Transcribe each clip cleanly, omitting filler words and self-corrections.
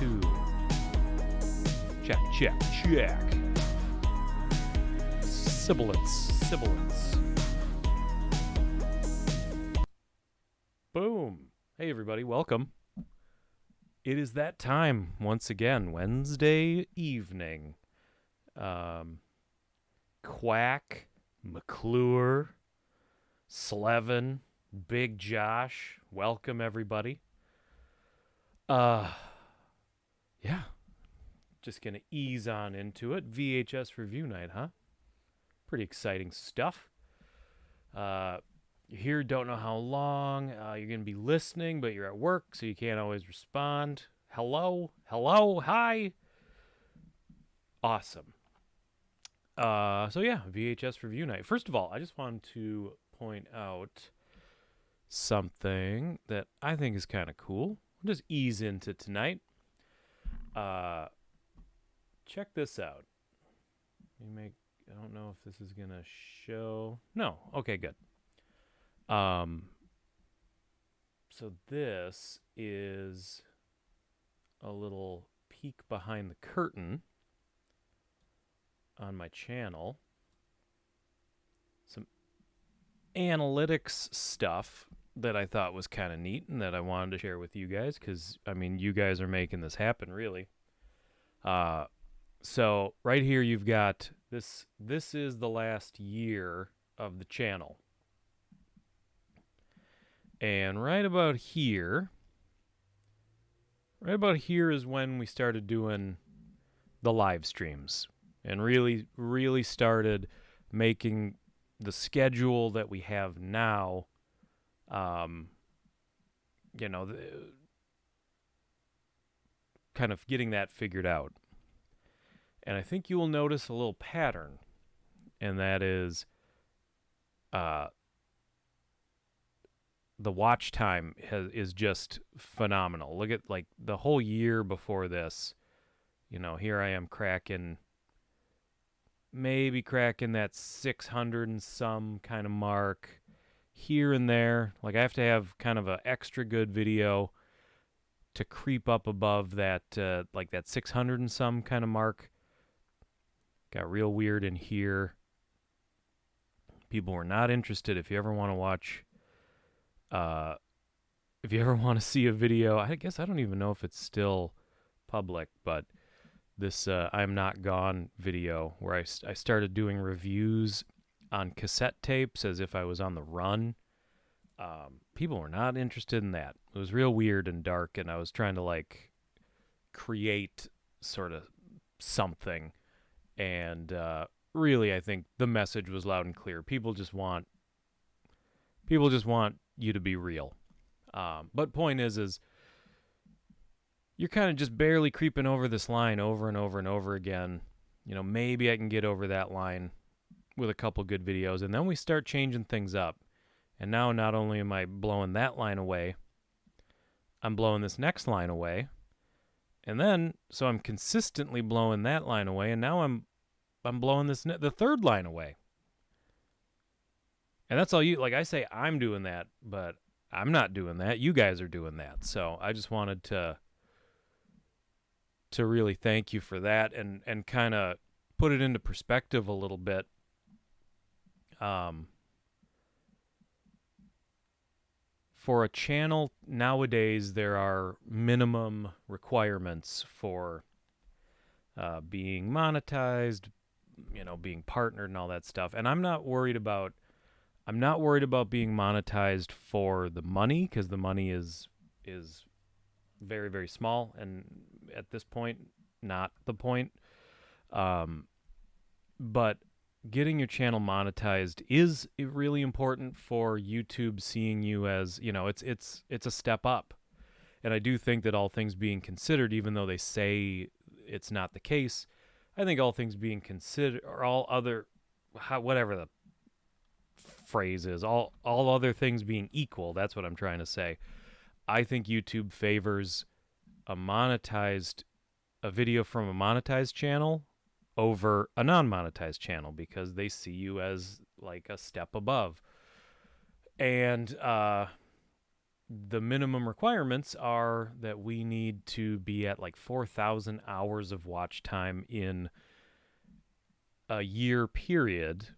2. Check, check, check. Sibilance. Boom. Hey, everybody. Welcome. It is that time once again, Wednesday evening. Quack, McClure, Slevin, Big Josh. Welcome, everybody. Yeah. Just going to ease on into it. VHS review night, huh? Pretty exciting stuff. You're here, don't know how long. You're going to be listening, but you're at work, so you can't always respond. Hello, hi. Awesome. So yeah, VHS review night. First of all, I just wanted to point out something that I think is kind of cool. We'll just ease into tonight. Check this out. I don't know if this is going to show. No. Okay, good. So this is a little peek behind the curtain on my channel. Some analytics stuff that I thought was kind of neat and that I wanted to share with you guys because, I mean, you guys are making this happen, really. So right here you've got this. This is the last year of the channel. And right about here is when we started doing the live streams and really started making the schedule that we have now, kind of getting that figured out. And I think you will notice a little pattern, and that is the watch time is just phenomenal. Look at like the whole year before this. Here I am cracking that 600 and some kind of mark here and there. Like I have to have kind of an extra good video to creep up above that, like that 600 and some kind of mark. Got real weird in here. People were not interested. If you ever want to watch, if you ever want to see a video, I guess I don't even know if it's still public, but this I'm Not Gone video where I started doing reviews on cassette tapes as if I was on the run. People were not interested in that. It was real weird and dark, and I was trying to like create sort of something. And really, I think the message was loud and clear. People just want you to be real. But point is you're kind of just barely creeping over this line over and over and over again. Maybe I can get over that line with a couple good videos, and then we start changing things up. And now not only am I blowing that line away, I'm blowing this next line away. And then, so I'm consistently blowing that line away, and now I'm blowing the third line away. And that's all you, like I say, I'm doing that, but I'm not doing that. You guys are doing that. So I just wanted to really thank you for that and kind of put it into perspective a little bit. For a channel nowadays, there are minimum requirements for being monetized, being partnered and all that stuff. And I'm not worried about being monetized for the money, because the money is very, very small, and at this point, not the point. But getting your channel monetized is really important for YouTube seeing you as, it's a step up. And I do think that all things being considered, even though they say it's not the case, I think all things being considered, or all other, whatever the phrase is, all other things being equal, that's what I'm trying to say. I think YouTube favors a video from a monetized channel over a non-monetized channel because they see you as like a step above. And the minimum requirements are that we need to be at like 4,000 hours of watch time in a year period.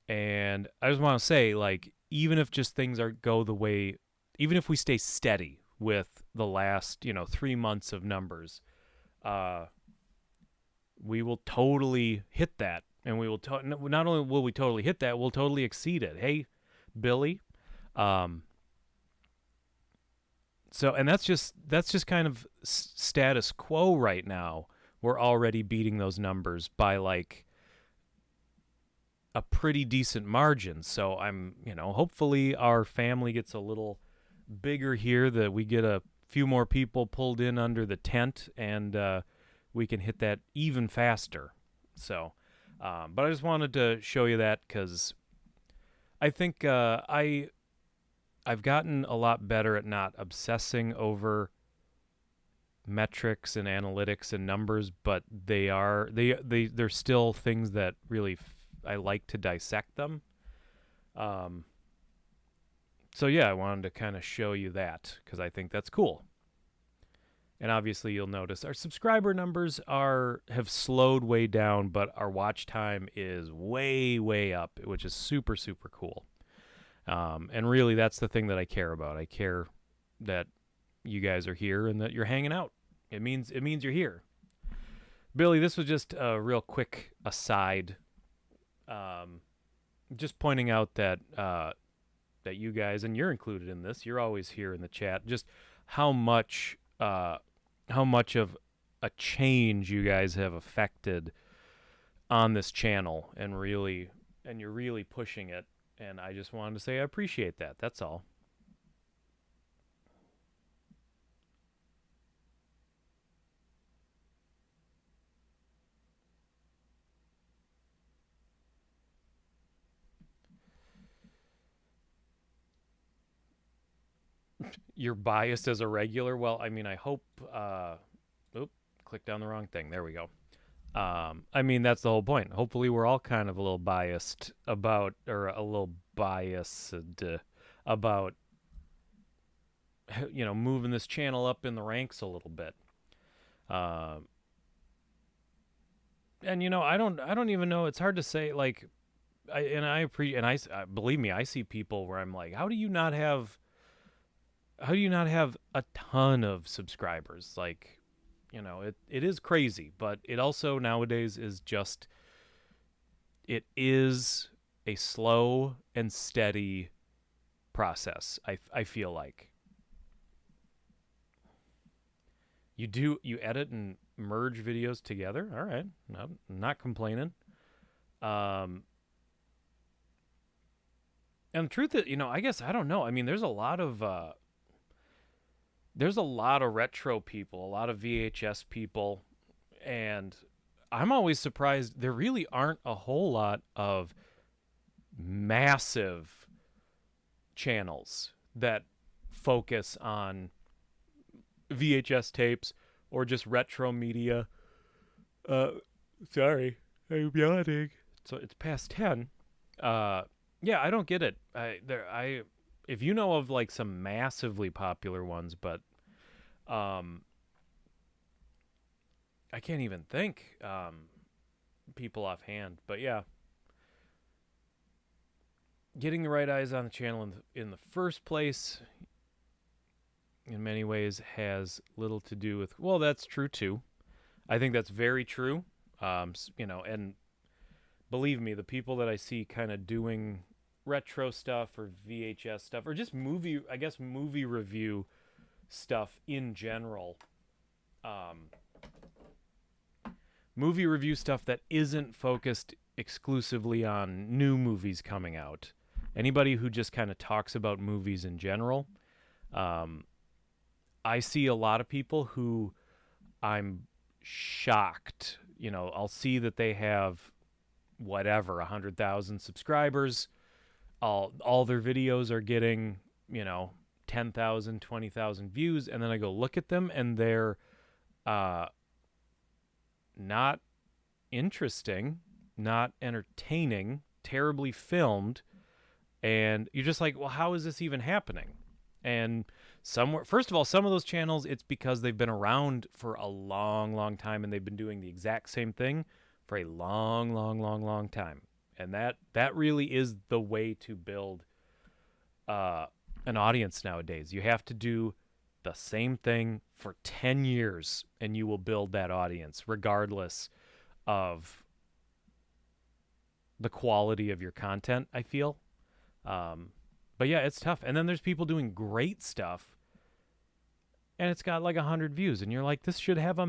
And I just want to say, like, even if just things are go the way, even if we stay steady with the last, 3 months of numbers, uh, we will totally hit that. And we will, not only will we totally hit that, we'll totally exceed it. Hey, Billy. Um, so, and that's just kind of status quo right now. We're already beating those numbers by like a pretty decent margin. So hopefully our family gets a little bigger here, that we get a few more people pulled in under the tent, and we can hit that even faster. So, but I just wanted to show you that because I think I've gotten a lot better at not obsessing over metrics and analytics and numbers, but they're still things that really I like to dissect them. Um, so yeah, I wanted to kind of show you that because I think that's cool. And obviously, you'll notice our subscriber numbers have slowed way down, but our watch time is way, way up, which is super, super cool. And really, that's the thing that I care about. I care that you guys are here and that you're hanging out. It means you're here. Billy, this was just a real quick aside. Just pointing out that that you guys, and you're included in this, you're always here in the chat. Just how much of a change you guys have affected on this channel, and you're really pushing it. And I just wanted to say I appreciate that. That's all. You're biased as a regular? Well, I mean, I hope. Click down the wrong thing. There we go. I mean, that's the whole point. Hopefully, we're all kind of a little biased about, or a little biased about, moving this channel up in the ranks a little bit. And I don't even know. It's hard to say. Like, I appreciate, and I believe me, I see people where I'm like, how do you not have a ton of subscribers? Like, it is crazy, but it also nowadays it is a slow and steady process. I feel like you edit and merge videos together. All right, no, I'm not complaining. And the truth is, I guess I don't know. I mean, there's a lot of retro people, a lot of VHS people, and I'm always surprised there really aren't a whole lot of massive channels that focus on VHS tapes or just retro media. Sorry, I'm yawning. So it's past 10. Yeah, I don't get it. If you know of like some massively popular ones, but I can't even think people offhand. But yeah, getting the right eyes on the channel in the first place, in many ways, has little to do with. Well, that's true too. I think that's very true. And believe me, the people that I see kind of doing retro stuff or VHS stuff or just movie review stuff in general, movie review stuff that isn't focused exclusively on new movies coming out. Anybody who just kind of talks about movies in general, I see a lot of people who I'm shocked. I'll see that they have whatever 100,000 subscribers. All their videos are getting 10,000, 20,000 views, and then I go look at them and they're not interesting, not entertaining, terribly filmed, and you're just like, well, how is this even happening? And somewhere, first of all, some of those channels, it's because they've been around for a long, long time, and they've been doing the exact same thing for a long, long, long, long time. And that really is the way to build uh, an audience nowadays. You have to do the same thing for 10 years, and you will build that audience, regardless of the quality of your content, I feel. Um, but yeah, it's tough. And then there's people doing great stuff, and it's got like 100 views, and you're like, this should have a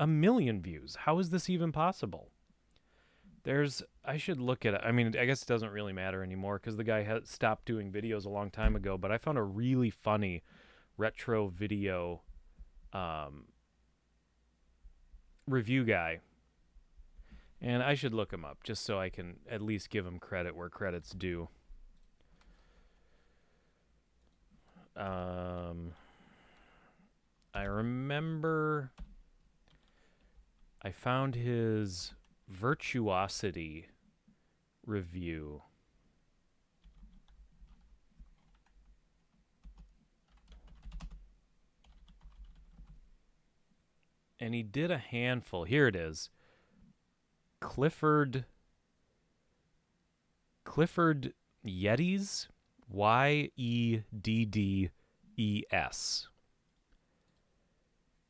million views. How is this even possible? I should look at it. I mean, I guess it doesn't really matter anymore because the guy had stopped doing videos a long time ago, but I found a really funny retro video review guy, and I should look him up just so I can at least give him credit where credit's due. I remember I found his Virtuosity review. And he did a handful. Here it is. Clifford Yeddys, Yeddes.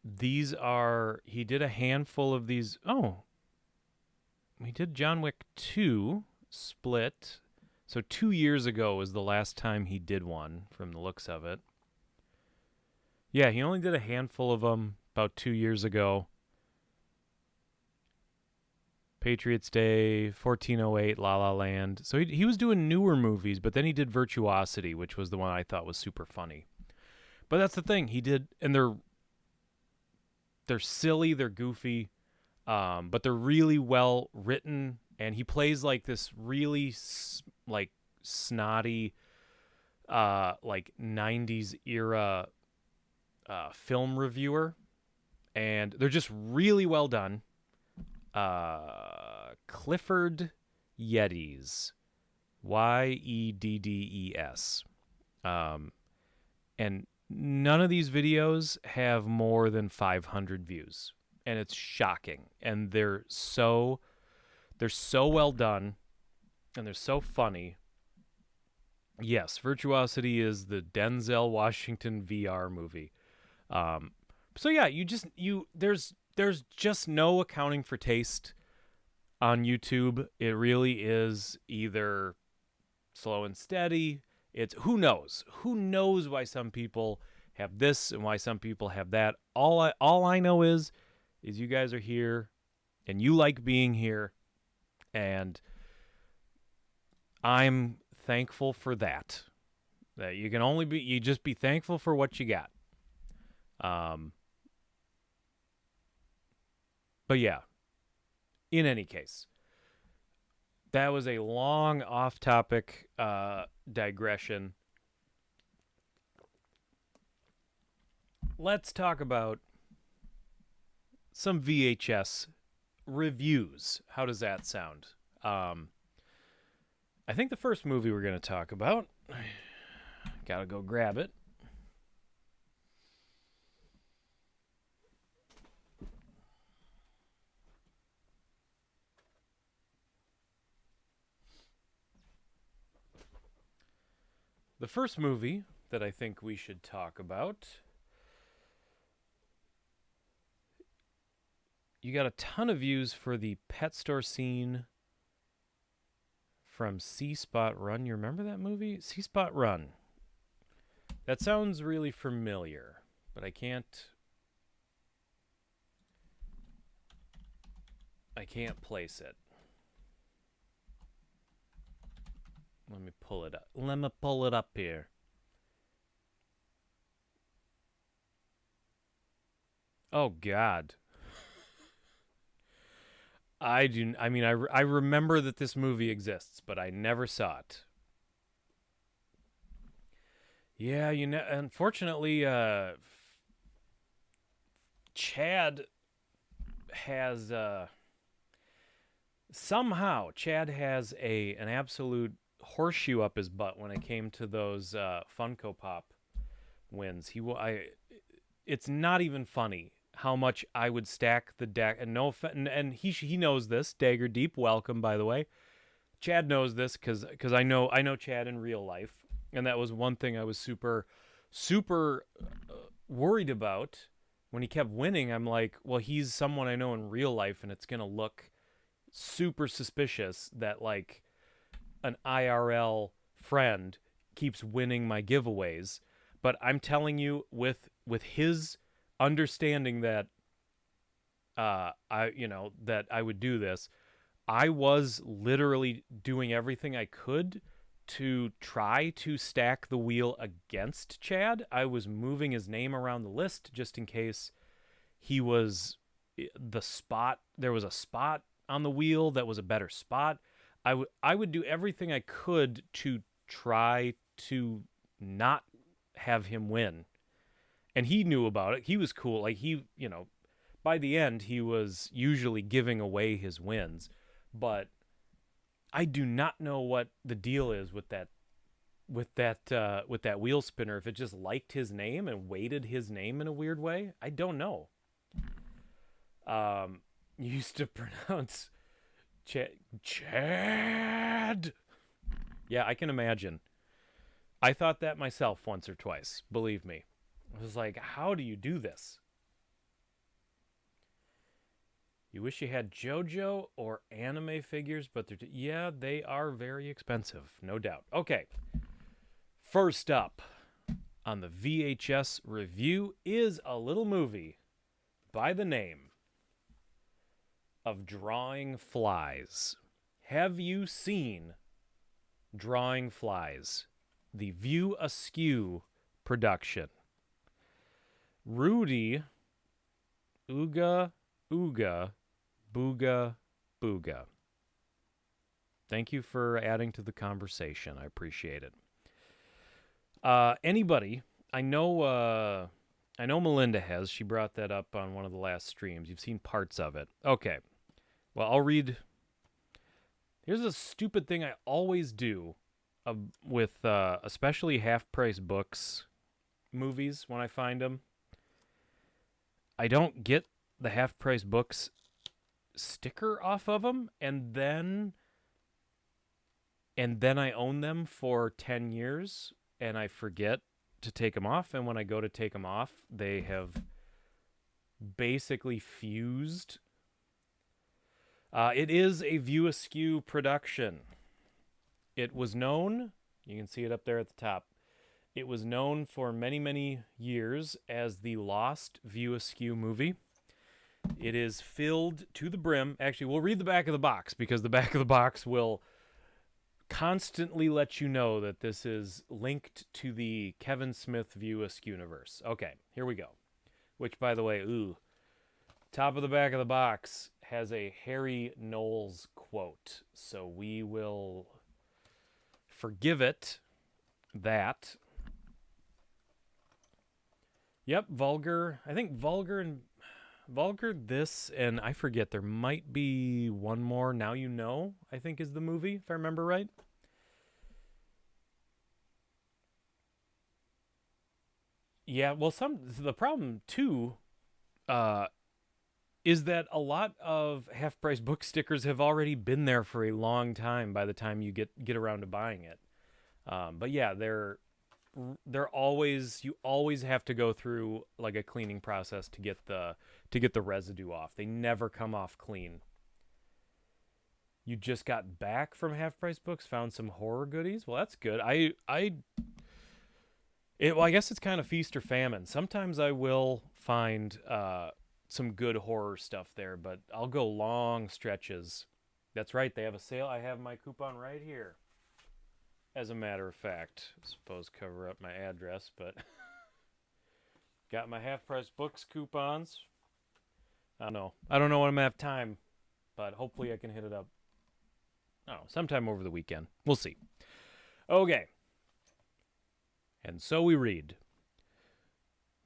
These are, he did a handful of these. Oh, he did John Wick 2, Split. So 2 years ago was the last time he did one, from the looks of it. Yeah, he only did a handful of them about 2 years ago. Patriots Day, 1408, La La Land. So he was doing newer movies, but then he did Virtuosity, which was the one I thought was super funny. But that's the thing. He did, and they're silly, they're goofy, but they're really well written. And he plays like this really like snotty, like 90s era film reviewer, and they're just really well done. Clifford Yeddys, Yeddes, and none of these videos have more than 500 views, and it's shocking. And they're so well done, and they're so funny. Yes, Virtuosity is the Denzel Washington VR movie. So yeah, there's just no accounting for taste on YouTube. It really is either slow and steady. It's who knows why some people have this and why some people have that. All I know is you guys are here and you like being here, and I'm thankful for that. That you just be thankful for what you got. But yeah, in any case, that was a long off-topic digression. Let's talk about some VHS reviews. How does that sound? I think the first movie we're going to talk about, gotta go grab it. The first movie that I think we should talk about, you got a ton of views for the pet store scene from C Spot Run. You remember that movie? C Spot Run. That sounds really familiar, but I can't place it. Let me pull it up. Let me pull it up here. Oh God. I remember that this movie exists, but I never saw it. Yeah, unfortunately, Chad has somehow Chad has an absolute horseshoe up his butt when it came to those Funko Pop wins. It's not even funny how much I would stack the deck. And and he knows this. Dagger Deep, welcome, by the way. Chad knows this because I know Chad in real life, and that was one thing I was super worried about when he kept winning. I'm like, well, he's someone I know in real life, and it's gonna look super suspicious that like an IRL friend keeps winning my giveaways. But I'm telling you, with his understanding that that I would do this, I was literally doing everything I could to try to stack the wheel against Chad. I was moving his name around the list just in case he was the spot. There was a spot on the wheel that was a better spot. I would do everything I could to try to not have him win. And he knew about it. He was cool. Like by the end, he was usually giving away his wins. But I do not know what the deal is with that wheel spinner. If it just liked his name and weighted his name in a weird way, I don't know. Used to pronounce Chad. Yeah, I can imagine. I thought that myself once or twice. Believe me, I was like, how do you do this? You wish you had JoJo or anime figures, but they are very expensive, no doubt. Okay, first up on the VHS review is a little movie by the name of Drawing Flies. Have you seen Drawing Flies? The View Askew production. Rudy Ooga Booga Booga. Thank you for adding to the conversation. I appreciate it. Anybody? I know Melinda has. She brought that up on one of the last streams. You've seen parts of it. Okay. Well, I'll read. Here's a stupid thing I always do with especially half-price books movies when I find them. I don't get the half-price books sticker off of them, and then I own them for 10 years and I forget to take them off, and when I go to take them off, they have basically fused. It is a View Askew production. It was known, you can see it up there at the top, it was known for many, many years as the Lost View Askew movie. It is filled to the brim. Actually, we'll read the back of the box because the back of the box will constantly let you know that this is linked to the Kevin Smith View Askew universe. Okay, here we go. Which, by the way, top of the back of the box has a Harry Knowles quote. So we will forgive it that. Yep, vulgar. I think vulgar this, and I forget, there might be one more. Now You Know, I think is the movie, if I remember right. Yeah, well, the problem too is that a lot of half-price book stickers have already been there for a long time by the time you get around to buying it. But yeah, they're always, you always have to go through like a cleaning process to get the residue off. They never come off clean. You just got back from Half Price Books, found some horror goodies. Well, that's good. I guess it's kind of feast or famine. Sometimes I will find some good horror stuff there, but I'll go long stretches. That's right, they have a sale. I have my coupon right here. As a matter of fact, I suppose cover up my address, but got my half-price books coupons. I don't know when I'm going to have time, but hopefully I can hit it up. I don't know, sometime over the weekend. We'll see. Okay. And so we read.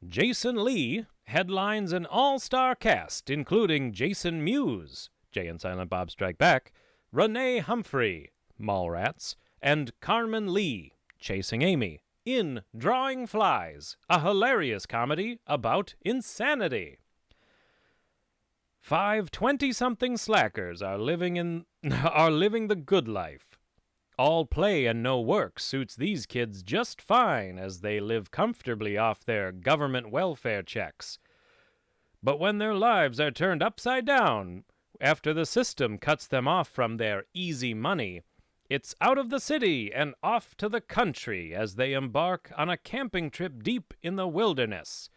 Jason Lee headlines an all-star cast, including Jason Mewes, Jay and Silent Bob Strike Back, Renee Humphrey, Mallrats, and Carmen Lee, chasing Amy, in Drawing Flies, a hilarious comedy about insanity. 5 20-something slackers are living the good life. All play and no work suits these kids just fine as they live comfortably off their government welfare checks. But when their lives are turned upside down after the system cuts them off from their easy money, it's out of the city and off to the country as they embark on a camping trip deep in the wilderness.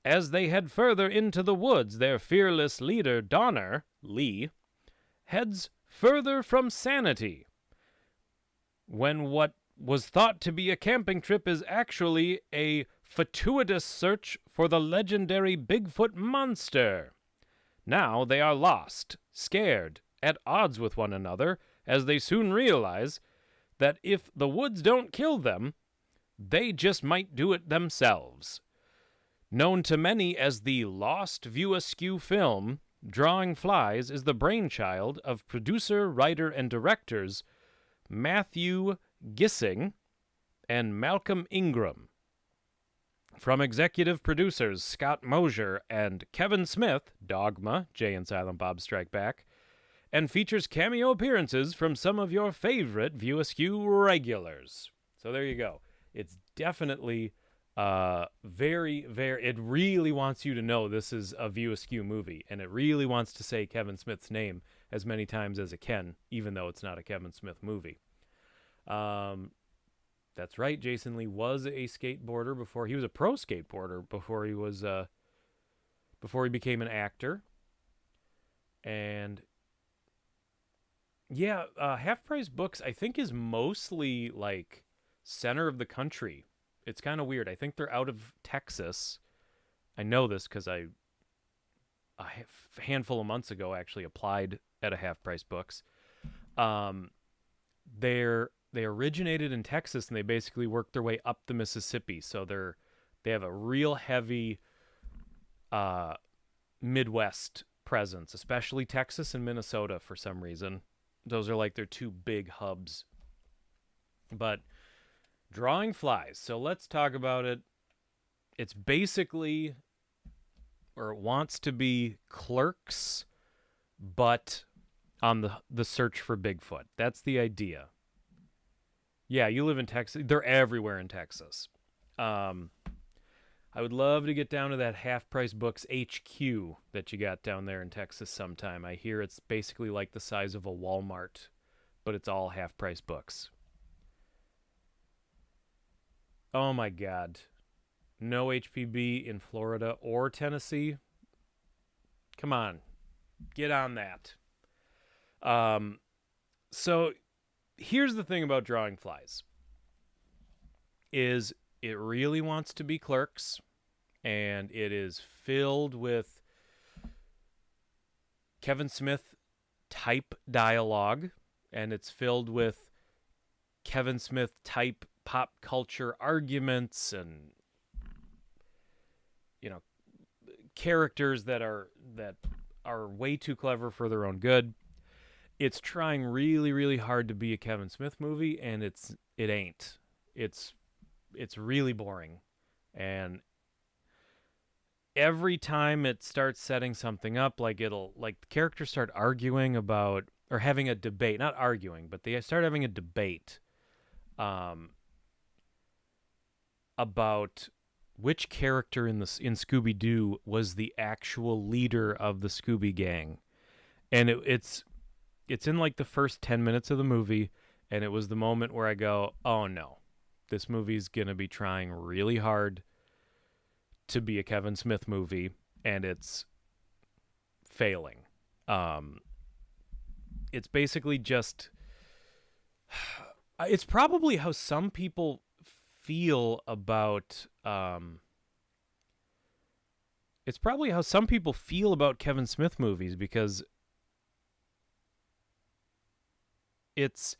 As they head further into the woods, their fearless leader, Donner, Lee, heads further from sanity, when what was thought to be a camping trip is actually a fortuitous search for the legendary Bigfoot monster. Now they are lost, scared, at odds with one another, as they soon realize that if the woods don't kill them, they just might do it themselves. Known to many as the Lost View Askew film, Drawing Flies is the brainchild of producer, writer, and directors Matthew Gissing and Malcolm Ingram. From executive producers Scott Mosier and Kevin Smith, Dogma, Jay and Silent Bob Strike Back, and features cameo appearances from some of your favorite View Askew regulars. So there you go. It's definitely very, very, it really wants you to know this is a View Askew movie, and it really wants to say Kevin Smith's name as many times as it can, even though it's not a Kevin Smith movie. That's right, Jason Lee was a skateboarder before he was a pro skateboarder before he was before he became an actor. And yeah, Half Price Books I think is mostly like center of the country. It's kind of weird. I think they're out of Texas. I know this because a handful of months ago actually applied at a Half Price Books. They originated in Texas and they basically worked their way up the Mississippi. So they have a real heavy Midwest presence, especially Texas and Minnesota for some reason. Those are like their two big hubs. But Drawing Flies. So let's talk about it. It's basically, or it wants to be Clerks, but on the search for Bigfoot. That's the idea. Yeah, you live in Texas. They're everywhere in Texas. I would love to get down to that Half Price Books HQ that you got down there in Texas sometime. I hear it's basically like the size of a Walmart, but it's all Half Price Books. Oh my God. No HPB in Florida or Tennessee. Come on. Get on that. So here's the thing about Drawing Flies. Is it really wants to be Clerks, and it is filled with Kevin Smith type dialogue, and it's filled with Kevin Smith type pop culture arguments and, you know, characters that are way too clever for their own good. It's trying really, really hard to be a Kevin Smith movie, and it ain't. It's really boring. And every time it starts setting something up, like the characters start arguing about, or having a debate, not arguing, but they start having a debate about which character in Scooby-Doo was the actual leader of the Scooby Gang. And it's in like the first 10 minutes of the movie, and it was the moment where I go, oh no, this movie's going to be trying really hard to be a Kevin Smith movie, and it's failing. It's basically just, it's probably how some people feel about, Kevin Smith movies, because it's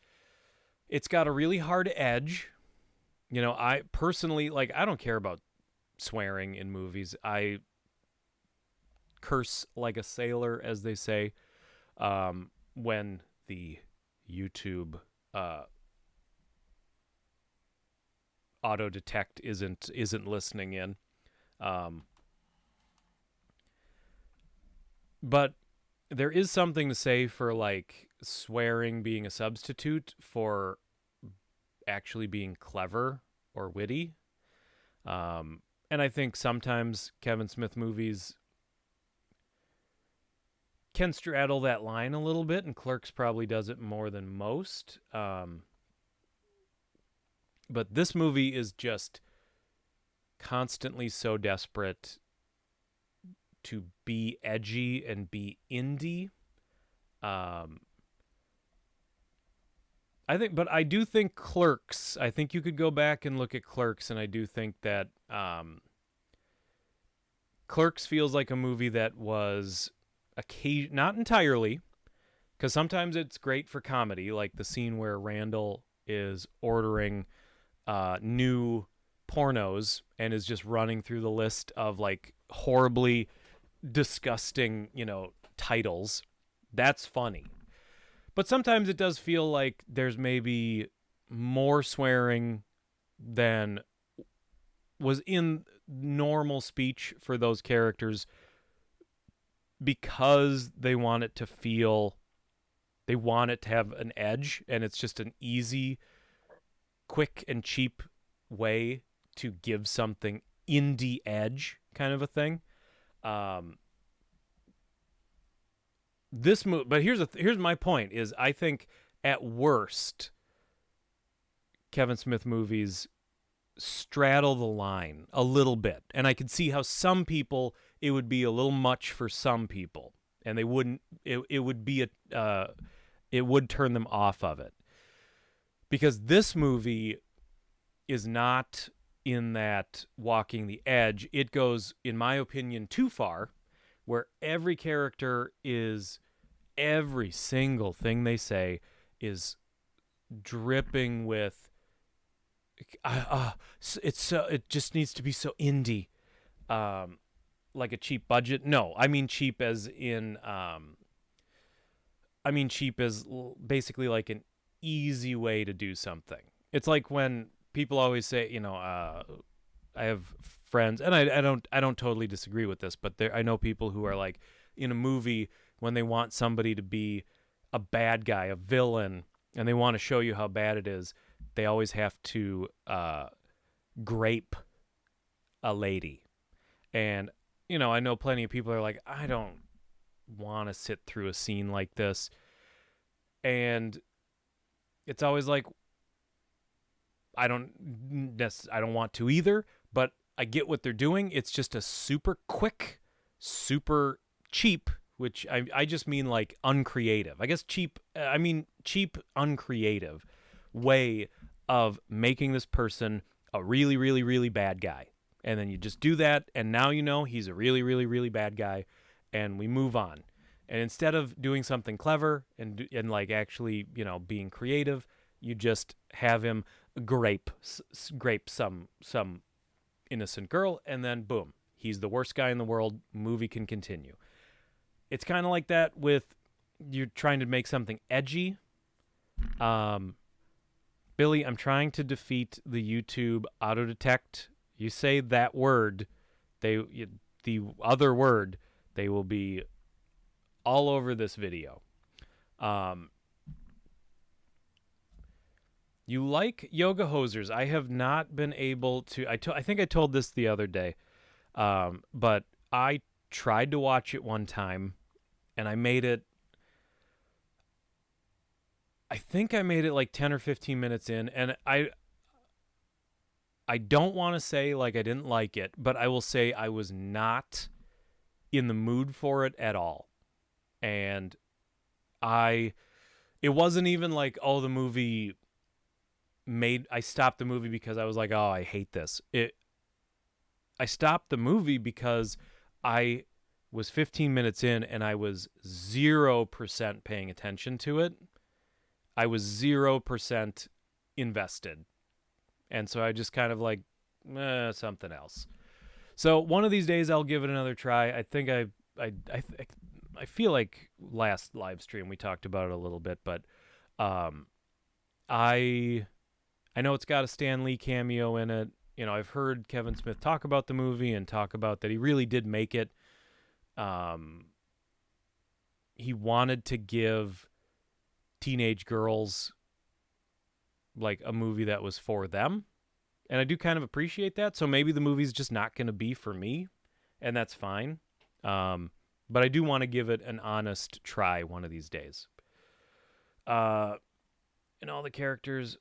got a really hard edge. You know, I personally, I don't care about swearing in movies. I curse like a sailor, as they say, when the YouTube uh, auto detect isn't listening in. Um, but there is something to say for like swearing being a substitute for actually being clever or witty. And I think sometimes Kevin Smith movies can straddle that line a little bit, and Clerks probably does it more than most. But this movie is just constantly so desperate to be edgy and be indie. Um, but I do think Clerks. I think you could go back and look at Clerks, and I do think that Clerks feels like a movie that was not entirely, because sometimes it's great for comedy, like the scene where Randall is ordering new pornos and is just running through the list of like horribly disgusting, titles. That's funny. But sometimes it does feel like there's maybe more swearing than was in normal speech for those characters because they want it to have an edge, and it's just an easy, quick, and cheap way to give something indie edge kind of a thing. Um, but here's my point: is I think at worst, Kevin Smith movies straddle the line a little bit, and I could see how some people it would be a little much for some people, and they wouldn't. It would be it would turn them off of it, because this movie is not in that walking the edge. It goes, in my opinion, too far, where every single thing they say is dripping with it just needs to be so indie, like a cheap budget. No, I mean cheap as in cheap as basically like an easy way to do something. It's like when people always say, I have friends, and I don't totally disagree with this, but I know people who are like, in a movie, when they want somebody to be a bad guy, a villain, and they want to show you how bad it is, they always have to grape a lady. And I know plenty of people are like, I don't want to sit through a scene like this. And it's always like, I don't want to either, but I get what they're doing. It's just a super quick, super cheap, which I just mean like uncreative. I guess cheap, cheap, uncreative way of making this person a really, really, really bad guy. And then you just do that, and now he's a really, really, really bad guy, and we move on. And instead of doing something clever and like actually, being creative, you just have him grape some innocent girl, and then boom, he's the worst guy in the world. Movie can continue. It's kind of like that with you're trying to make something edgy. Billy, I'm trying to defeat the YouTube auto detect. You say that word, the other word, they will be all over this video. You like yoga hosers? I have not been able to. I think I told this the other day, but I tried to watch it one time, and I think I made it like 10 or 15 minutes in, and I don't want to say like I didn't like it, but I will say I was not in the mood for it at all. And it wasn't even like, oh, the movie I stopped the movie because I was like, oh, I hate this. I stopped the movie because I was 15 minutes in and I was 0% paying attention to it. I was 0% invested. And so I just kind of like, something else. So one of these days I'll give it another try. I think I feel like last live stream we talked about it a little bit, but I know it's got a Stan Lee cameo in it. I've heard Kevin Smith talk about the movie and talk about that he really did make it. He wanted to give teenage girls like a movie that was for them, and I do kind of appreciate that. So maybe the movie's just not going to be for me, and that's fine. But I do want to give it an honest try one of these days. And all the characters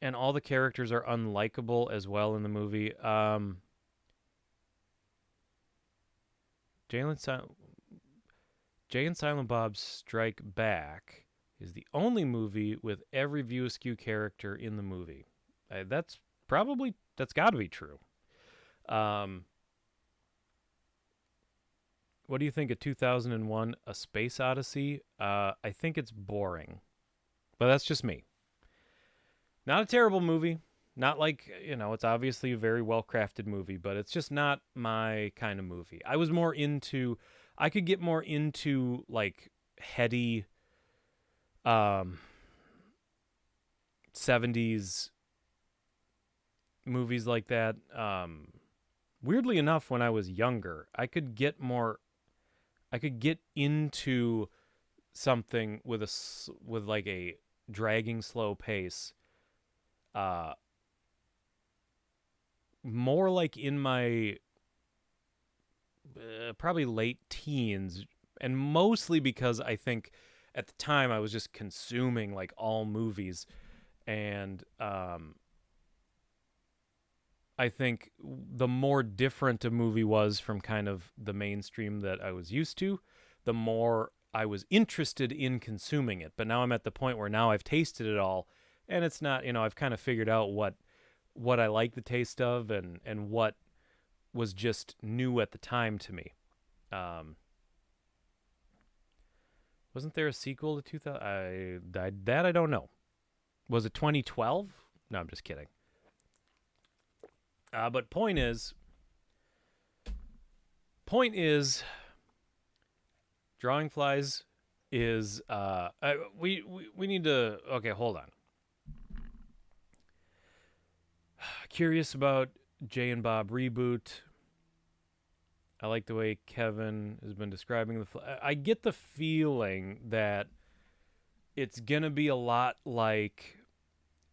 are unlikable as well in the movie. Jay and Silent Bob Strike Back is the only movie with every View Askew character in the movie. That's got to be true. What do you think of 2001: A Space Odyssey? I think it's boring, but that's just me. Not a terrible movie. Not like, it's obviously a very well-crafted movie, but it's just not my kind of movie. I could get more into like heady 70s movies like that. Weirdly enough, when I was younger, I could get into something with like a dragging slow pace. More like in my probably late teens, and mostly because I think at the time I was just consuming like all movies, and I think the more different a movie was from kind of the mainstream that I was used to, the more I was interested in consuming it. But now I'm at the point where now I've tasted it all, and it's not, I've kind of figured out what I like the taste of, and what was just new at the time to me. Wasn't there a sequel to 2000? I don't know. Was it 2012? No, I'm just kidding. But point is, Drawing Flies is we need to, okay, hold on. Curious about Jay and Bob reboot. I like the way Kevin has been describing I get the feeling that it's gonna be a lot like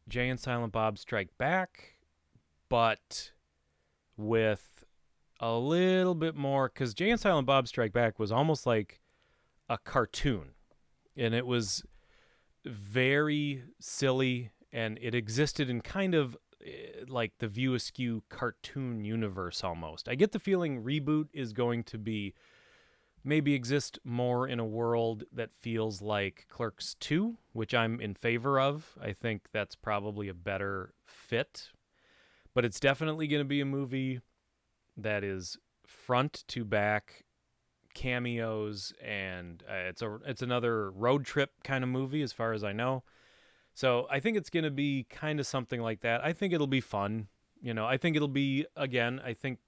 Jay and Silent Bob Strike Back, but with a little bit more, because Jay and Silent Bob Strike Back was almost like a cartoon, and it was very silly, and it existed in kind of like the View Askew cartoon universe almost. I get the feeling reboot is going to be maybe exist more in a world that feels like Clerks 2, which I'm in favor of. I think that's probably a better fit. But it's definitely going to be a movie that is front to back cameos, and it's another road trip kind of movie as far as I know. So I think it's going to be kind of something like that. I think it'll be fun. I think it'll be, again, I think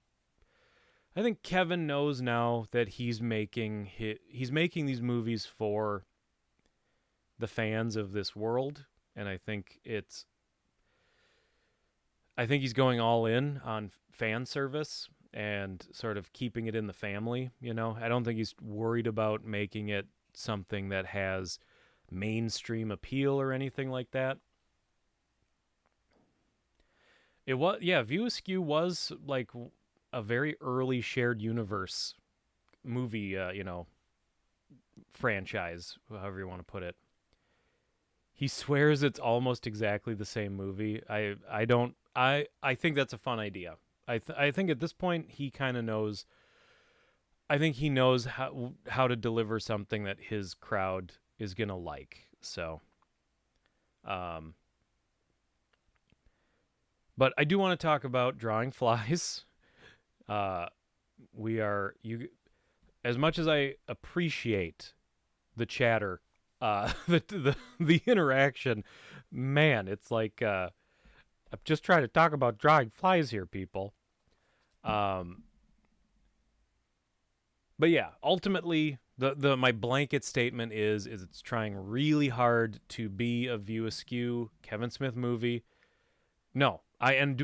Kevin knows now that he's making these movies for the fans of this world, and I think he's going all in on fan service and sort of keeping it in the family, I don't think he's worried about making it something that has mainstream appeal or anything like that. It was, yeah, View Askew was like a very early shared universe movie, franchise, however you want to put it. He swears it's almost exactly the same movie. I think that's a fun idea. I think at this point he kind of knows. I think he knows how to deliver something that his crowd is gonna like. So, but I do want to talk about Drawing Flies. As much as I appreciate the chatter, the interaction, man, it's like I'm just trying to talk about Drawing Flies here, people. But yeah, ultimately, The my blanket statement is it's trying really hard to be a View Askew Kevin Smith movie. No,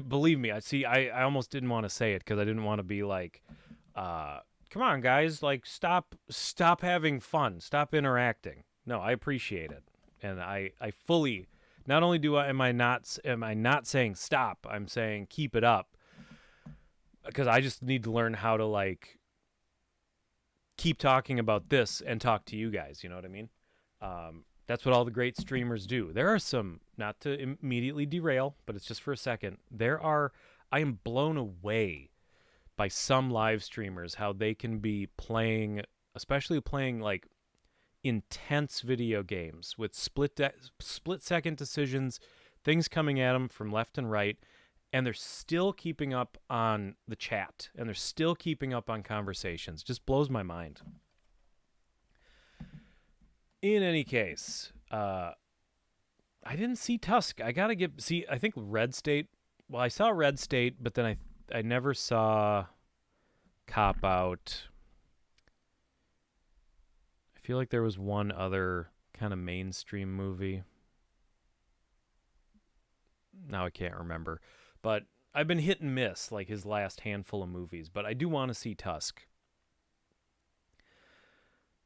believe me, I almost didn't want to say it because I didn't want to be like, come on guys, like stop having fun, stop interacting. No, I appreciate it, and I fully. Not only do I am I not saying stop, I'm saying keep it up because I just need to learn how to like keep talking about this and talk to you guys. You know what I mean? That's what all the great streamers do. There are some, not to immediately derail, but it's just for a second. I am blown away by some live streamers, how they can be playing, especially playing like intense video games with split second decisions, things coming at them from left and right, and they're still keeping up on the chat and they're still keeping up on conversations. Just blows my mind. In any case, I didn't see Tusk. I gotta see. I think Red State. Well, I saw Red State, but then I never saw Cop Out. I feel like there was one other kind of mainstream movie. Now I can't remember, but I've been hit and miss like his last handful of movies. But I do want to see Tusk.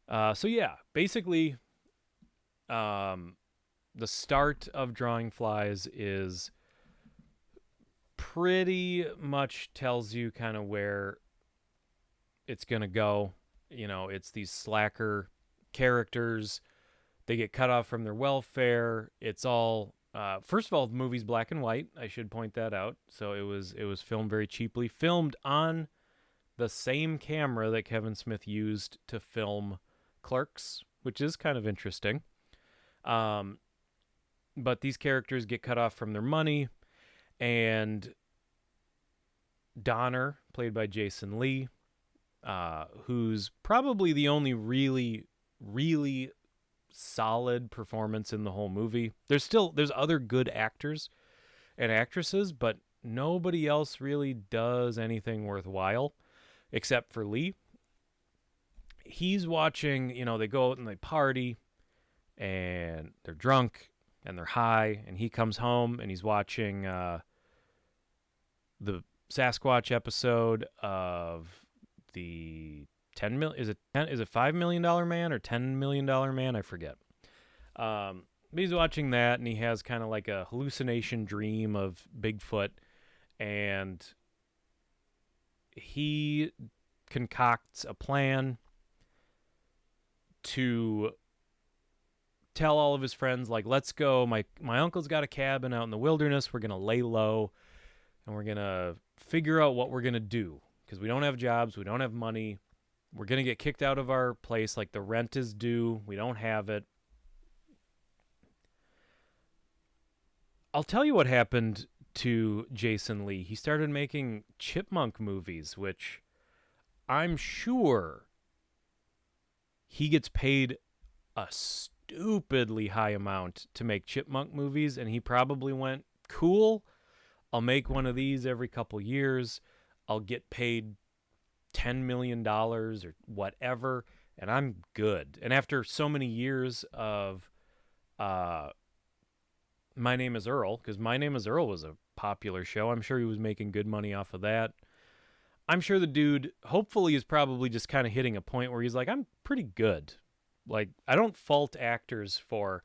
So yeah, basically, the start of Drawing Flies is pretty much tells you kind of where it's gonna go. You know, it's these slacker characters. They get cut off from their welfare. It's all first of all, the movie's black and white. I should point that out. So it was filmed very cheaply, filmed on the same camera that Kevin Smith used to film Clerks, which is kind of interesting. But these characters get cut off from their money, and Donner, played by Jason Lee, who's probably the only really, really solid performance in the whole movie. There's other good actors and actresses, but nobody else really does anything worthwhile except for Lee. He's watching, they go out and they party and they're drunk and they're high, and he comes home and he's watching the Sasquatch episode of the is it $5 million man or $10 million man? I forget. But he's watching that, and he has kind of like a hallucination dream of Bigfoot, and he concocts a plan to tell all of his friends, like, let's go. My uncle's got a cabin out in the wilderness. We're going to lay low, and we're going to figure out what we're going to do, because we don't have jobs. We don't have money. We're going to get kicked out of our place. Like, the rent is due. We don't have it. I'll tell you what happened to Jason Lee. He started making chipmunk movies, which I'm sure he gets paid a stupidly high amount to make chipmunk movies, and he probably went, cool, I'll make one of these every couple years. I'll get paid $10 million or whatever, and I'm good. And after so many years of My Name is Earl, because My Name is Earl was a popular show, I'm sure he was making good money off of that. I'm sure the dude, hopefully, is probably just kind of hitting a point where he's like, I'm pretty good. Like, I don't fault actors for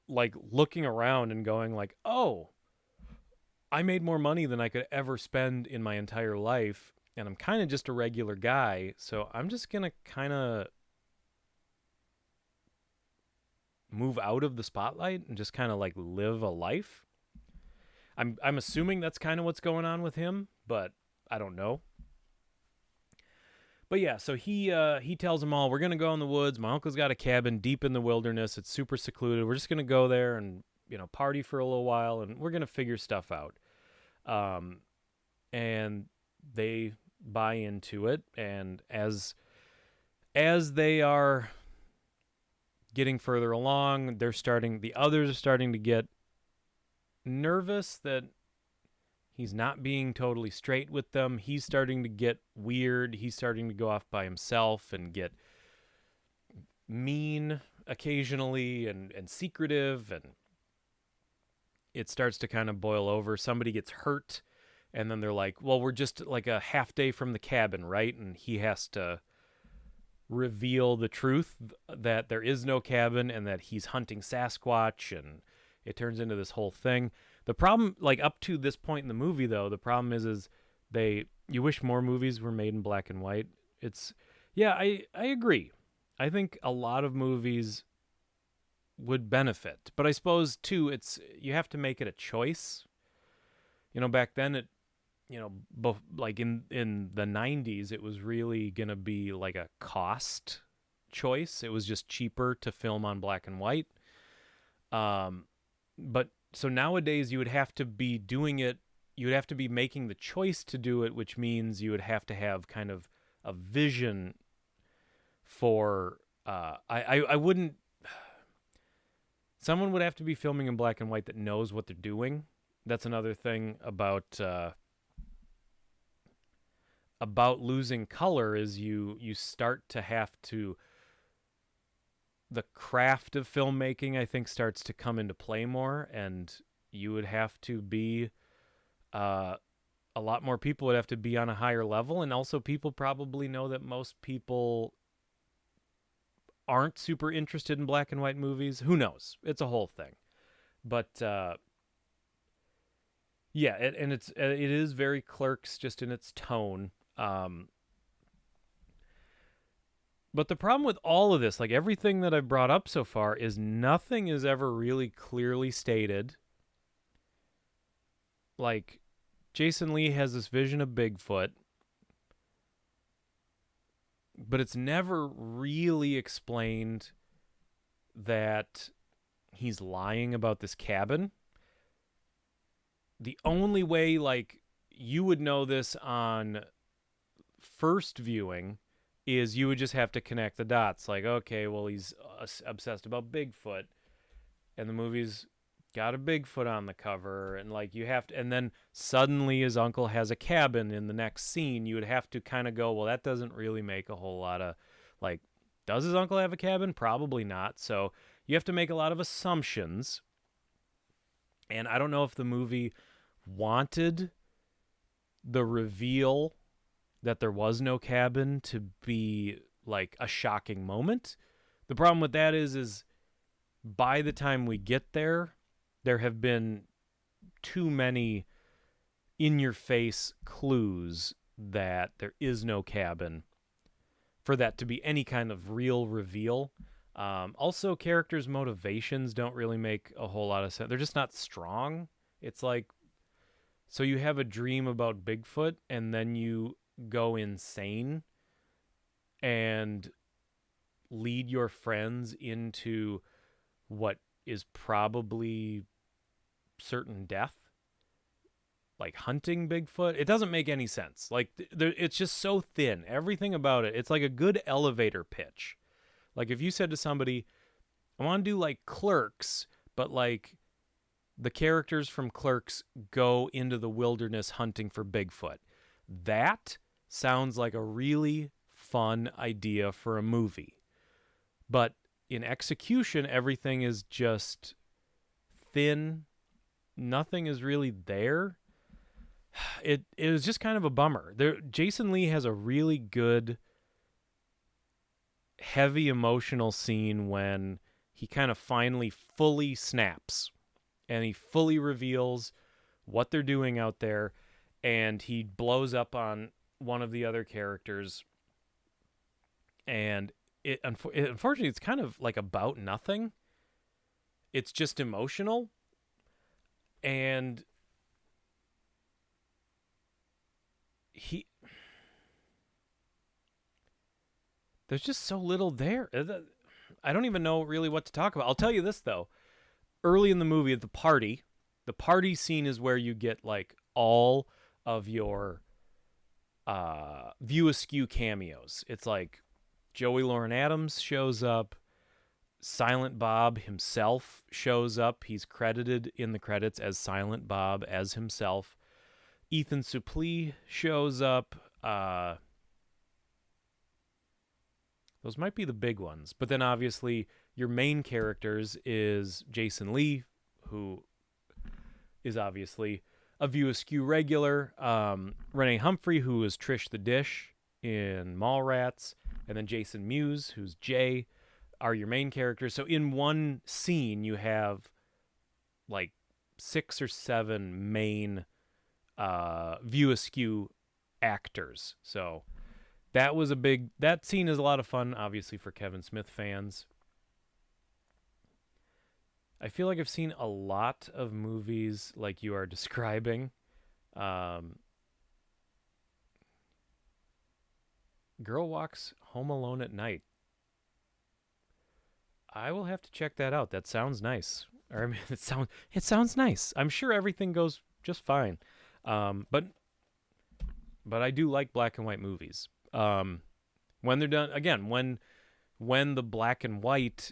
like looking around and going like, oh, I made more money than I could ever spend in my entire life, and I'm kind of just a regular guy, so I'm just going to kind of move out of the spotlight and just kind of like live a life. I'm assuming that's kind of what's going on with him, but I don't know. But yeah, so he tells them all, we're going to go in the woods. My uncle's got a cabin deep in the wilderness. It's super secluded. We're just going to go there and, party for a little while, and we're going to figure stuff out. And they buy into it, and as they are getting further along, the others are starting to get nervous that He's not being totally straight with them. He's starting to get weird. He's starting to go off by himself and get mean occasionally and secretive, and it starts to kind of boil over. Somebody gets hurt, and then they're like, well, we're just like a half day from the cabin, right? And he has to reveal the truth that there is no cabin and that he's hunting Sasquatch, and it turns into this whole thing. The problem, like up to this point in the movie, though, the problem is you wish more movies were made in black and white. It's yeah, I agree. I think a lot of movies would benefit, but I suppose too, you have to make it a choice. Back then like in the 90s, it was really going to be like a cost choice. It was just cheaper to film on black and white. But so nowadays you would have to be doing it. You would have to be making the choice to do it, which means you would have to have kind of a vision for, I wouldn't, someone would have to be filming in black and white that knows what they're doing. That's another thing about losing color is you start to have to, the craft of filmmaking, I think, starts to come into play more, and you would have to be, a lot more people would have to be on a higher level, and also people probably know that most people aren't super interested in black and white movies. Who knows? It's a whole thing. But yeah, it is very Clerks just in its tone. But the problem with all of this, like everything that I've brought up so far, is nothing is ever really clearly stated. Like, Jason Lee has this vision of Bigfoot, but it's never really explained that he's lying about this cabin. The only way, like, you would know this on first viewing is you would just have to connect the dots. Like, okay, well, he's obsessed about Bigfoot, and the movie's got a Bigfoot on the cover, and like you have to, and then suddenly his uncle has a cabin in the next scene. You would have to kind of go, well, that doesn't really make a whole lot of, like, does his uncle have a cabin? Probably not. So you have to make a lot of assumptions. And I don't know if the movie wanted the reveal that there was no cabin to be like a shocking moment. The problem with that is by the time we get there, there have been too many in-your-face clues that there is no cabin for that to be any kind of real reveal. Also, characters' motivations don't really make a whole lot of sense. They're just not strong. It's like, so you have a dream about Bigfoot, and then you go insane and lead your friends into what is probably certain death, like hunting Bigfoot. It doesn't make any sense. Like, it's just so thin. Everything about it. It's like a good elevator pitch. Like, if you said to somebody, I want to do like Clerks, but like the characters from Clerks go into the wilderness hunting for Bigfoot. That sounds like a really fun idea for a movie. But in execution, everything is just thin. Nothing is really there. It was just kind of a bummer. Jason Lee has a really good, heavy emotional scene when he kind of finally fully snaps and he fully reveals what they're doing out there, and he blows up on one of the other characters, and unfortunately it's kind of like about nothing. It's just emotional, and there's just so little there. I don't even know really what to talk about. I'll tell you this, though. Early in the movie, at the party scene is where you get like all of your View Askew cameos. It's like Joey Lauren Adams shows up. Silent Bob himself shows up. He's credited in the credits as Silent Bob, as himself. Ethan Suplee shows up. Those might be the big ones. But then obviously your main characters is Jason Lee, who is obviously a View Askew regular. Renee Humphrey, who is Trish the Dish in Mallrats. And then Jason Mewes, who's Jay, are your main characters. So in one scene, you have like 6 or 7 main View Askew actors. So that scene is a lot of fun, obviously, for Kevin Smith fans. I feel like I've seen a lot of movies like you are describing. Girl Walks Home Alone at Night. I will have to check that out. That sounds nice. Or I mean, it sounds nice. I'm sure everything goes just fine. But I do like black and white movies. When they're done again, when the black and white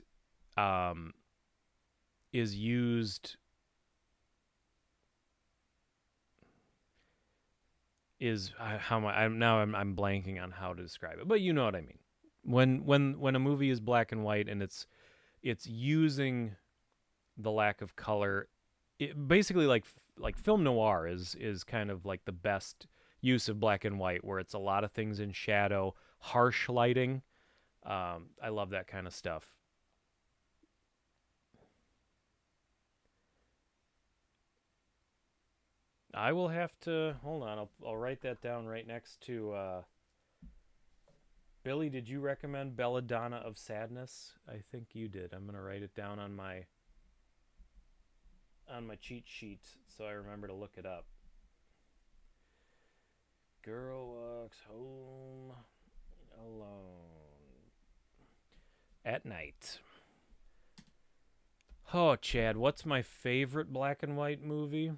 is used is how I'm blanking on how to describe it, but you know what I mean. When a movie is black and white and it's using the lack of color, basically like film noir is kind of like the best use of black and white, where it's a lot of things in shadow, harsh lighting. I love that kind of stuff. I will have to hold on. I'll write that down right next to Billy. Did you recommend Belladonna of Sadness? I think you did. I'm gonna write it down on my cheat sheet so I remember to look it up. Girl Walks Home Alone at Night. Oh, Chad, what's my favorite black and white movie?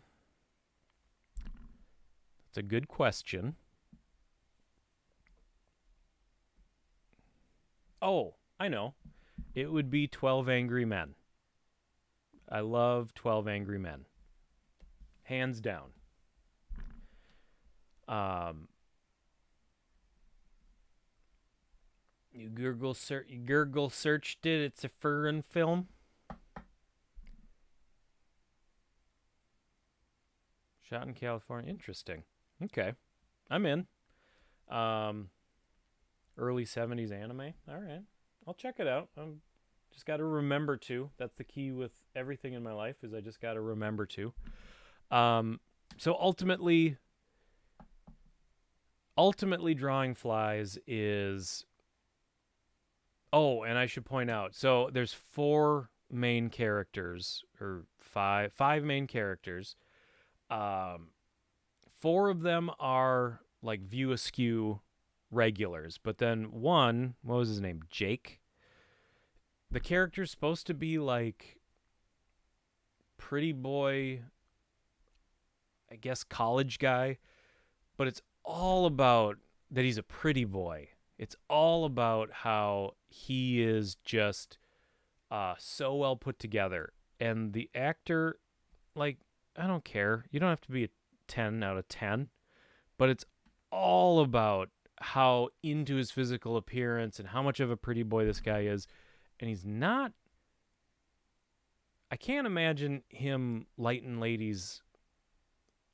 That's a good question. Oh, I know. It would be 12 Angry Men. I love 12 Angry Men. Hands down. You Google searched it. It's a foreign film. Shot in California. Interesting. Okay, I'm in. Early 70s anime. All right, I'll check it out. Just got to remember to. That's the key with everything in my life, is I just got to remember to. So ultimately, Drawing Flies is. Oh, and I should point out. So there's 4 main characters, or five main characters. 4 of them are like View Askew regulars, but then one, what was his name? Jake. The character's supposed to be like pretty boy, I guess college guy, but it's all about that he's a pretty boy. It's all about how he is just so well put together. And the actor, like, I don't care. You don't have to be a 10 out of 10, but it's all about how into his physical appearance and how much of a pretty boy this guy is. And he's not. I can't imagine him lighting ladies'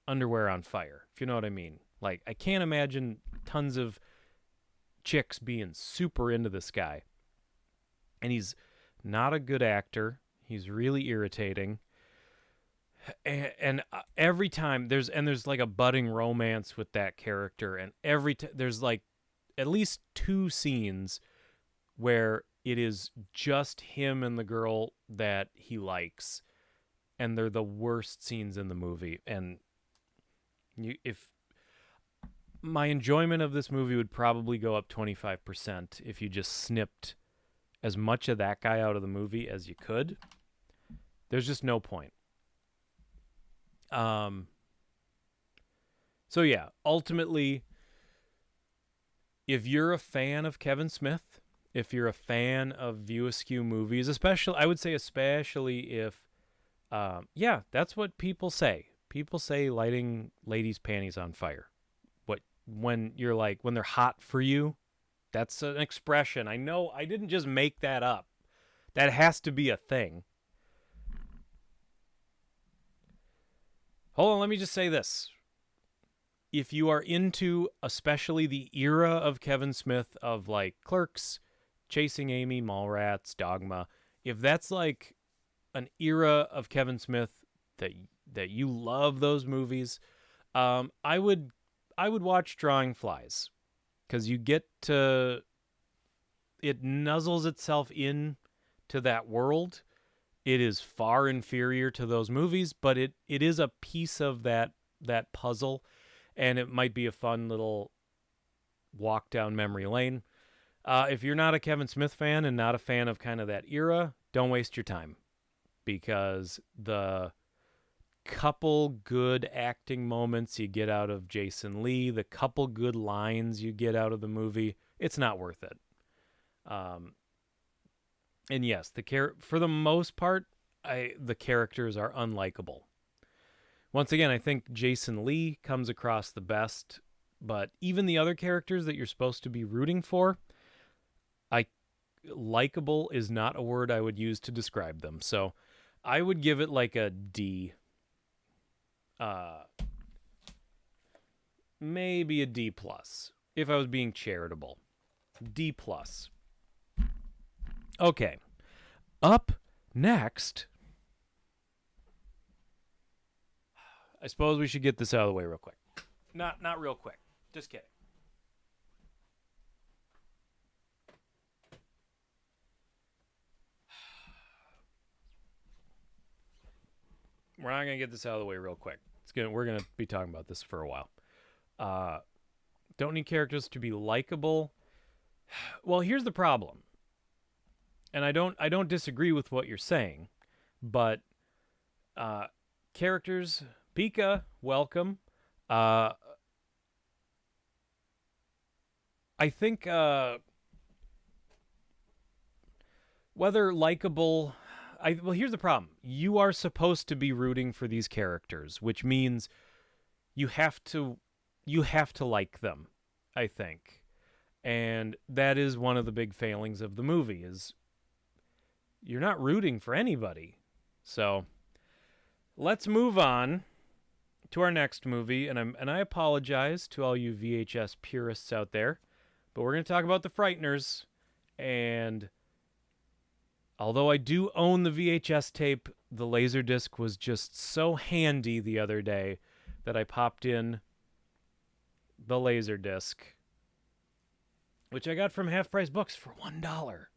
underwear on fire, if you know what I mean. Like, I can't imagine tons of chicks being super into this guy. And he's not a good actor. He's really irritating. And every time there's like a budding romance with that character, and there's like at least 2 scenes where it is just him and the girl that he likes, and they're the worst scenes in the movie. And if my enjoyment of this movie would probably go up 25% if you just snipped as much of that guy out of the movie as you could. There's just no point. So yeah, ultimately, if you're a fan of Kevin Smith, if you're a fan of View Askew movies, especially if, that's what people say. People say lighting ladies' panties on fire. When you're like, when they're hot for you, that's an expression. I know I didn't just make that up. That has to be a thing. Hold on, let me just say this. If you are into especially the era of Kevin Smith of like Clerks, Chasing Amy, Mallrats, Dogma, if that's like an era of Kevin Smith that you love those movies, I would watch Drawing Flies, because you get to, it nuzzles itself in to that world. It is far inferior to those movies, but it is a piece of that puzzle, and it might be a fun little walk down memory lane. If you're not a Kevin Smith fan and not a fan of kind of that era, don't waste your time, because the couple good acting moments you get out of Jason Lee, the couple good lines you get out of the movie, it's not worth it. And yes, for the most part, the characters are unlikable. Once again, I think Jason Lee comes across the best, but even the other characters that you're supposed to be rooting for, likable is not a word I would use to describe them. So I would give it like a D. Maybe a D plus if I was being charitable. D plus. Okay. Up next, I suppose we should get this out of the way real quick. Not real quick. Just kidding. We're not going to get this out of the way real quick. We're going to be talking about this for a while. Don't need characters to be likable. Well, here's the problem. And I don't disagree with what you're saying, but characters, Pika, welcome. I think whether likable, well, here's the problem. You are supposed to be rooting for these characters, which means you have to like them, I think. And that is one of the big failings of the movie, is you're not rooting for anybody. So let's move on to our next movie, and I apologize to all you VHS purists out there, but we're going to talk about the Frighteners. And although I do own the VHS tape, the Laserdisc was just so handy the other day that I popped in the Laserdisc, which I got from Half Price Books for $1.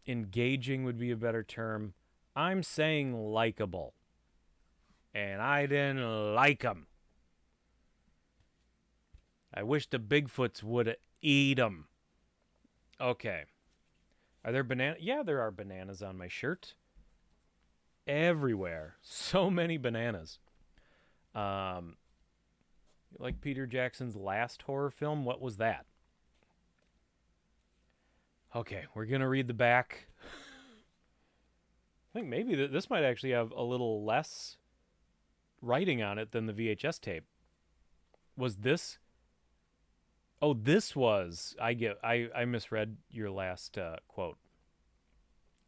Engaging would be a better term. I'm saying likable. And I didn't like them. I wish the Bigfoots would eat them. Okay. Are there bananas? Yeah, there are bananas on my shirt. Everywhere. So many bananas. Like Peter Jackson's last horror film? What was that? Okay, we're going to read the back. I think maybe this might actually have a little less writing on it than the VHS tape. Was this? Oh, this was. I misread your last quote.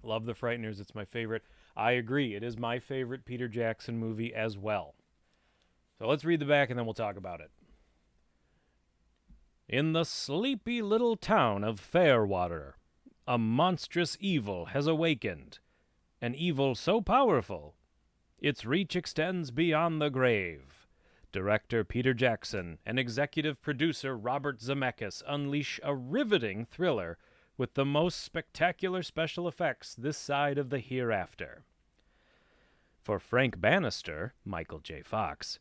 Love the Frighteners. It's my favorite. I agree. It is my favorite Peter Jackson movie as well. So let's read the back and then we'll talk about it. In the sleepy little town of Fairwater, a monstrous evil has awakened. An evil so powerful, its reach extends beyond the grave. Director Peter Jackson and executive producer Robert Zemeckis unleash a riveting thriller with the most spectacular special effects this side of the hereafter. For Frank Bannister, Michael J. Fox,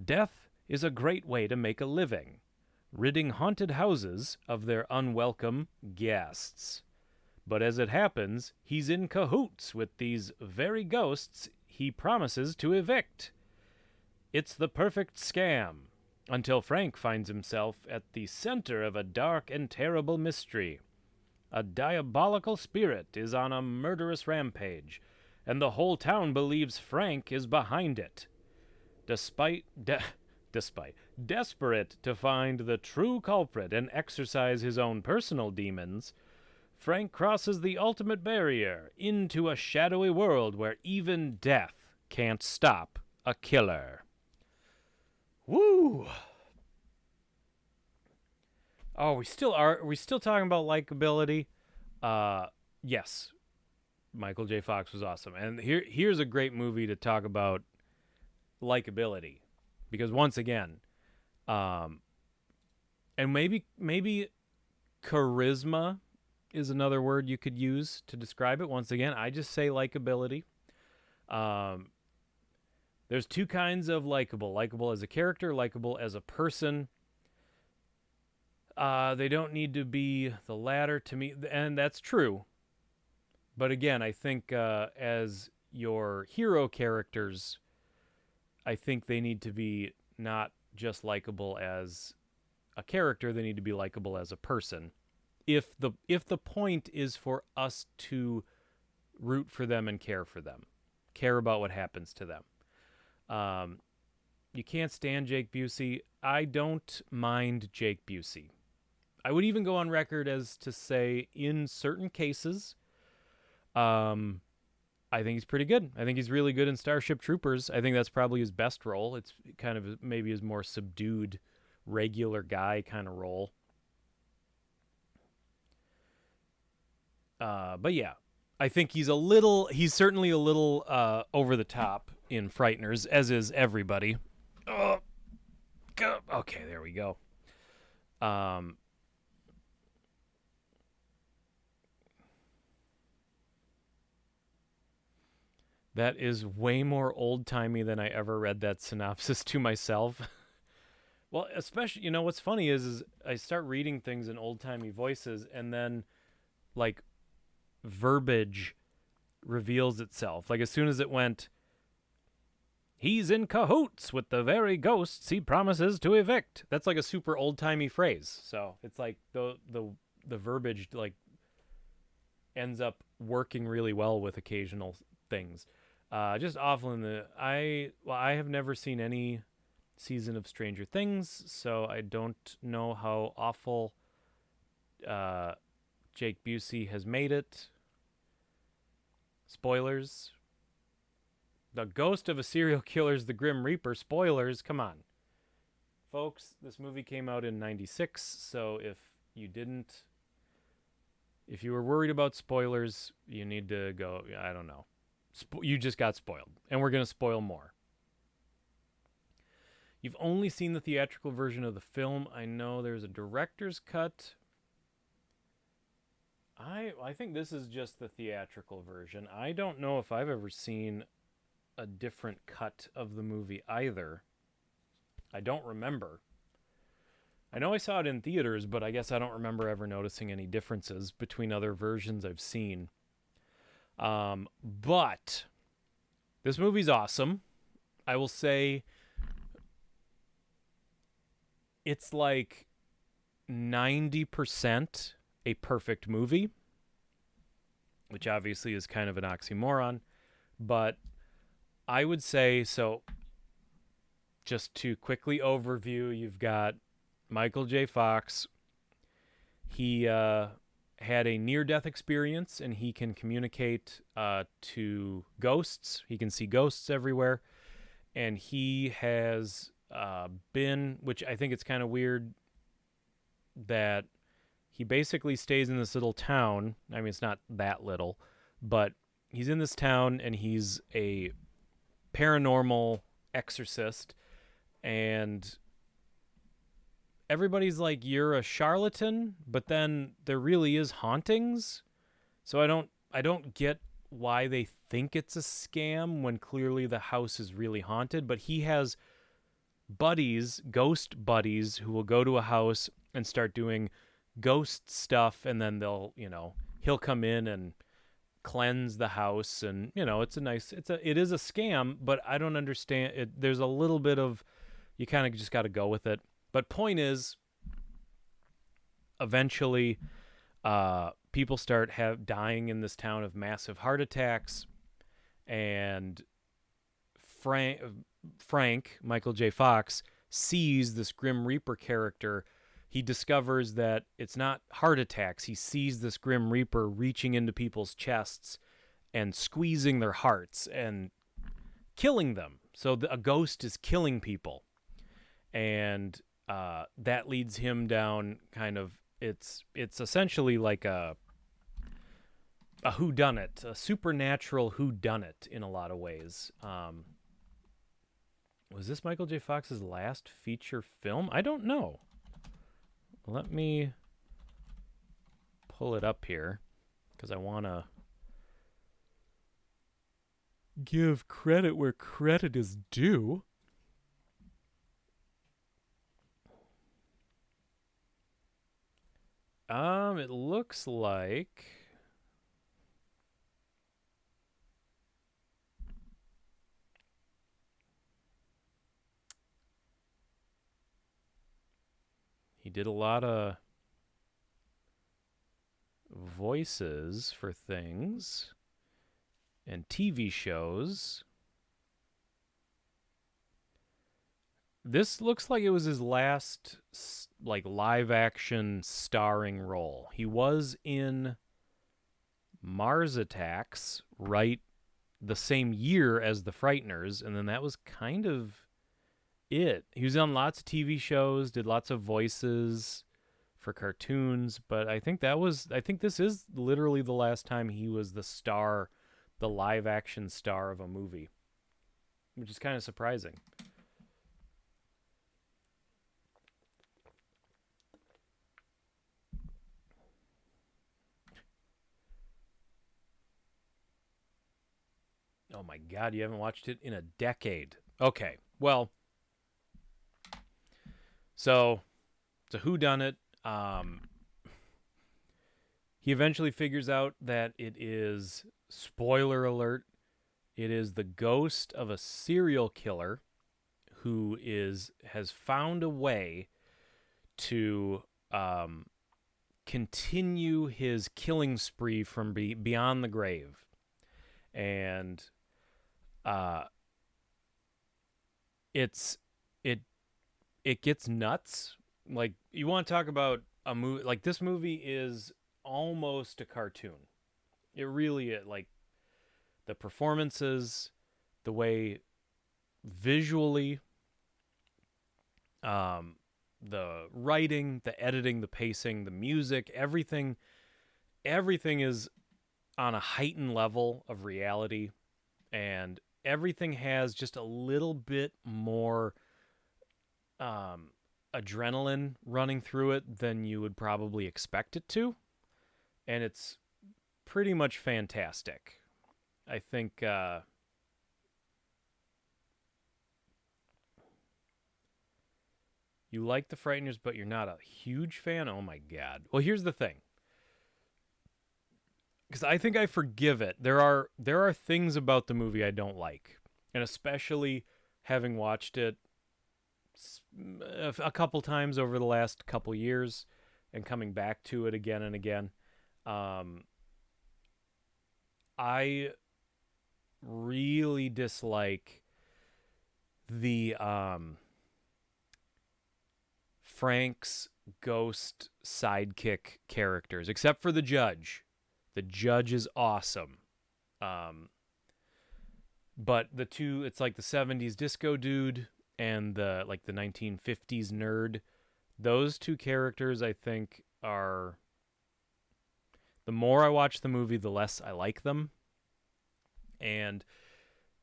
death is a great way to make a living, ridding haunted houses of their unwelcome guests. But as it happens, he's in cahoots with these very ghosts he promises to evict. It's the perfect scam, until Frank finds himself at the center of a dark and terrible mystery. A diabolical spirit is on a murderous rampage, and the whole town believes Frank is behind it. Despite despite desperate to find the true culprit and exorcise his own personal demons, Frank crosses the ultimate barrier into a shadowy world where even death can't stop a killer. Woo! Oh, we still talking about likability? Yes. Michael J. Fox was awesome. And here's a great movie to talk about likability. Because once again, and maybe charisma is another word you could use to describe it. Once again, I just say likability. There's two kinds of likable. Likable as a character, likable as a person. They don't need to be the latter to me, and that's true. But again, I think as your hero characters, I think they need to be not just likable as a character, they need to be likable as a person. If the point is for us to root for them and care for them, care about what happens to them. You can't stand Jake Busey. I don't mind Jake Busey. I would even go on record as to say, in certain cases, I think he's pretty good. I think he's really good in Starship Troopers. I think that's probably his best role. It's kind of maybe his more subdued, regular guy kind of role. But yeah, I think he's certainly a little over the top in Frighteners, as is everybody. Okay, there we go. That is way more old-timey than I ever read that synopsis to myself. Well, especially, what's funny is I start reading things in old-timey voices, and then, like, verbiage reveals itself. Like, as soon as it went, he's in cahoots with the very ghosts he promises to evict. That's like a super old-timey phrase. So it's like the verbiage, like, ends up working really well with occasional things. Just awful in the I have never seen any season of Stranger Things, so I don't know how awful Jake Busey has made it. Spoilers. The ghost of a serial killer is the Grim Reaper. Spoilers, come on. Folks, this movie came out in 96, so if you were worried about spoilers, you need to go, I don't know. You just got spoiled, and we're going to spoil more. You've only seen the theatrical version of the film. I know there's a director's cut. I think this is just the theatrical version. I don't know if I've ever seen a different cut of the movie either. I don't remember. I know I saw it in theaters, but I guess I don't remember ever noticing any differences between other versions I've seen. But this movie's awesome. I will say it's like 90% a perfect movie, which obviously is kind of an oxymoron, but I would say, so just to quickly overview, you've got Michael J. Fox. He had a near-death experience, and he can communicate to ghosts. He can see ghosts everywhere. And he has been, which I think it's kind of weird, that he basically stays in this little town. I mean, it's not that little, but he's in this town, and he's a paranormal exorcist, and everybody's like, you're a charlatan, but then there really is hauntings. So I don't get why they think it's a scam when clearly the house is really haunted. But he has buddies, ghost buddies, who will go to a house and start doing ghost stuff, and then he'll come in and cleanse the house, and it is a scam, but I don't understand it. There's a little bit of, you kind of just got to go with it. But point is, eventually, people start dying in this town of massive heart attacks, and Frank, Frank Michael J. Fox, sees this Grim Reaper character. He discovers that it's not heart attacks. He sees this Grim Reaper reaching into people's chests and squeezing their hearts and killing them. So a ghost is killing people. And that leads him down kind of, it's essentially like a whodunit, a supernatural whodunit in a lot of ways. Was this Michael J. Fox's last feature film? I don't know. Let me pull it up here because I want to give credit where credit is due. It looks like he did a lot of voices for things and TV shows. This looks like it was his last like live action starring role. He was in Mars Attacks right the same year as the Frighteners, and then that was kind of it. He was on lots of TV shows, did lots of voices for cartoons, but I think this is literally the last time he was the star, the live action star of a movie, which is kind of surprising. Oh my God, you haven't watched it in a decade. Okay, well, so it's a whodunit. He eventually figures out that it is, spoiler alert, it is the ghost of a serial killer who has found a way to continue his killing spree from beyond the grave. And it gets nuts. Like, you want to talk about a movie, like this movie is almost a cartoon. It really is. Like, the performances, the way visually, the writing, the editing, the pacing, the music, everything is on a heightened level of reality, and everything has just a little bit more adrenaline running through it than you would probably expect it to, and it's pretty much fantastic. I think you like the Frighteners, but you're not a huge fan? Oh my God. Well, here's the thing. Because I think I forgive it. There are things about the movie I don't like, and especially having watched it a couple times over the last couple years and coming back to it again and again. I really dislike the Frank's ghost sidekick characters, except for the judge. The judge is awesome. But the two, it's like the 70s disco dude and the 1950s nerd. Those two characters, I think, are, the more I watch the movie, the less I like them. And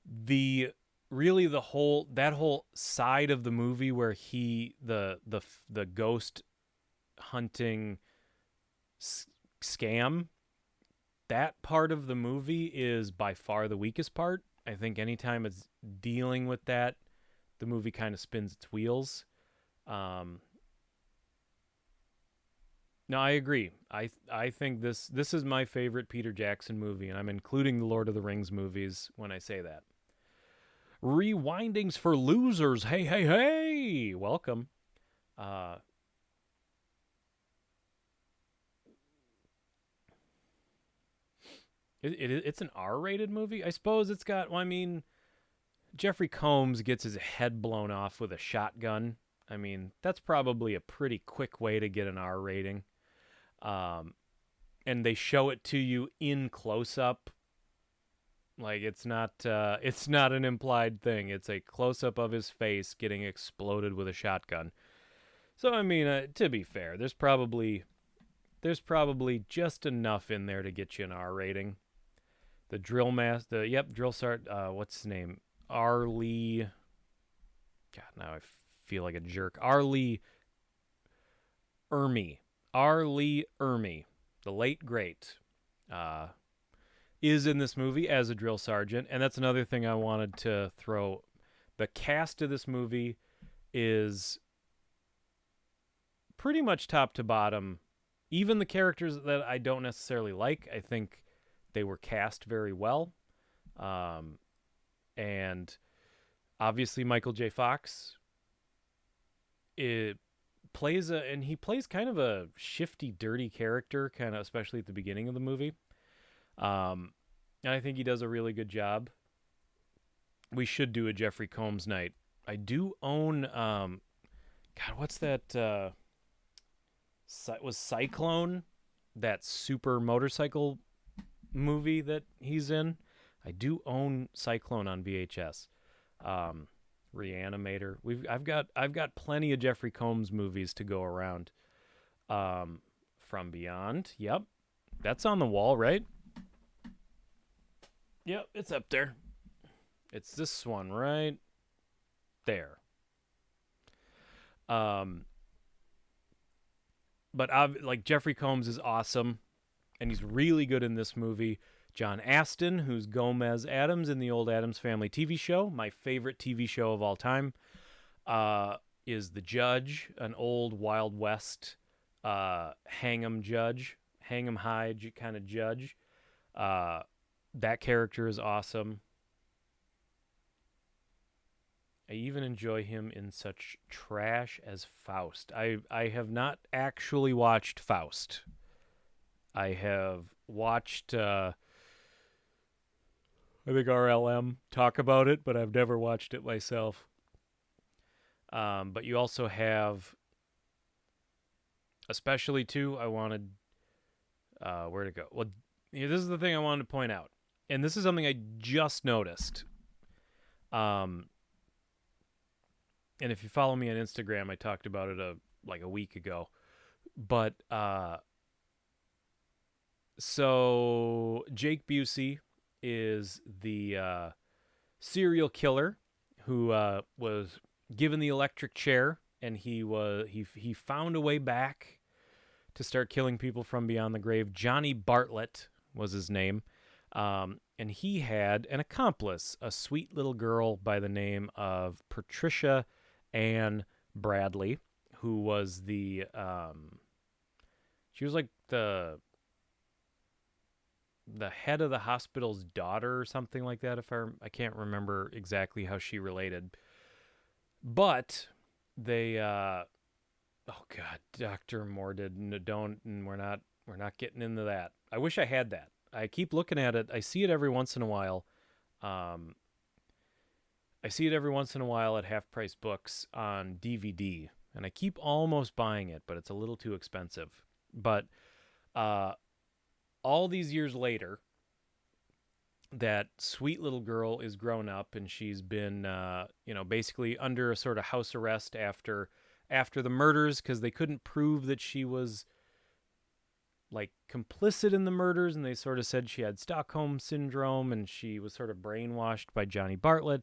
the whole side of the movie where the ghost hunting scam, that part of the movie is by far the weakest part. I think anytime it's dealing with that, the movie kind of spins its wheels. No, I agree. I think this is my favorite Peter Jackson movie, and I'm including the Lord of the Rings movies when I say that. Rewindings for losers. Hey, hey, hey! Welcome. It's an R-rated movie. I suppose it's got. Well, I mean, Jeffrey Combs gets his head blown off with a shotgun. I mean, that's probably a pretty quick way to get an R rating. Um, and they show it to you in close up. Like it's not an implied thing. It's a close up of his face getting exploded with a shotgun. So I mean, to be fair, there's probably just enough in there to get you an R rating. The drill sergeant. What's his name? Arlie. God, now I feel like a jerk. Ermy. Arlie Ermy, the late great, uh, is in this movie as a drill sergeant, and that's another thing I wanted to throw. The cast of this movie is pretty much top to bottom. Even the characters that I don't necessarily like, I think they were cast very well. And obviously Michael J. Fox he plays kind of a shifty, dirty character, kind of especially at the beginning of the movie. And I think he does a really good job. We should do a Jeffrey Combs night. I do own God, what's that was Cyclone, that super motorcycle movie that he's in. I do own Cyclone on VHS. Reanimator. I've got plenty of Jeffrey Combs movies to go around. From Beyond. Yep. That's on the wall, right? Yep, it's up there. It's this one right there. But like Jeffrey Combs is awesome, and he's really good in this movie. John Astin, who's Gomez Addams in the old Addams Family TV show, my favorite TV show of all time, is the judge, an old Wild West hang 'em high kind of judge. That character is awesome. I even enjoy him in such trash as Faust. I have not actually watched Faust. I have watched, I think RLM talk about it, but I've never watched it myself. But you also have, especially too, I wanted, where to go? Well, this is the thing I wanted to point out. And this is something I just noticed. And if you follow me on Instagram, I talked about it like a week ago. But so Jake Busey is the serial killer who was given the electric chair, and he found a way back to start killing people from beyond the grave. Johnny Bartlett was his name. And he had an accomplice, a sweet little girl by the name of Patricia Ann Bradley, who was she was like the head of the hospital's daughter or something like that. I can't remember exactly how she related, but they, oh God, Dr. Mordid, we're not getting into that. I wish I had that. I keep looking at it. I see it every once in a while. I see it every once in a while at Half Price Books on DVD, and I keep almost buying it, but it's a little too expensive. But all these years later, that sweet little girl is grown up, and she's been, basically under a sort of house arrest after the murders, because they couldn't prove that she was like complicit in the murders, and they sort of said she had Stockholm syndrome, and she was sort of brainwashed by Johnny Bartlett.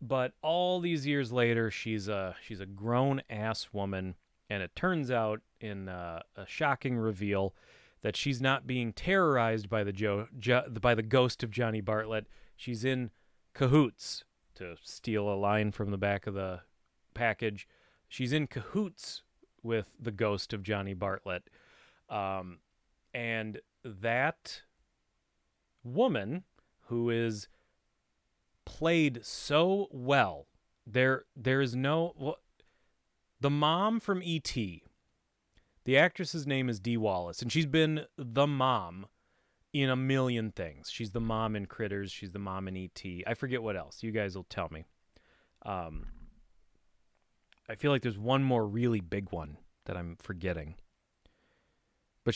But all these years later, she's a grown ass woman, and it turns out in a shocking reveal that she's not being terrorized by by the ghost of Johnny Bartlett. She's in cahoots, to steal a line from the back of the package. She's in cahoots with the ghost of Johnny Bartlett. And that woman, who is played so well, there is no, the mom from E.T., the actress's name is Dee Wallace, and she's been the mom in a million things. She's the mom in Critters. She's the mom in E.T. I forget what else. You guys will tell me. I feel like there's one more really big one that I'm forgetting. But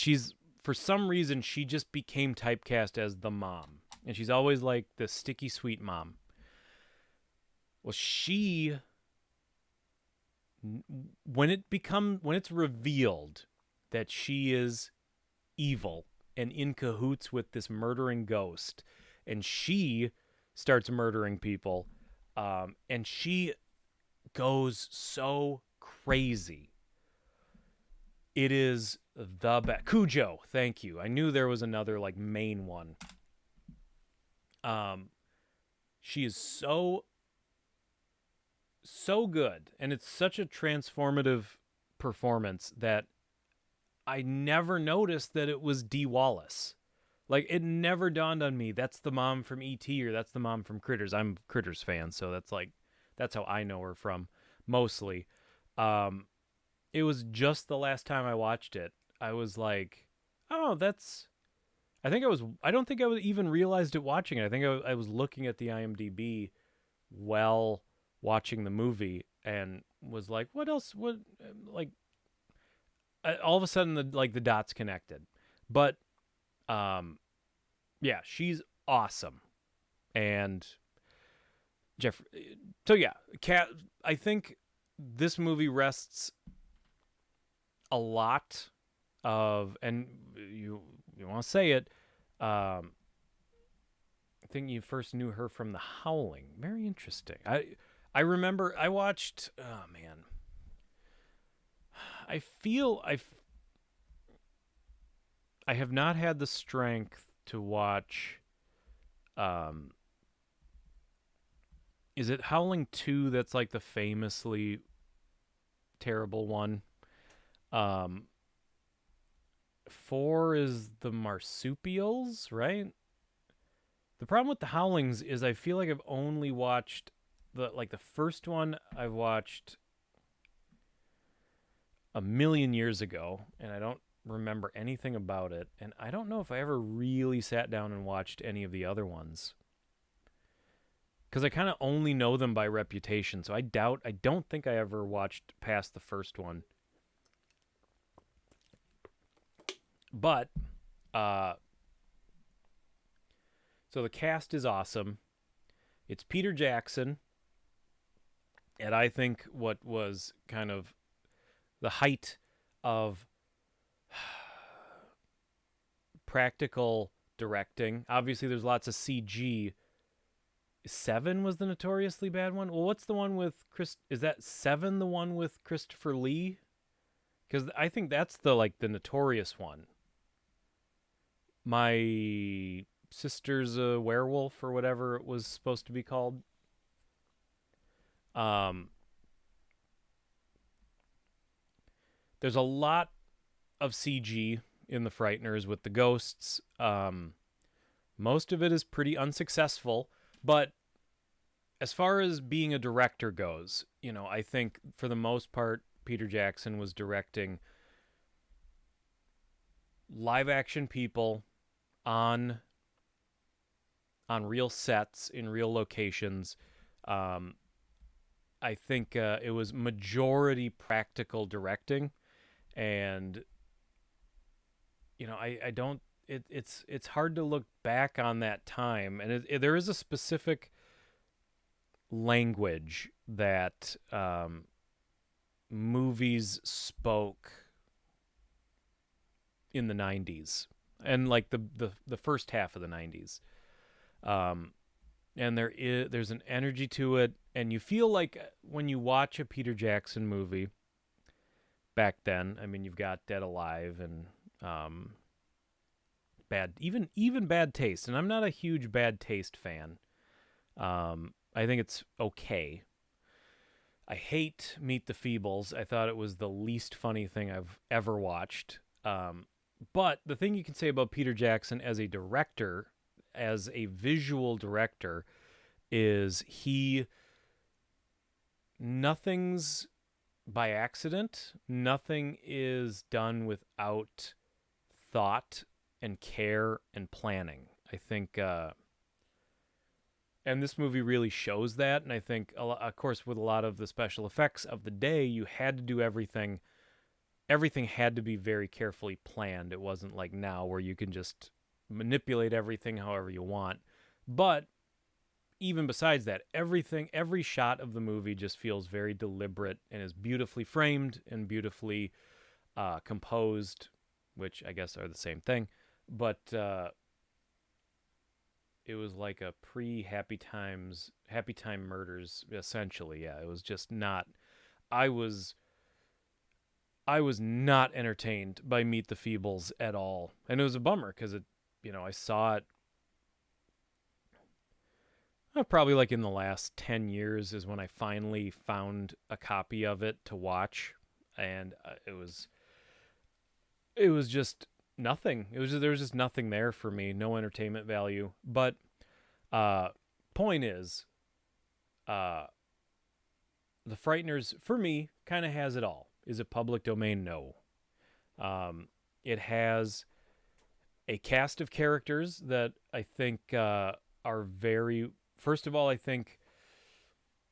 for some reason, she just became typecast as the mom. And she's always like the sticky sweet mom. Well, when it's revealed that she is evil and in cahoots with this murdering ghost, and she starts murdering people, and she goes so crazy. It is the best. Cujo, thank you. I knew there was another like main one. She is so good, and it's such a transformative performance that I never noticed that it was Dee Wallace. Like, it never dawned on me that's the mom from E.T. or that's the mom from Critters. I'm a Critters fan, so that's how I know her from mostly. It was just the last time I watched it, I was like, oh, I don't think I was even realized it watching it. I think I was looking at the IMDb while watching the movie and was like, what else would, like, all of a sudden the dots connected. But yeah, she's awesome. And Jeff, so yeah, I think this movie rests a lot of, and you want to say it, I think you first knew her from The Howling. Very interesting. I remember I watched, oh man, I have not had the strength to watch, is it Howling 2 that's like the famously terrible one? 4 is the marsupials, right? The problem with the Howlings is I feel like I've only watched the first one I've watched a million years ago, and I don't remember anything about it, and I don't know if I ever really sat down and watched any of the other ones. Because I kind of only know them by reputation, so I don't think I ever watched past the first one. But, so the cast is awesome. It's Peter Jackson, and I think what was kind of the height of practical directing. Obviously, there's lots of CG. 7 was the notoriously bad one. Well, what's the one with Chris? Is that 7 the one with Christopher Lee? Because I think that's the notorious one. My sister's a werewolf or whatever it was supposed to be called. There's a lot of CG in the Frighteners with the ghosts. Most of it is pretty unsuccessful, but as far as being a director goes, I think for the most part, Peter Jackson was directing live action people on real sets in real locations. I think it was majority practical directing, and I don't. It's hard to look back on that time, and there is a specific language that movies spoke in the 90s and the first half of the 90s, and there's an energy to it, and you feel like when you watch a Peter Jackson movie back then, I mean, you've got Dead Alive and even Bad Taste, and I'm not a huge Bad Taste fan. I think it's okay. I hate Meet the Feebles. I thought it was the least funny thing I've ever watched. But the thing you can say about Peter Jackson as a director, as a visual director, is nothing's by accident. Nothing is done without thought and care and planning. I think, and this movie really shows that. And I think, of course, with a lot of the special effects of the day, you had to do everything. Everything had to be very carefully planned. It wasn't like now where you can just manipulate everything however you want. But even besides that, every shot of the movie just feels very deliberate and is beautifully framed and beautifully composed, which I guess are the same thing. But it was like a Happy Time Murders, essentially. Yeah, it was just not. I was I was not entertained by Meet the Feebles at all, and it was a bummer because I saw it probably like in the last 10 years is when I finally found a copy of it to watch, and it was just nothing. There was just nothing there for me, no entertainment value. But uh point is, uh the Frighteners for me kind of has it all. Is it public domain? No. It has a cast of characters that I think are very. First of all, I think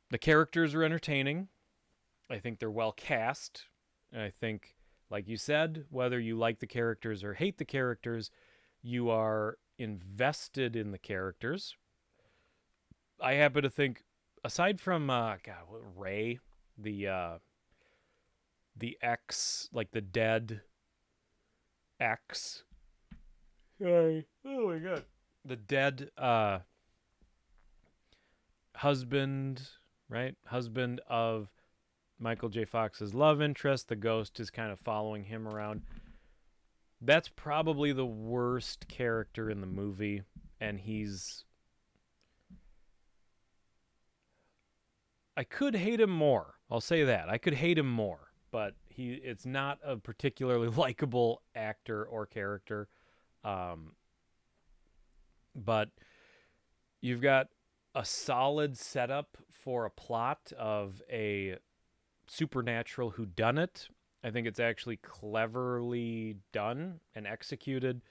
the characters are entertaining. I think they're well cast. And I think, like you said, whether you like the characters or hate the characters, you are invested in the characters. I happen to think, aside from Ray, the uh, the ex, like the dead ex, sorry, oh my god, the dead husband, right? Husband of Michael J. Fox's love interest. The ghost is kind of following him around. That's probably the worst character in the movie, and I could hate him more. I'll say that. I could hate him more, but it's not a particularly likable actor or character. Um, but you've got a solid setup for a plot of a supernatural whodunit. I think it's actually cleverly done and executed.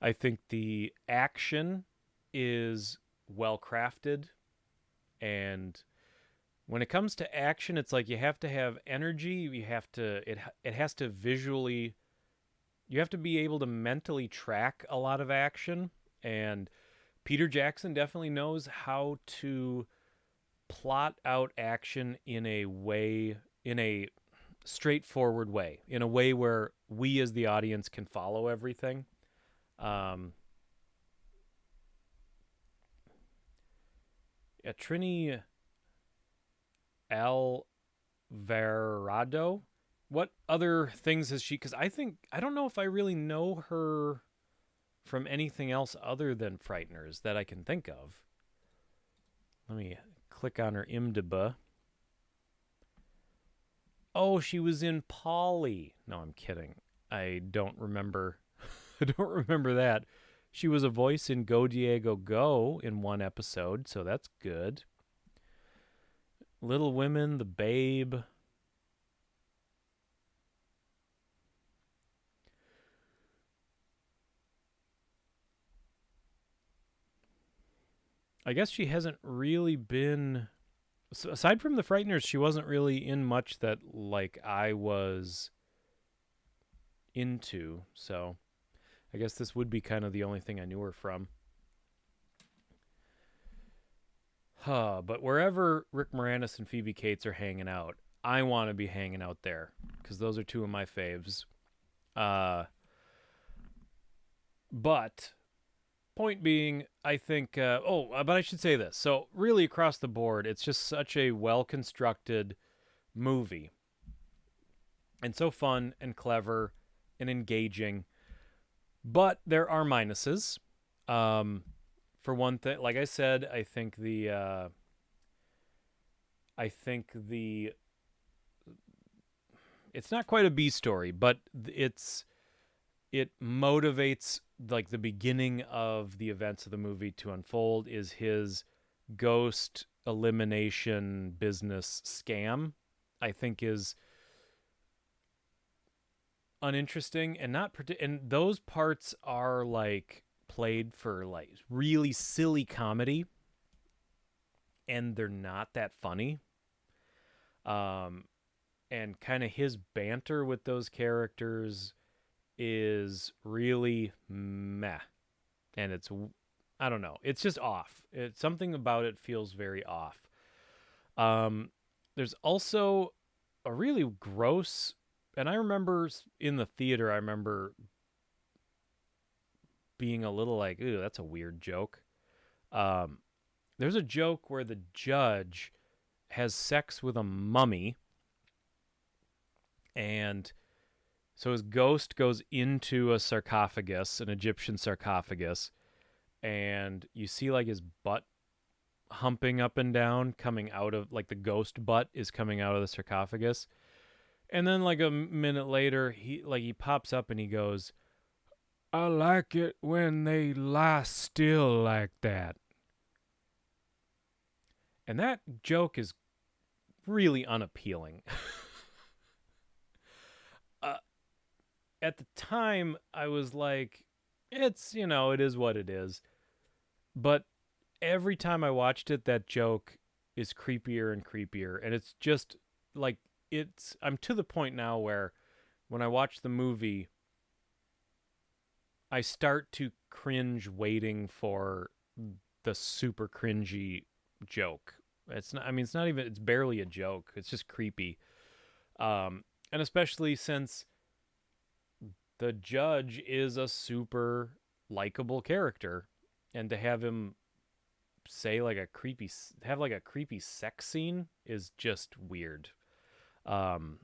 I think the action is well crafted, and when it comes to action, it's like you have to have energy. It has to visually. You have to be able to mentally track a lot of action, and Peter Jackson definitely knows how to plot out action in a straightforward way, in a way where we as the audience can follow everything. Um, Trini Alvarado. What other things has she? Because I don't know if I really know her from anything else other than Frighteners that I can think of. Let me click on her IMDb. Oh, she was in Polly. No, I'm kidding. I don't remember. I don't remember that. She was a voice in Go Diego Go in one episode, so that's good. Little Women, The Babe. I guess she hasn't really been, aside from the Frighteners, she wasn't really in much that like I was into. So I guess this would be kind of the only thing I knew her from. But wherever Rick Moranis and Phoebe Cates are hanging out, I want to be hanging out there because those are two of my faves. But point being, I think. But I should say this. So really, across the board, it's just such a well constructed movie, and so fun and clever and engaging. But there are minuses. For one thing, like I said, I think the it's not quite a B story, but it motivates like the beginning of the events of the movie to unfold is his ghost elimination business scam. I think is uninteresting and and those parts are like played for like really silly comedy, and they're not that funny. Um, and kind of his banter with those characters is really meh, and it's I don't know, it's just off. It's something about it feels very off. Um, there's also a really gross, and I remember in the theater, I remember being a little like, "Ooh, that's a weird joke." Um, there's a joke where the judge has sex with a mummy, and so his ghost goes into a sarcophagus, an Egyptian sarcophagus, and you see like his butt humping up and down, coming out of like the ghost butt is coming out of the sarcophagus. And then like a minute later, he pops up and he goes, "I like it when they lie still like that." And that joke is really unappealing. uh, at the time, I was like, it's, it is what it is. But every time I watched it, that joke is creepier and creepier. And it's just like, I'm to the point now where when I watch the movie, I start to cringe waiting for the super cringy joke. It's not, I mean, it's not even, it's barely a joke. It's just creepy. And especially since the judge is a super likable character, and to have him say like have like a creepy sex scene is just weird. Um,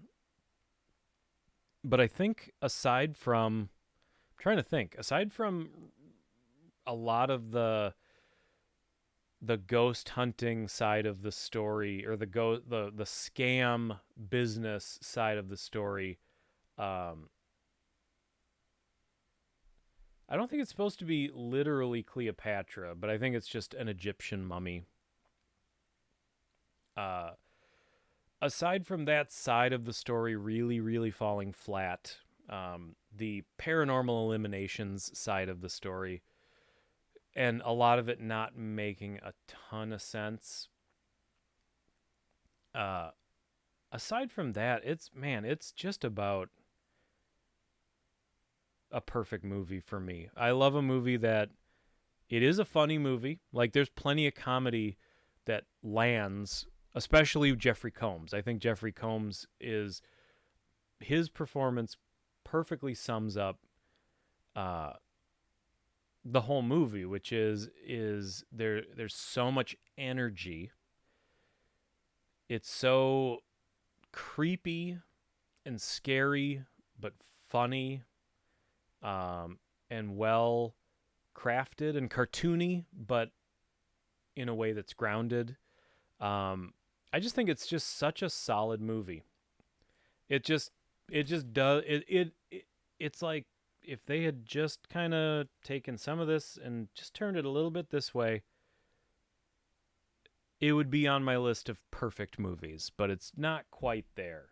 but I think aside from a lot of the ghost hunting side of the story, or the scam business side of the story, um, I don't think it's supposed to be literally Cleopatra, but I think it's just an Egyptian mummy. Uh, Aside from that side of the story really, really falling flat, the paranormal eliminations side of the story, and a lot of it not making a ton of sense. Uh, Aside from that, it's just about a perfect movie for me. I love a movie that it is a funny movie. Like there's plenty of comedy that lands, especially Jeffrey Combs. I think Jeffrey Combs is his performance perfectly sums up uh, the whole movie, which is there's so much energy. It's so creepy and scary, but funny, and well crafted and cartoony, but in a way that's grounded. I just think it's just such a solid movie. It just it just does it's like if they had just kind of taken some of this and just turned it a little bit this way, it would be on my list of perfect movies, but it's not quite there.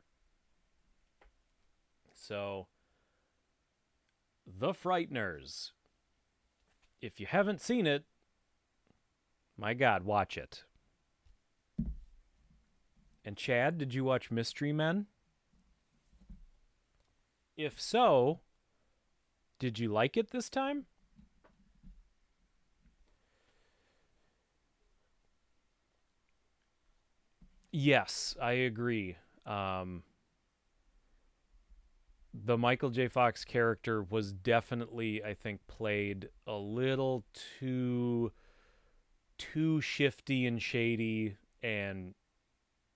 So, The Frighteners. If you haven't seen it, my God, watch it. And Chad, did you watch Mystery Men? If so, did you like it this time? Yes, I agree. The Michael J. Fox character was definitely, I think, played a little too shifty and shady, and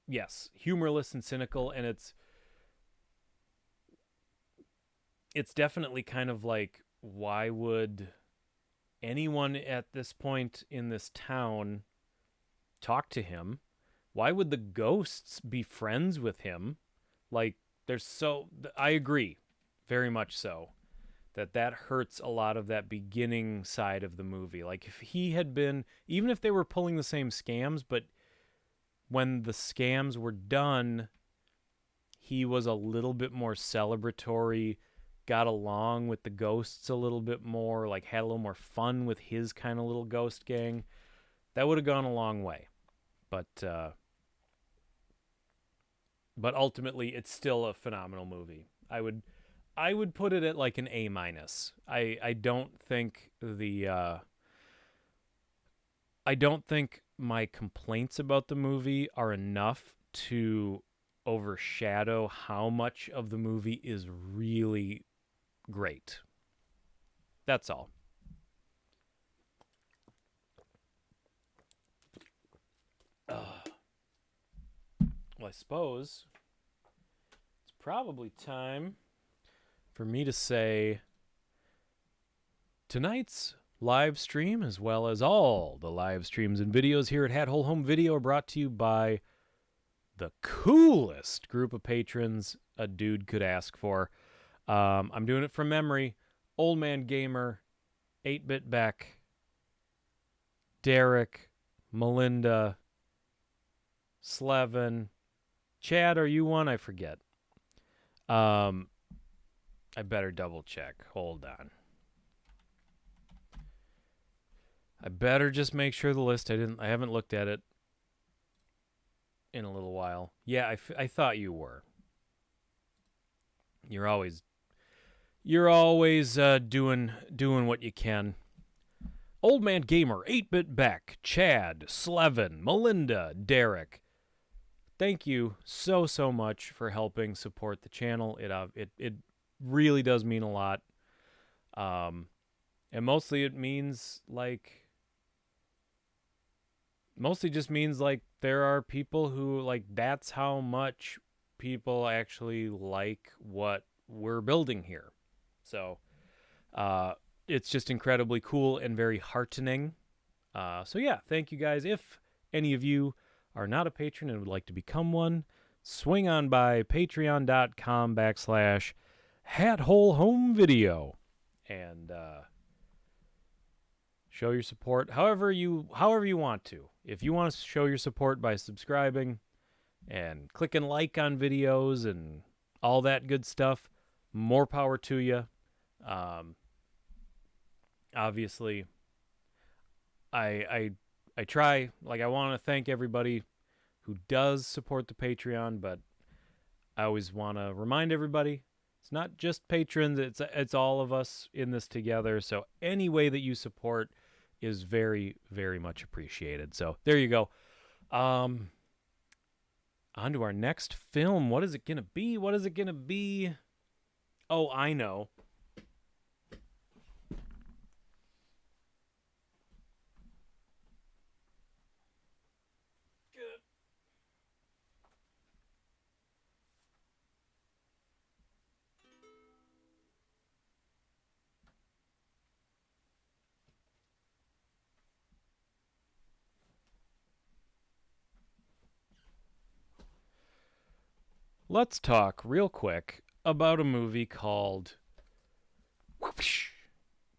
yes, humorless and cynical, and it's definitely kind of like, why would anyone at this point in this town talk to him? Why would the ghosts be friends with him? Like, I agree, very much so, that hurts a lot of that beginning side of the movie. Like, if he had been, even if they were pulling the same scams, but when the scams were done, he was a little bit more celebratory, got along with the ghosts a little bit more, like had a little more fun with his kind of little ghost gang, that would have gone a long way. But ultimately, it's still a phenomenal movie. I would put it at like an A minus. I don't think I don't think my complaints about the movie are enough to overshadow how much of the movie is really great. That's all. Well, I suppose it's probably time for me to say tonight's live stream, as well as all the live streams and videos here at Hat Hole Home Video, are brought to you by the coolest group of patrons a dude could ask for. I'm doing it from memory. Old Man Gamer, 8-Bit Beck, Derek, Melinda, Slevin, Chad, are you one? I forget. I better double check. Hold on. I better just make sure the list. I haven't looked at it in a little while. Yeah, I thought you were. You're always doing what you can. Old Man Gamer, 8-Bit Beck, Chad, Slevin, Melinda, Derek. Thank you so much for helping support the channel. It really does mean a lot. And mostly just means like there are people who, like, that's how much people actually like what we're building here. So it's just incredibly cool and very heartening. So yeah, thank you guys. If any of you are not a patron and would like to become one, swing on by patreon.com/HatHoleHomeVideo and show your support however you want to. If you want to show your support by subscribing and clicking like on videos and all that good stuff, more power to you. Obviously, I try, like, I want to thank everybody who does support the Patreon, but I always want to remind everybody it's not just patrons, it's all of us in this together. So any way that you support is very, very much appreciated. So there you go. On to our next film. What is it going to be? Oh, I know. Let's talk real quick about a movie called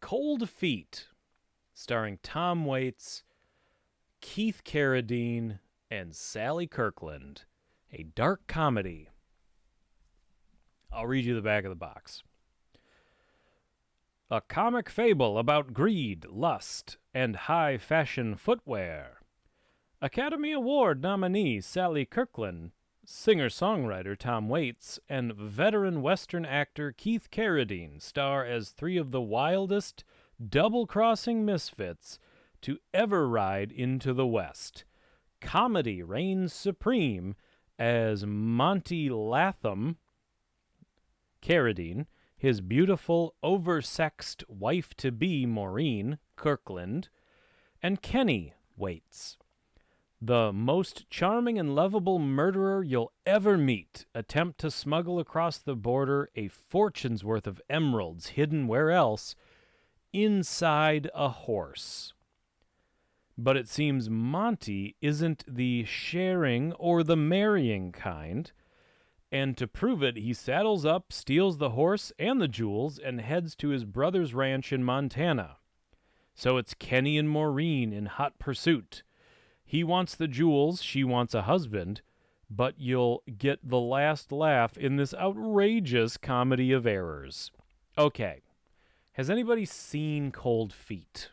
Cold Feet, starring Tom Waits, Keith Carradine, and Sally Kirkland, a dark comedy. I'll read you the back of the box. A comic fable about greed, lust, and high fashion footwear. Academy Award nominee Sally Kirkland, singer-songwriter Tom Waits, and veteran Western actor Keith Carradine star as three of the wildest, double-crossing misfits to ever ride into the West. Comedy reigns supreme as Monty Latham, Carradine, his beautiful, oversexed wife-to-be Maureen, Kirkland, and Kenny, Waits, the most charming and lovable murderer you'll ever meet, attempt to smuggle across the border a fortune's worth of emeralds hidden where else? Inside a horse. But it seems Monty isn't the sharing or the marrying kind, and to prove it, he saddles up, steals the horse and the jewels, and heads to his brother's ranch in Montana. So it's Kenny and Maureen in hot pursuit. He wants the jewels, she wants a husband, but you'll get the last laugh in this outrageous comedy of errors. Okay. Has anybody seen Cold Feet?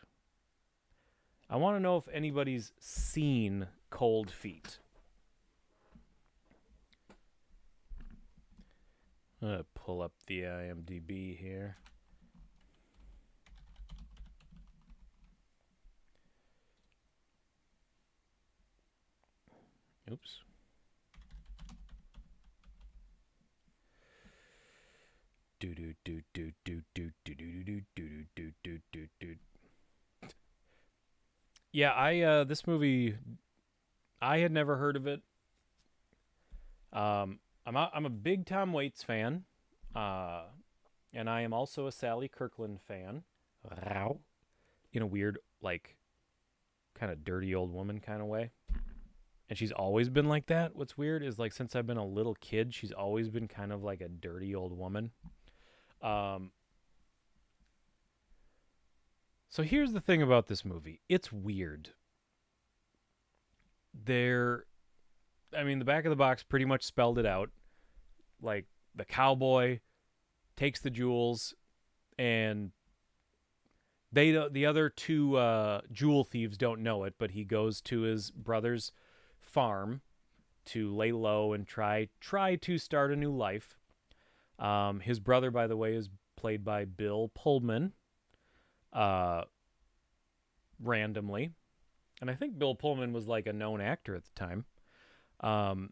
I want to know if anybody's seen Cold Feet. I'm going to pull up the IMDb here. Oops. Yeah, I this movie I had never heard of it. I'm a big Tom Waits fan, uh, and I am also a Sally Kirkland fan. In a weird, like, kind of dirty old woman kind of way. And she's always been like that. What's weird is, like, since I've been a little kid, she's always been kind of like a dirty old woman. Um, so here's the thing about this movie. It's weird. There, I mean, the back of the box pretty much spelled it out. Like, the cowboy takes the jewels, and the other two jewel thieves don't know it, but he goes to his brother's farm to lay low and try to start a new life. His brother, by the way, is played by Bill Pullman, uh, randomly, and I think Bill Pullman was like a known actor at the time. Um,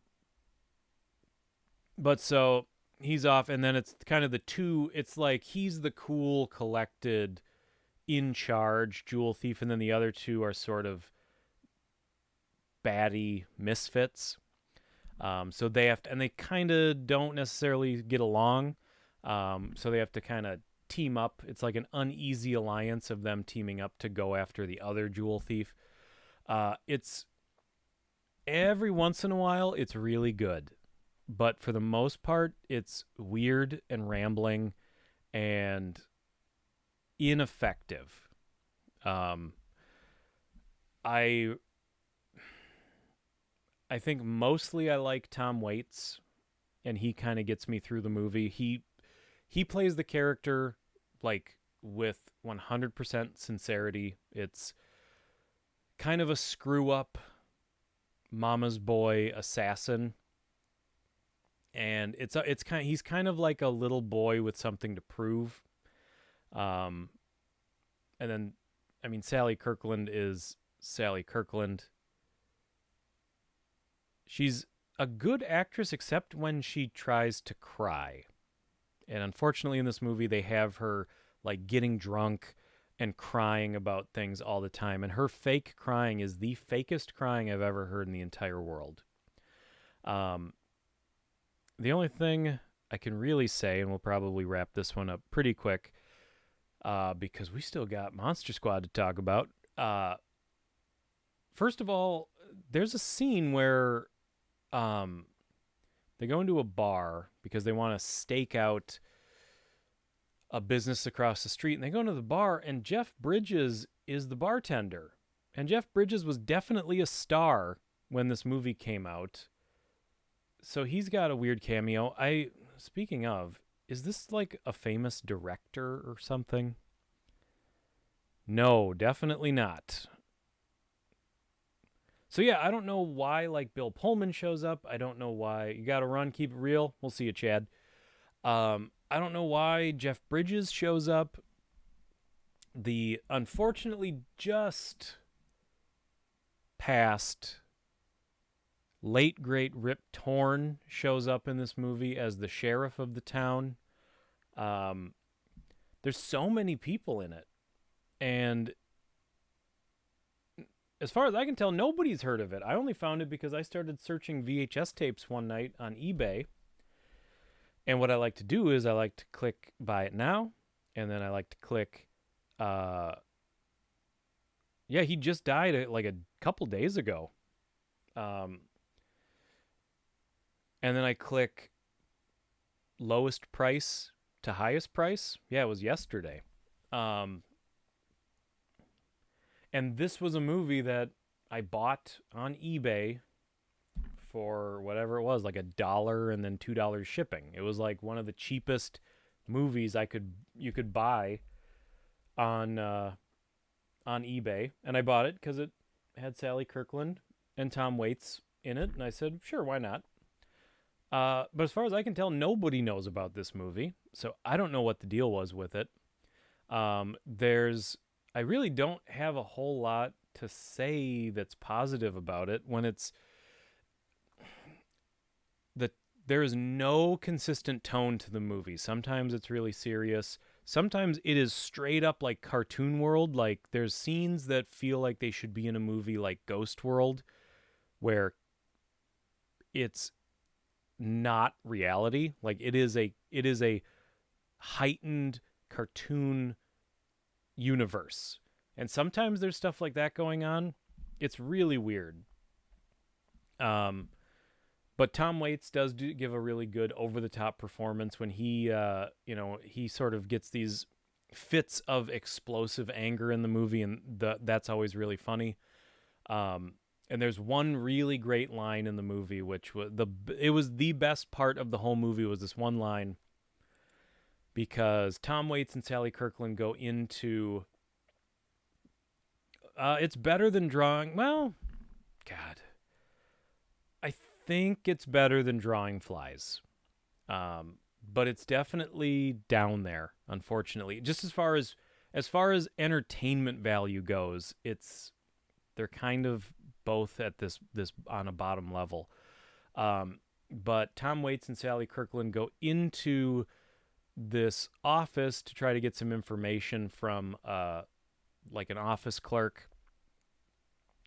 but so he's off, and then it's kind of the two. It's like he's the cool, collected, in charge jewel thief, and then the other two are sort of baddie misfits. So they have to, and they kind of don't necessarily get along. So they have to kind of team up. It's like an uneasy alliance of them teaming up to go after the other jewel thief. It's every once in a while, it's really good, but for the most part, it's weird and rambling and ineffective. Um, I I think mostly I like Tom Waits, and he kind of gets me through the movie. He plays the character like with 100% sincerity. It's kind of a screw up mama's boy assassin, and he's kind of like a little boy with something to prove. Um, and then, I mean, Sally Kirkland is Sally Kirkland. She's a good actress, except when she tries to cry. And unfortunately, in this movie, they have her like getting drunk and crying about things all the time. And her fake crying is the fakest crying I've ever heard in the entire world. Um, the only thing I can really say, and we'll probably wrap this one up pretty quick, because we still got Monster Squad to talk about. First of all, there's a scene where they go into a bar because they want to stake out a business across the street, and they go into the bar, and Jeff Bridges is the bartender. And Jeff Bridges was definitely a star when this movie came out. So he's got a weird cameo. Speaking of, is this like a famous director or something? No, definitely not. So yeah, I don't know why like Bill Pullman shows up. I don't know why. You got to run, keep it real. We'll see you, Chad. I don't know why Jeff Bridges shows up. The unfortunately just passed late great Rip Torn shows up in this movie as the sheriff of the town. There's so many people in it, and as far as I can tell, nobody's heard of it. I only found it because I started searching VHS tapes one night on eBay. And what I like to do is I like to click buy it now, and then I like to click yeah, he just died like a couple days ago. And then I click lowest price to highest price. Yeah, it was yesterday. And this was a movie that I bought on eBay for whatever it was, like $1 and then $2 shipping. It was like one of the cheapest movies you could buy on on eBay, and I bought it because it had Sally Kirkland and Tom Waits in it, and I said, sure, why not? But as far as I can tell, nobody knows about this movie, so I don't know what the deal was with it. There's, I really don't have a whole lot to say that's positive about it when it's the there is no consistent tone to the movie. Sometimes it's really serious. Sometimes it is straight up like cartoon world. Like there's scenes that feel like they should be in a movie like Ghost World, where it's not reality. Like it is a heightened cartoon universe. And sometimes there's stuff like that going on. It's really weird. Um, but Tom Waits does give a really good over the top performance when he sort of gets these fits of explosive anger in the movie, and that's always really funny. And there's one really great line in the movie, which was it was the best part of the whole movie, was this one line, because Tom Waits and Sally Kirkland go into it's better than drawing. Well, God, I think it's better than Drawing Flies. But it's definitely down there, unfortunately. Just as far as entertainment value goes, they're kind of both at this on a bottom level. But Tom Waits and Sally Kirkland go into this office to try to get some information from like an office clerk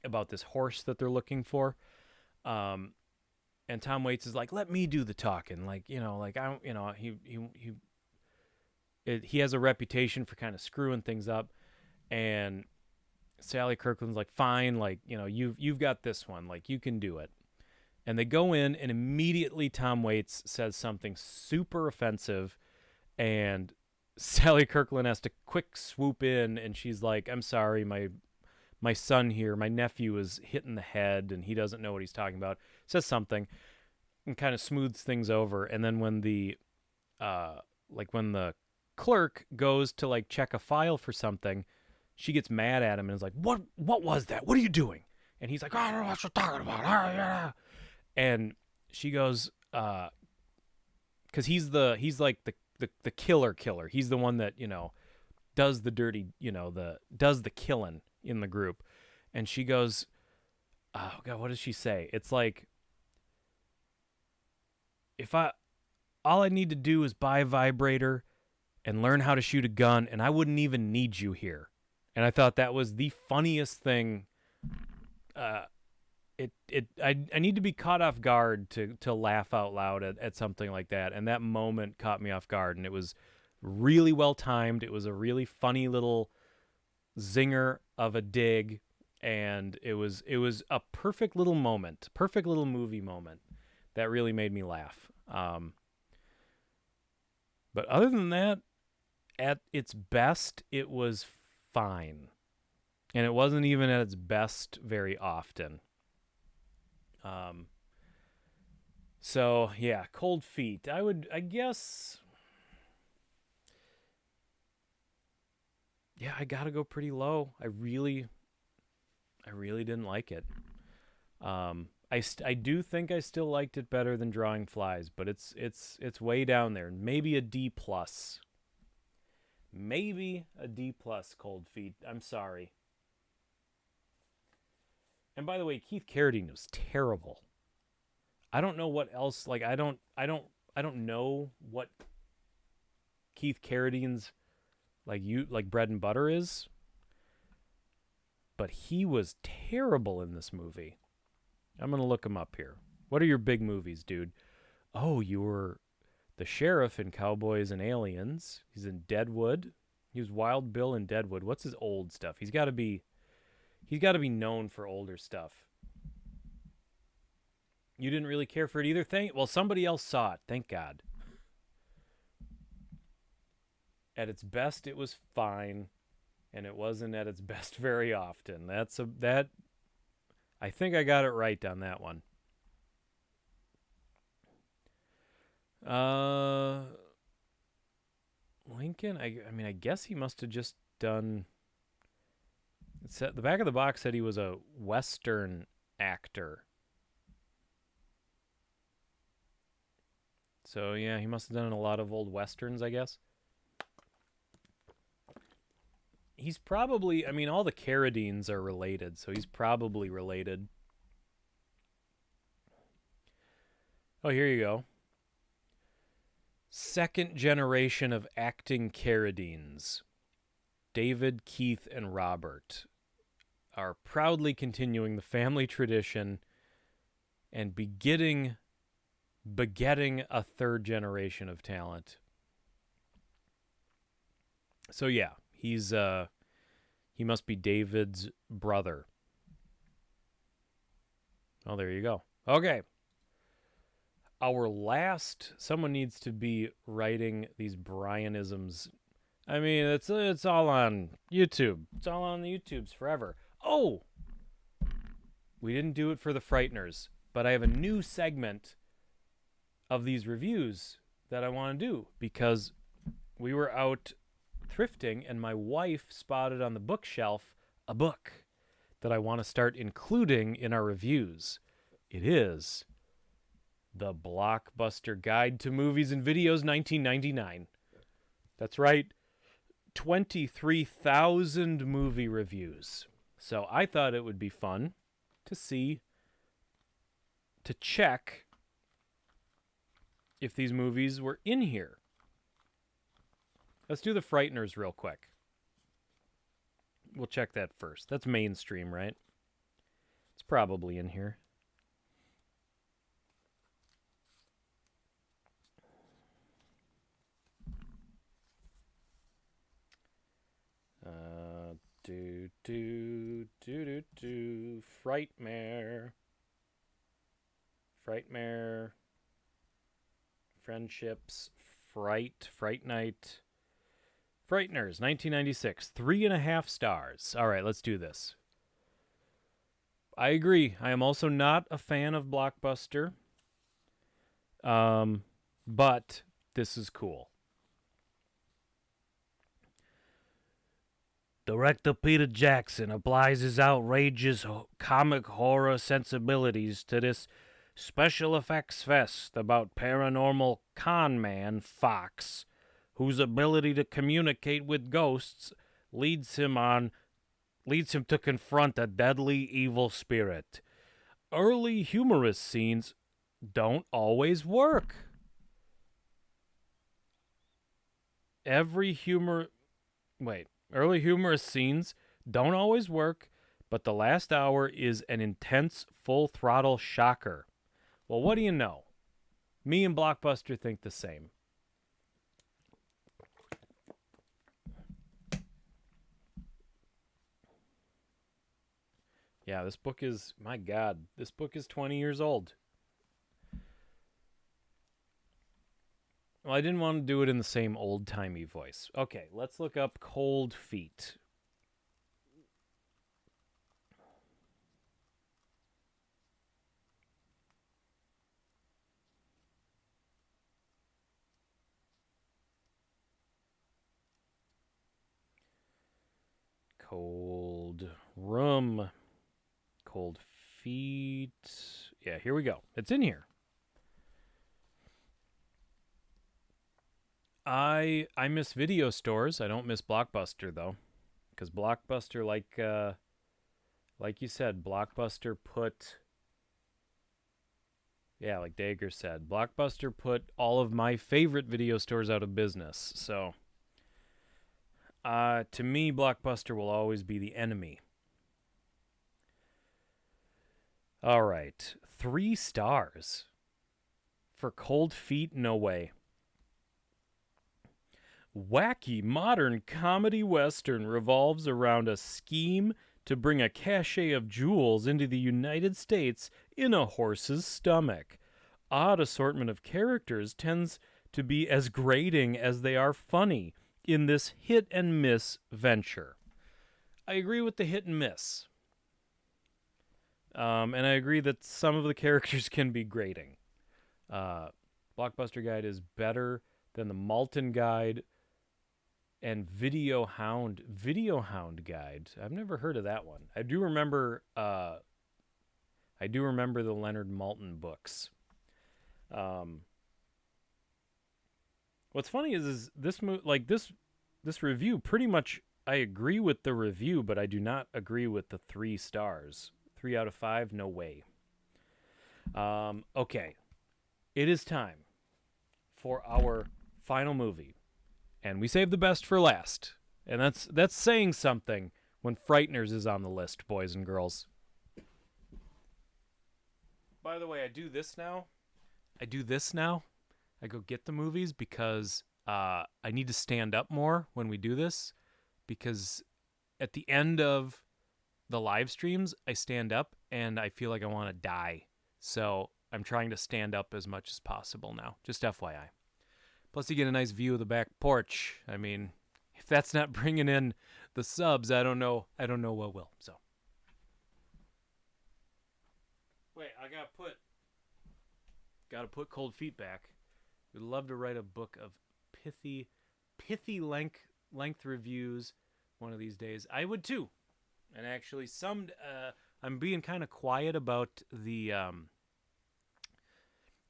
about this horse that they're looking for. And Tom Waits is like, "Let me do the talking." Like, like I don't, he has a reputation for kind of screwing things up, and Sally Kirkland's like, "Fine, like, you've got this one, like you can do it." And they go in, and immediately Tom Waits says something super offensive, and Sally Kirkland has to quick swoop in, and she's like, "I'm sorry, my son here, my nephew is hit in the head, and he doesn't know what he's talking about." Says something and kind of smooths things over. And then when when the clerk goes to like check a file for something, she gets mad at him and is like, what was that? What are you doing? And he's like, "I don't know what you're talking about." And she goes, because he's like the killer. He's the one that, does the dirty, does the killing in the group. And she goes, oh God, what does she say? It's like, all I need to do is buy a vibrator and learn how to shoot a gun, and I wouldn't even need you here. And I thought that was the funniest thing. I need to be caught off guard to laugh out loud at something like that. And that moment caught me off guard, and it was really well timed. It was a really funny little zinger of a dig, and it was a perfect little moment, perfect little movie moment that really made me laugh. But other than that, at its best, it was fine. And it wasn't even at its best very often. So yeah, Cold Feet. I guess, yeah, I gotta go pretty low. I really didn't like it. I do think I still liked it better than Drawing Flies, but it's way down there. Maybe a D plus. Maybe a D plus. Cold Feet. I'm sorry. And by the way, Keith Carradine was terrible. I don't know what else. Like I don't know what Keith Carradine's like bread and butter is, but he was terrible in this movie. I'm going to look him up here. What are your big movies, dude? Oh, you were the sheriff in Cowboys and Aliens. He's in Deadwood. He was Wild Bill in Deadwood. What's his old stuff? He's got to be known for older stuff. You didn't really care for it either? Well, somebody else saw it. Thank God. At its best, it was fine, and it wasn't at its best very often. I think I got it right on that one. Lincoln, I mean, I guess he must have just done. It said, the back of the box said he was a Western actor. So, yeah, he must have done a lot of old Westerns, I guess. He's probably, I mean, all the Carradines are related, so he's probably related. Oh, here you go. Second generation of acting Carradines. David, Keith, and Robert are proudly continuing the family tradition and begetting a third generation of talent. So yeah, he must be David's brother. Oh, there you go. Okay. Our last, someone needs to be writing these Brianisms. I mean, it's all on YouTube. It's all on the YouTubes forever. Oh, we didn't do it for the Frighteners, but I have a new segment of these reviews that I want to do because we were out thrifting and my wife spotted on the bookshelf a book that I want to start including in our reviews. It is The Blockbuster Guide to Movies and Videos 1999. That's right. 23,000 movie reviews. So I thought it would be fun to check if these movies were in here. Let's do the Frighteners real quick. We'll check that first. That's mainstream, right? It's probably in here. Frightmare. Frightmare. Friendships. Fright Night. Frighteners, 1996. 3.5 stars. All right, let's do this. I agree. I am also not a fan of Blockbuster. But this is cool. Director Peter Jackson applies his outrageous comic horror sensibilities to this special effects fest about paranormal con man Fox, whose ability to communicate with ghosts leads him to confront a deadly evil spirit. Early humorous scenes don't always work. Early humorous scenes don't always work, but the last hour is an intense, full-throttle shocker. Well, what do you know? Me and Blockbuster think the same. Yeah, this book is, my God, this book is 20 years old. Well, I didn't want to do it in the same old-timey voice. Okay, let's look up Cold Feet. Cold Room. Cold Feet. Yeah, here we go. It's in here. I miss video stores. I don't miss Blockbuster though, because Blockbuster, like you said, Blockbuster put, yeah, like Dager said, Blockbuster put all of my favorite video stores out of business. So, to me, Blockbuster will always be the enemy. All right, 3 stars for Cold Feet. No way. Wacky modern comedy western revolves around a scheme to bring a cache of jewels into the United States in a horse's stomach. Odd assortment of characters tends to be as grating as they are funny in this hit and miss venture. I agree with the hit and miss. And I agree that some of the characters can be grating. Blockbuster Guide is better than the Malton Guide, and Video Hound Guide. I've never heard of that one. I do remember the Leonard Maltin books. What's funny is this this review pretty much, I agree with the review, but I do not agree with the 3 stars. 3 out of 5, no way. Okay. It is time for our final movie. And we saved the best for last. And that's saying something when Frighteners is on the list, boys and girls. By the way, I do this now. I go get the movies because I need to stand up more when we do this, because at the end of the live streams, I stand up and I feel like I want to die. So I'm trying to stand up as much as possible now. Just FYI. Plus, you get a nice view of the back porch. I mean, if that's not bringing in the subs, I don't know what will. So, wait, I gotta put Cold Feet back. We'd love to write a book of pithy length reviews one of these days. I would too. And actually, I'm being kind of quiet about the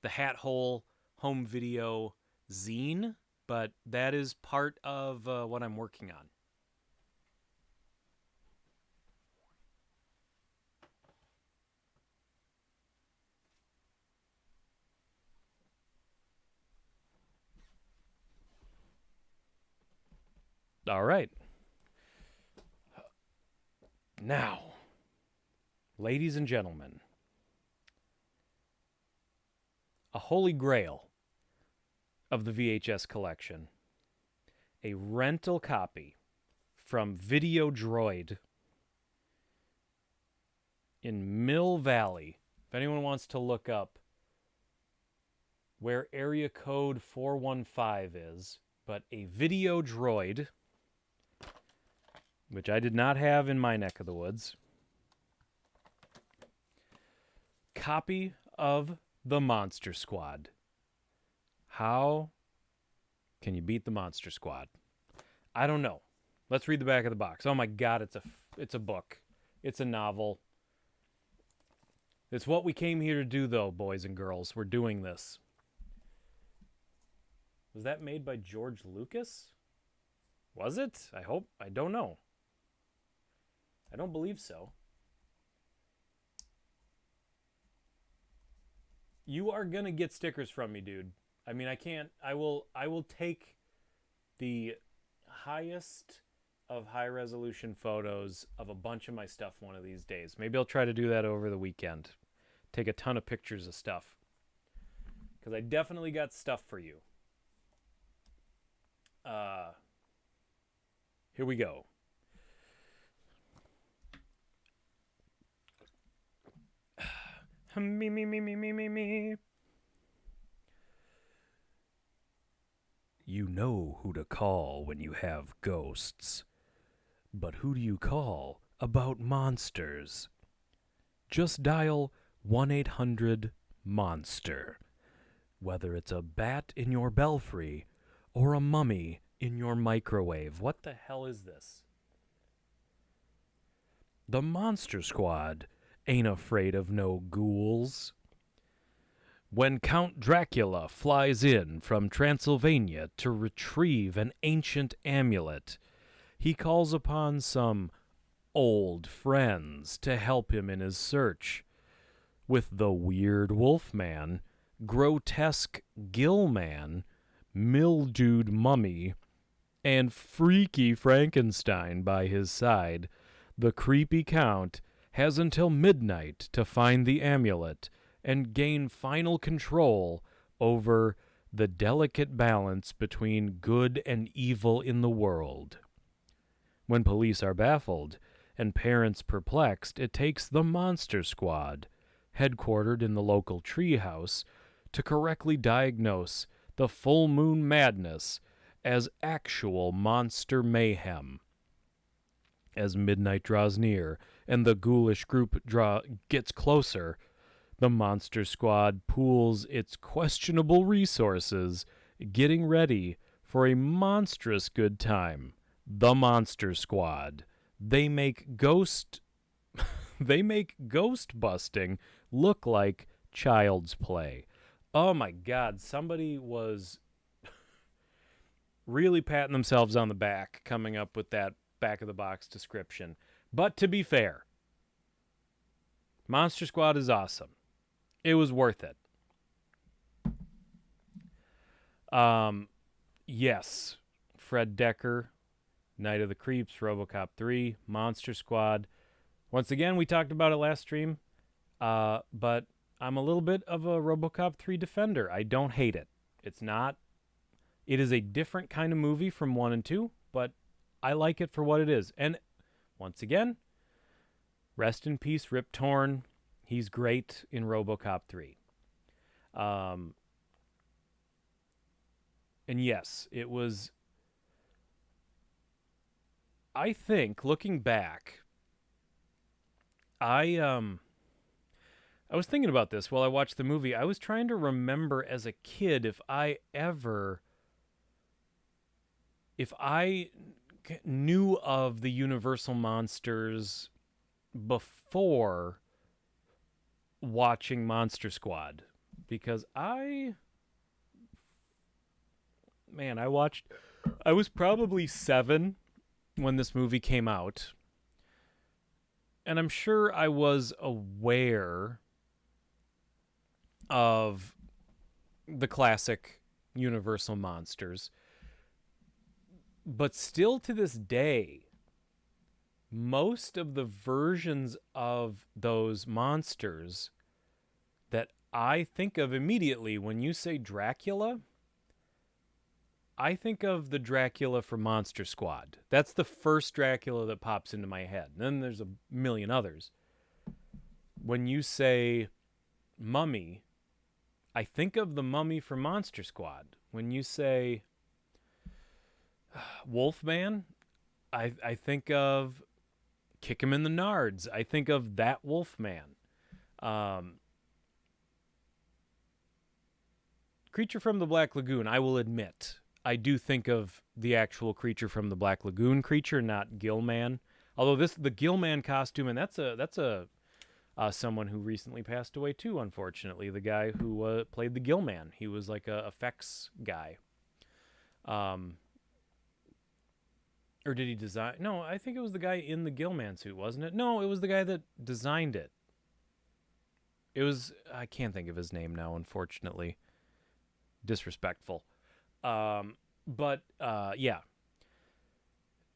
Hat Hole home video zine, but that is part of what I'm working on. All right. Now, ladies and gentlemen, a holy grail of the VHS collection, a rental copy from Video Droid in Mill Valley. If anyone wants to look up where area code 415 is, but a Video Droid, which I did not have in my neck of the woods, copy of The Monster Squad. How can you beat The Monster Squad? I don't know. Let's read the back of the box. Oh my God, it's a book. It's a novel. It's what we came here to do, though, boys and girls. We're doing this. Was that made by George Lucas? Was it? I hope. I don't know. I don't believe so. You are gonna get stickers from me, dude. I mean, I can't. I will take the highest of high resolution photos of a bunch of my stuff one of these days. Maybe I'll try to do that over the weekend. Take a ton of pictures of stuff, because I definitely got stuff for you. Here we go. Me. You know who to call when you have ghosts. But who do you call about monsters? Just dial 1-800-MONSTER. Whether it's a bat in your belfry or a mummy in your microwave. What the hell is this? The Monster Squad ain't afraid of no ghouls. When Count Dracula flies in from Transylvania to retrieve an ancient amulet, he calls upon some old friends to help him in his search. With the weird Wolfman, grotesque Gillman, mildewed mummy, and freaky Frankenstein by his side, the creepy Count has until midnight to find the amulet and gain final control over the delicate balance between good and evil in the world. When police are baffled and parents perplexed, it takes the Monster Squad, headquartered in the local treehouse, to correctly diagnose the full moon madness as actual monster mayhem. As midnight draws near and the ghoulish group gets closer, the Monster Squad pools its questionable resources, getting ready for a monstrous good time. The Monster Squad. They make ghost busting look like child's play. Oh my God, somebody was really patting themselves on the back coming up with that back of the box description. But to be fair, Monster Squad is awesome. It was worth it. Yes, Fred Decker, Night of the Creeps, RoboCop 3, Monster Squad. Once again, we talked about it last stream, but I'm a little bit of a RoboCop 3 defender. I don't hate it. It is a different kind of movie from 1 and 2, but I like it for what it is. And once again, rest in peace, Rip Torn. He's great in RoboCop 3. And yes, it was, I think, looking back, I was thinking about this while I watched the movie. I was trying to remember as a kid if I knew of the Universal Monsters before watching Monster Squad, because I was probably 7 when this movie came out, and I'm sure I was aware of the classic Universal Monsters, but still to this day, most of the versions of those monsters that I think of immediately when you say Dracula, I think of the Dracula from Monster Squad. That's the first Dracula that pops into my head. And then there's a million others. When you say Mummy, I think of the Mummy from Monster Squad. When you say Wolfman, I think of Kick Him in the Nards. I think of that Wolfman. Creature from the Black Lagoon, I will admit, I do think of the actual Creature from the Black Lagoon creature, not Gillman. Although the Gillman costume, and that's someone who recently passed away too, unfortunately. The guy who played the Gillman, he was like a effects guy. Or did he design? No, I think it was the guy in the Gillman suit, wasn't it? No, it was the guy that designed it. I can't think of his name now, unfortunately. Disrespectful. But yeah,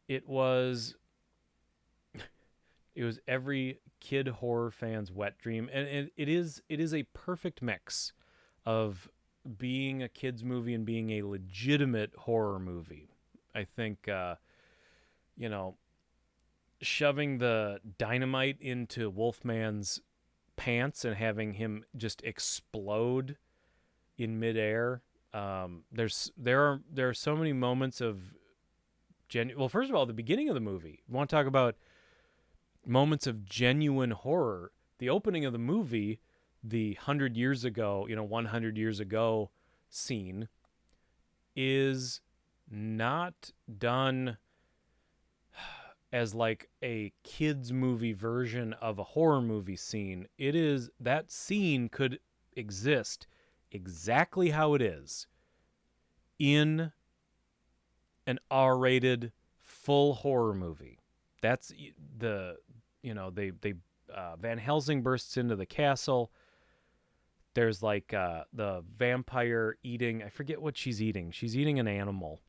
it was every kid horror fan's wet dream, and it is a perfect mix of being a kids movie and being a legitimate horror movie. I think shoving the dynamite into Wolfman's pants and having him just explode in midair. There are so many moments of well, first of all, the beginning of the movie. You want to talk about moments of genuine horror? The opening of the movie, the 100 years ago scene, is not done as like a kids movie version of a horror movie scene. That scene could exist exactly how it is in an R-rated full horror movie. That's Van Helsing bursts into the castle. There's like the vampire eating, I forget what she's eating. She's eating an animal.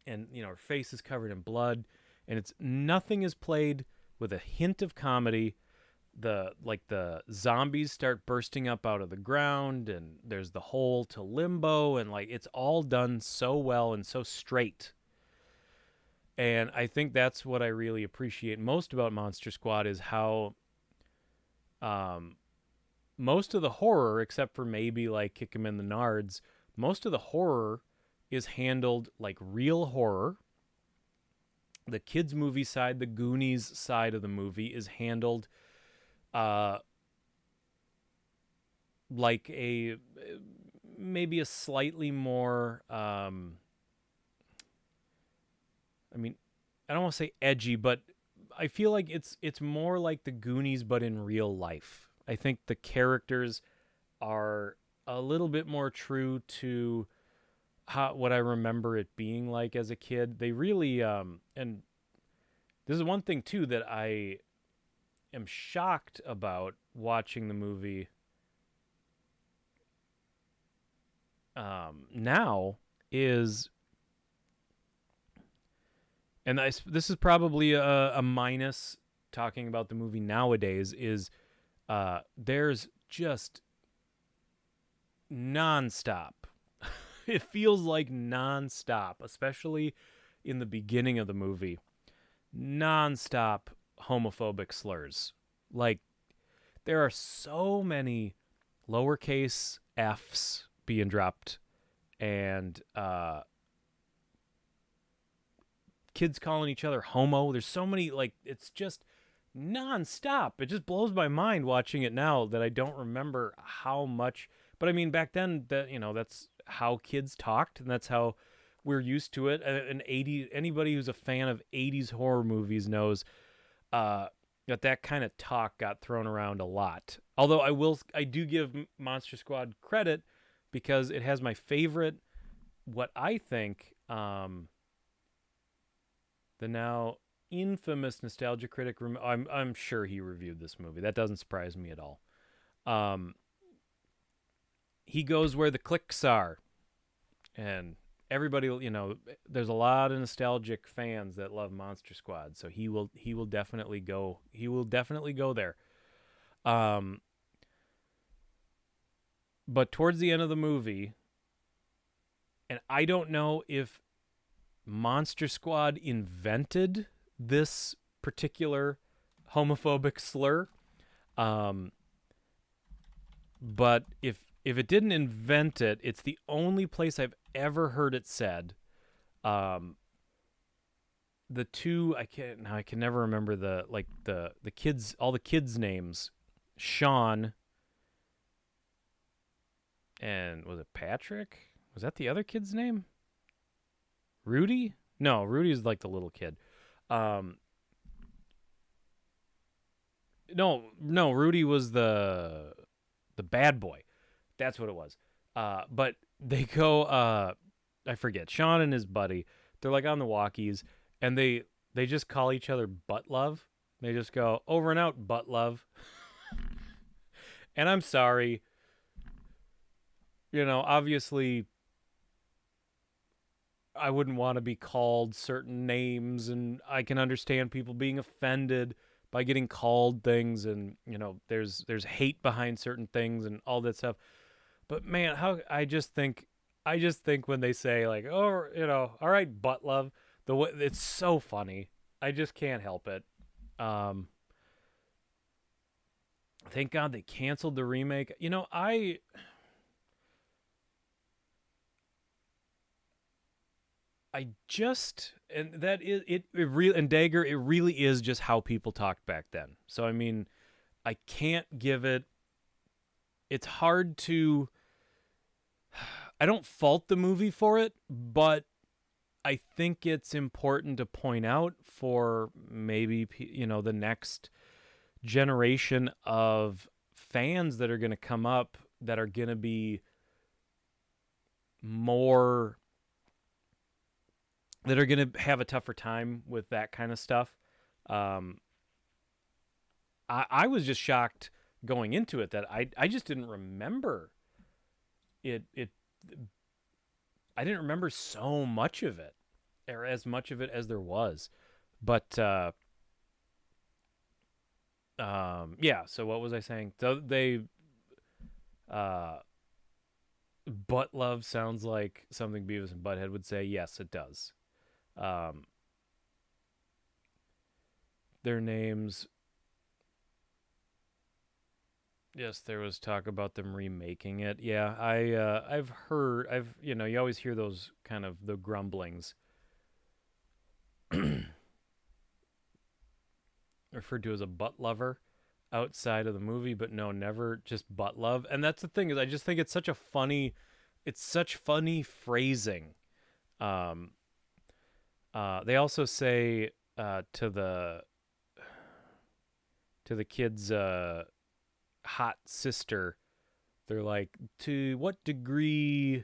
And her face is covered in blood, and nothing is played with a hint of comedy. The zombies start bursting up out of the ground, and there's the hole to limbo, and it's all done so well and so straight. And I think that's what I really appreciate most about Monster Squad is how most of the horror, except for maybe Kick 'Em in the Nards, most of the horror is handled like real horror. The kids movie side, the Goonies side of the movie, is handled like a maybe a slightly more I mean, I don't want to say edgy, but I feel like it's more like the Goonies but in real life. I think the characters are a little bit more true to what I remember it being like as a kid. They really and this is one thing too that I am shocked about watching the movie now is, and this is probably a minus talking about the movie nowadays, is there's just nonstop. It feels like nonstop, especially in the beginning of the movie. Nonstop homophobic slurs. Like, there are so many lowercase f's being dropped, and kids calling each other homo. There's so many, like, it's just nonstop. It just blows my mind watching it now that I don't remember how much. But I mean, back then, that that's how kids talked, and that's how we're used to it. And anybody who's a fan of 80s horror movies knows that kind of talk got thrown around a lot. Although I do give Monster Squad credit because it has my favorite, what I think, the now infamous nostalgia critic. I'm sure he reviewed this movie. That doesn't surprise me at all. He goes where the clicks are, and everybody, there's a lot of nostalgic fans that love Monster Squad, so he will definitely go. He will definitely go there. But towards the end of the movie, and I don't know if Monster Squad invented this particular homophobic slur, but if it didn't invent it, it's the only place I've ever heard it said. The two, I can never remember the kids, all the kids' names. Sean and was it Patrick? Was that the other kid's name? Rudy? No, Rudy's like the little kid. No, Rudy was the bad boy. That's what it was. But they go, I forget, Sean and his buddy, they're like on the walkies, and they just call each other butt love. They just go, over and out, butt love. And I'm sorry. Obviously, I wouldn't want to be called certain names, and I can understand people being offended by getting called things, and there's hate behind certain things and all that stuff. But man, how I just think when they say like, oh, all right, butt love, the way it's so funny. I just can't help it. Thank God they canceled the remake. I just, and that is it really, and Dagger, it really is just how people talked back then. So I mean, I can't give it. It's hard to. I don't fault the movie for it, but I think it's important to point out for maybe the next generation of fans that are going to come up that are going to be more, that are going to have a tougher time with that kind of stuff. I was just shocked going into it that I just didn't remember it. I didn't remember so much of it, or as much of it as there was. But yeah. So what was I saying? So they butt love sounds like something Beavis and Butthead would say. Yes, it does. Their names. Yes, there was talk about them remaking it. Yeah, I've heard, you always hear those kind of the grumblings referred to as a butt lover outside of the movie, but no, never just butt love. And that's the thing, is I just think it's such a funny it's such funny phrasing. Um, they also say to the kid's hot sister, they're like, to what degree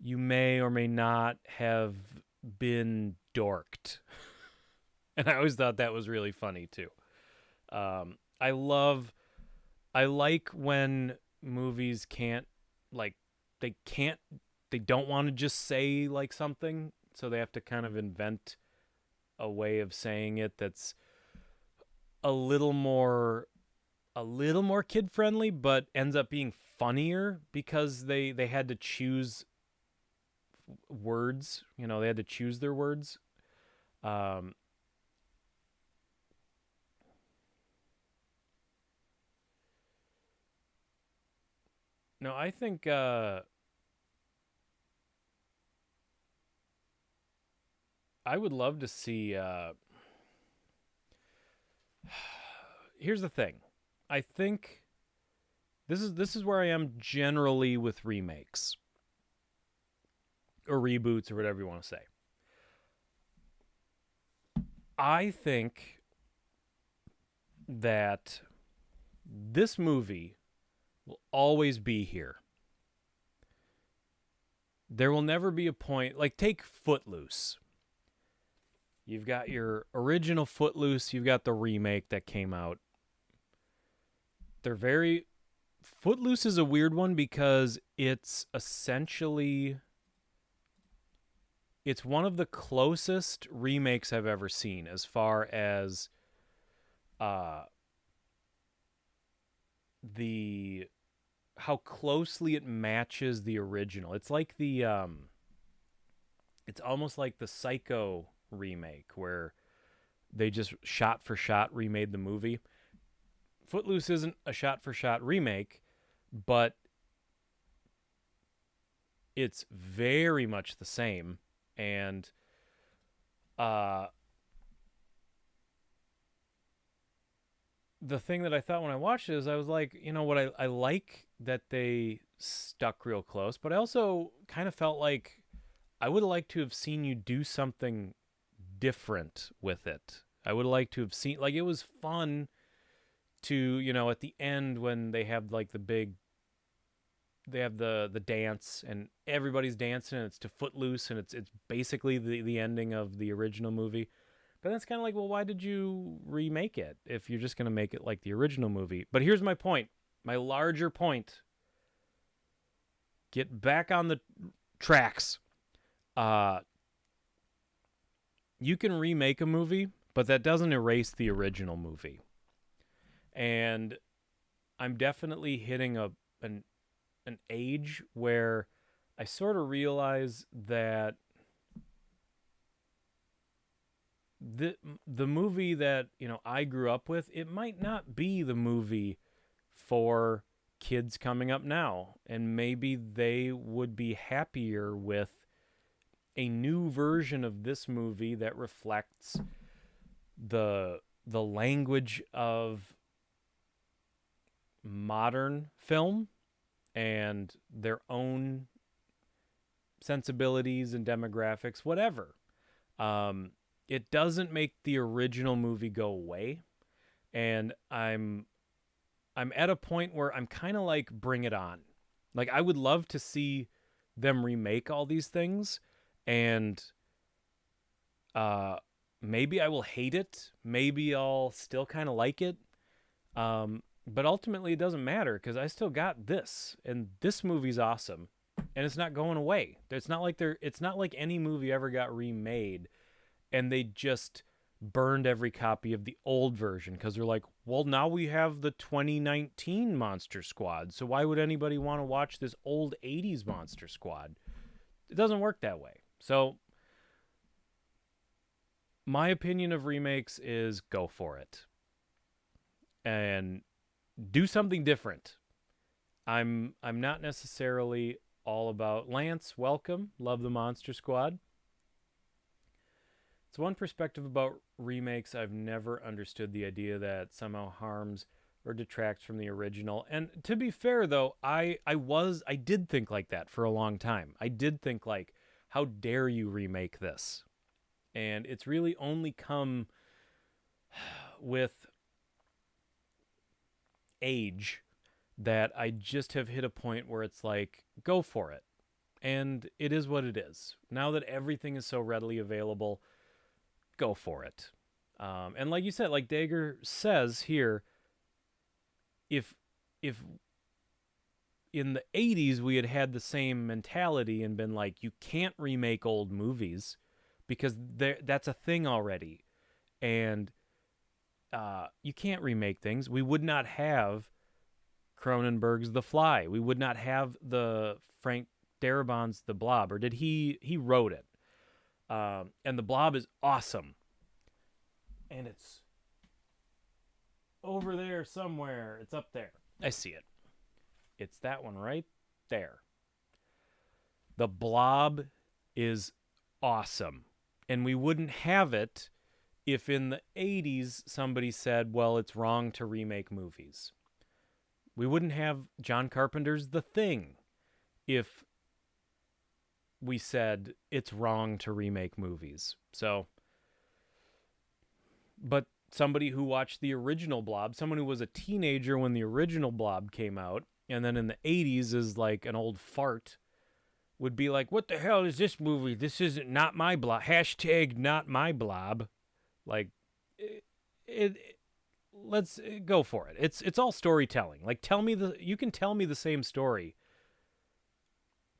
you may or may not have been dorked. And I always thought that was really funny too. I like when movies can't, like, they can't, they don't want to just say like something, so they have to kind of invent a way of saying it that's a little more kid friendly, but ends up being funnier because they had to choose words. You know, they had to choose their words. Um, no, I think I would love to see. Here's the thing. I think this is where I am generally with remakes or reboots or whatever you want to say. I think that this movie will always be here. There will never be a point, like, take Footloose. You've got your original Footloose, you've got the remake that came out. They're very Footloose is a weird one because it's essentially it's one of the closest remakes I've ever seen as far as uh the how closely it matches the original. It's like the it's almost like the Psycho remake where they just shot for shot remade the movie. Footloose isn't a shot for shot remake, but it's very much the same. And uh the thing that I thought when I watched it is I was like, you know what, I like that they stuck real close, but I also kind of felt like I would have liked to have seen you do something different with it. I would have liked to have seen, like, it was fun to, you know, at the end when they have like they have the dance and everybody's dancing and it's to Footloose and it's basically the ending of the original movie. But that's kind of like, well, why did you remake it if you're just going to make it like the original movie? But here's my point. My larger point. Get back on the tracks. Uh you can remake a movie, but that doesn't erase the original movie. And I'm definitely hitting an an age where I sort of realize that the movie that, you know, I grew up with, it might not be the movie for kids coming up now, and maybe they would be happier with a new version of this movie that reflects the language of modern film and their own sensibilities and demographics, whatever. Um, it doesn't make the original movie go away, and I'm at a point where I'm kind of like, bring it on. Like, I would love to see them remake all these things, and uh, maybe I will hate it. Maybe I'll still kind of like it. But ultimately, it doesn't matter because I still got this, and this movie's awesome, and it's not going away. It's not like It's not like any movie ever got remade, and they just burned every copy of the old version because they're like, well, now we have the 2019 Monster Squad, so why would anybody want to watch this old 80s Monster Squad? It doesn't work that way. So my opinion of remakes is go for it and do something different. I'm not necessarily all about Lance. Welcome, love the Monster Squad. It's one perspective about remakes. I've never understood the idea that somehow harms or detracts from the original. And to be fair though, I did think like that for a long time. I did think like, how dare you remake this? And it's really only come with age that I just have hit a point where it's like, go for it. And it is what it is. Now that everything is so readily available, go for it. And like you said, like Dagger says here, if in the 80s we had had the same mentality and been like, you can't remake old movies because that's a thing already, and you can't remake things, we would not have Cronenberg's The Fly. We would not have the Frank Darabont's The Blob. Or did he wrote it? And The Blob is awesome. And it's over there somewhere. It's up there. I see it. It's that one right there. The Blob is awesome. And we wouldn't have it if in the 80s somebody said, well, it's wrong to remake movies. We wouldn't have John Carpenter's The Thing if we said it's wrong to remake movies. So, but somebody who watched the original Blob, someone who was a teenager when the original Blob came out, and then in the 80s is like an old fart, would be like, what the hell is this movie? This isn't not my Blob. Hashtag not my Blob. Like, it let's go for it. It's all storytelling. Like, you can tell me the same story,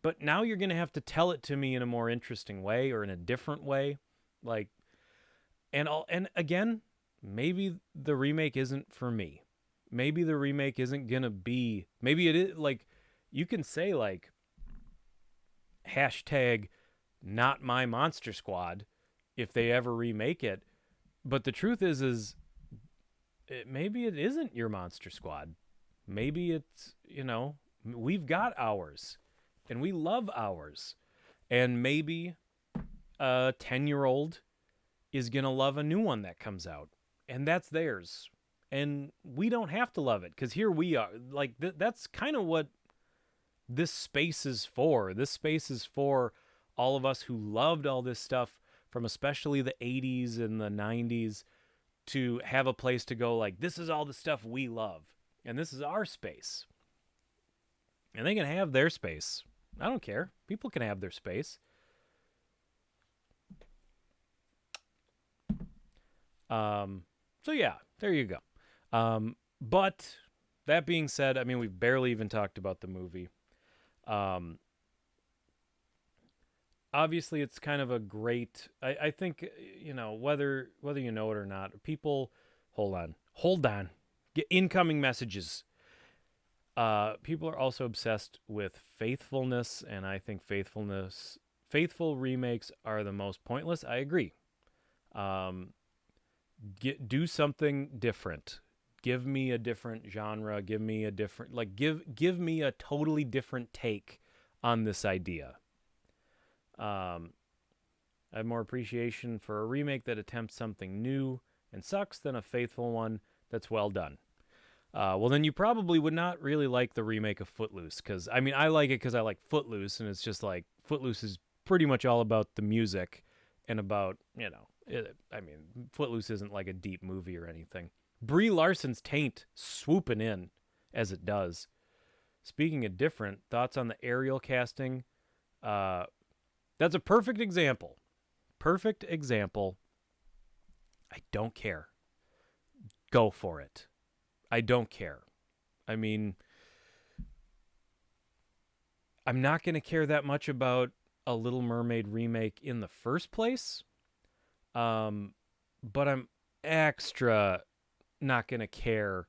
but now you're going to have to tell it to me in a more interesting way or in a different way. Like, and again, maybe the remake isn't for me. Maybe the remake isn't going to be, maybe it is, like, you can say like hashtag not my Monster Squad if they ever remake it. But the truth is maybe it isn't your Monster Squad. Maybe it's, we've got ours, and we love ours. And maybe a 10-year-old is going to love a new one that comes out, and that's theirs. And we don't have to love it, because here we are. Like, that's kind of what this space is for. This space is for all of us who loved all this stuff from especially the 80s and the 90s, to have a place to go like, this is all the stuff we love, and this is our space. And they can have their space. I don't care. People can have their space. So yeah, there you go. But that being said, I mean, we've barely even talked about the movie. Obviously it's kind of a great, I think, whether you know it or not, people, hold on, get incoming messages. People are also obsessed with faithfulness, and I think faithful remakes are the most pointless. I agree. Do something different. Give me a different genre. Give me a different, like, give me a totally different take on this idea. I have more appreciation for a remake that attempts something new and sucks than a faithful one that's well done. Well, then you probably would not really like the remake of Footloose, because, I mean, I like it because I like Footloose, and it's just like, Footloose is pretty much all about the music and about, Footloose isn't like a deep movie or anything. Brie Larson's taint swooping in as it does. Speaking of different, thoughts on the Ariel casting? That's a perfect example. Perfect example. I don't care. Go for it. I don't care. I mean, I'm not going to care that much about a Little Mermaid remake in the first place. But I'm extra not going to care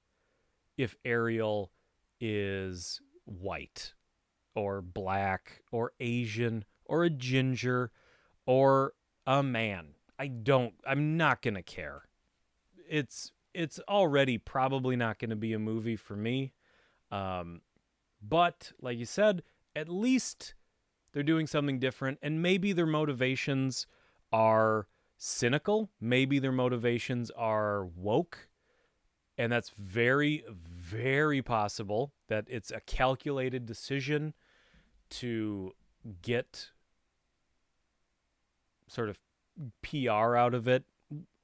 if Ariel is white or black or Asian or a ginger or a man. I'm not going to care. It's already probably not going to be a movie for me. But like you said, at least they're doing something different, and maybe their motivations are cynical. Maybe their motivations are woke. And that's very, very possible that it's a calculated decision to get sort of PR out of it.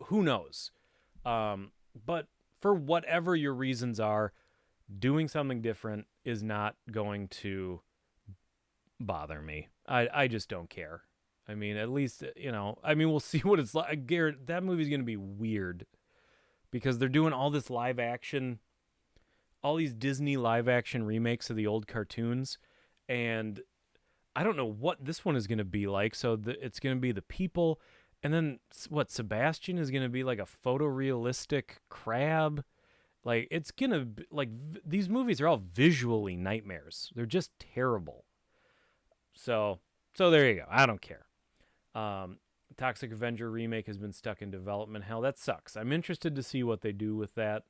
Who knows? But for whatever your reasons are, doing something different is not going to bother me. I just don't care. I mean, at least, I mean, we'll see what it's like. Garrett, that movie's going to be weird because they're doing all this live action, all these Disney live action remakes of the old cartoons. And I don't know what this one is going to be like. So it's going to be the people. And then what? Sebastian is going to be like a photorealistic crab. Like, it's going to be like these movies are all visually nightmares. They're just terrible. So there you go. I don't care. Um, Toxic Avenger remake has been stuck in development hell. That sucks. I'm interested to see what they do with that.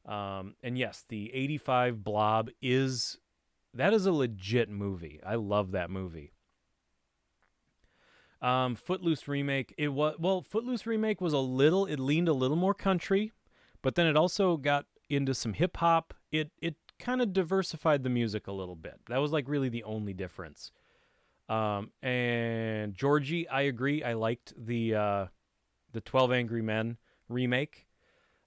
And yes, the 85 Blob is a legit movie. I love that movie. Footloose remake. Footloose remake was it leaned a little more country, but then it also got into some hip hop. It kind of diversified the music a little bit. That was like really the only difference. And Georgie, I agree. I liked the 12 Angry Men remake.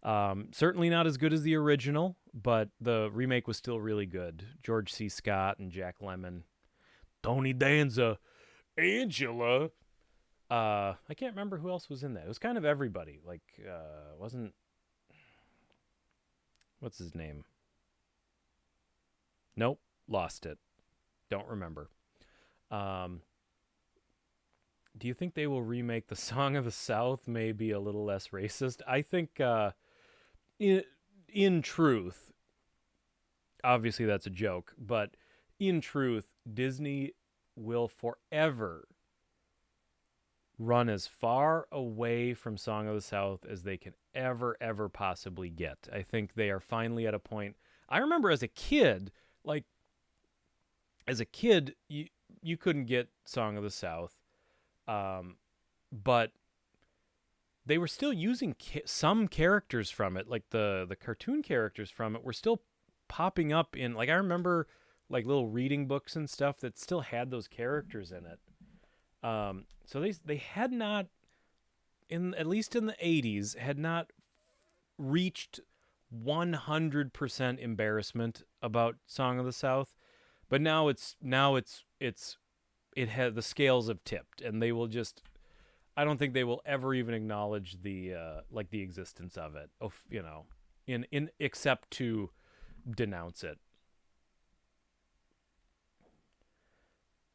Certainly not as good as the original, but the remake was still really good. George C. Scott and Jack Lemmon, Tony Danza, Angela. I can't remember who else was in that. It was kind of everybody. Like, wasn't what's his name? Nope, lost it. Don't remember. Um, do you think they will remake the Song of the South? Maybe a little less racist. I think, in truth, obviously that's a joke, but in truth, Disney will forever run as far away from Song of the South as they can ever possibly get. I think they are finally at a point. I remember as a kid, you couldn't get Song of the South, but they were still using some characters from it, like the cartoon characters from it were still popping up in, like, I remember like little reading books and stuff that still had those characters in it. So they had not, in at least in the 80s, had not reached 100% embarrassment about Song of the South, but now it has, the scales have tipped, and they will just, I don't think they will ever even acknowledge the the existence of it, in except to denounce it.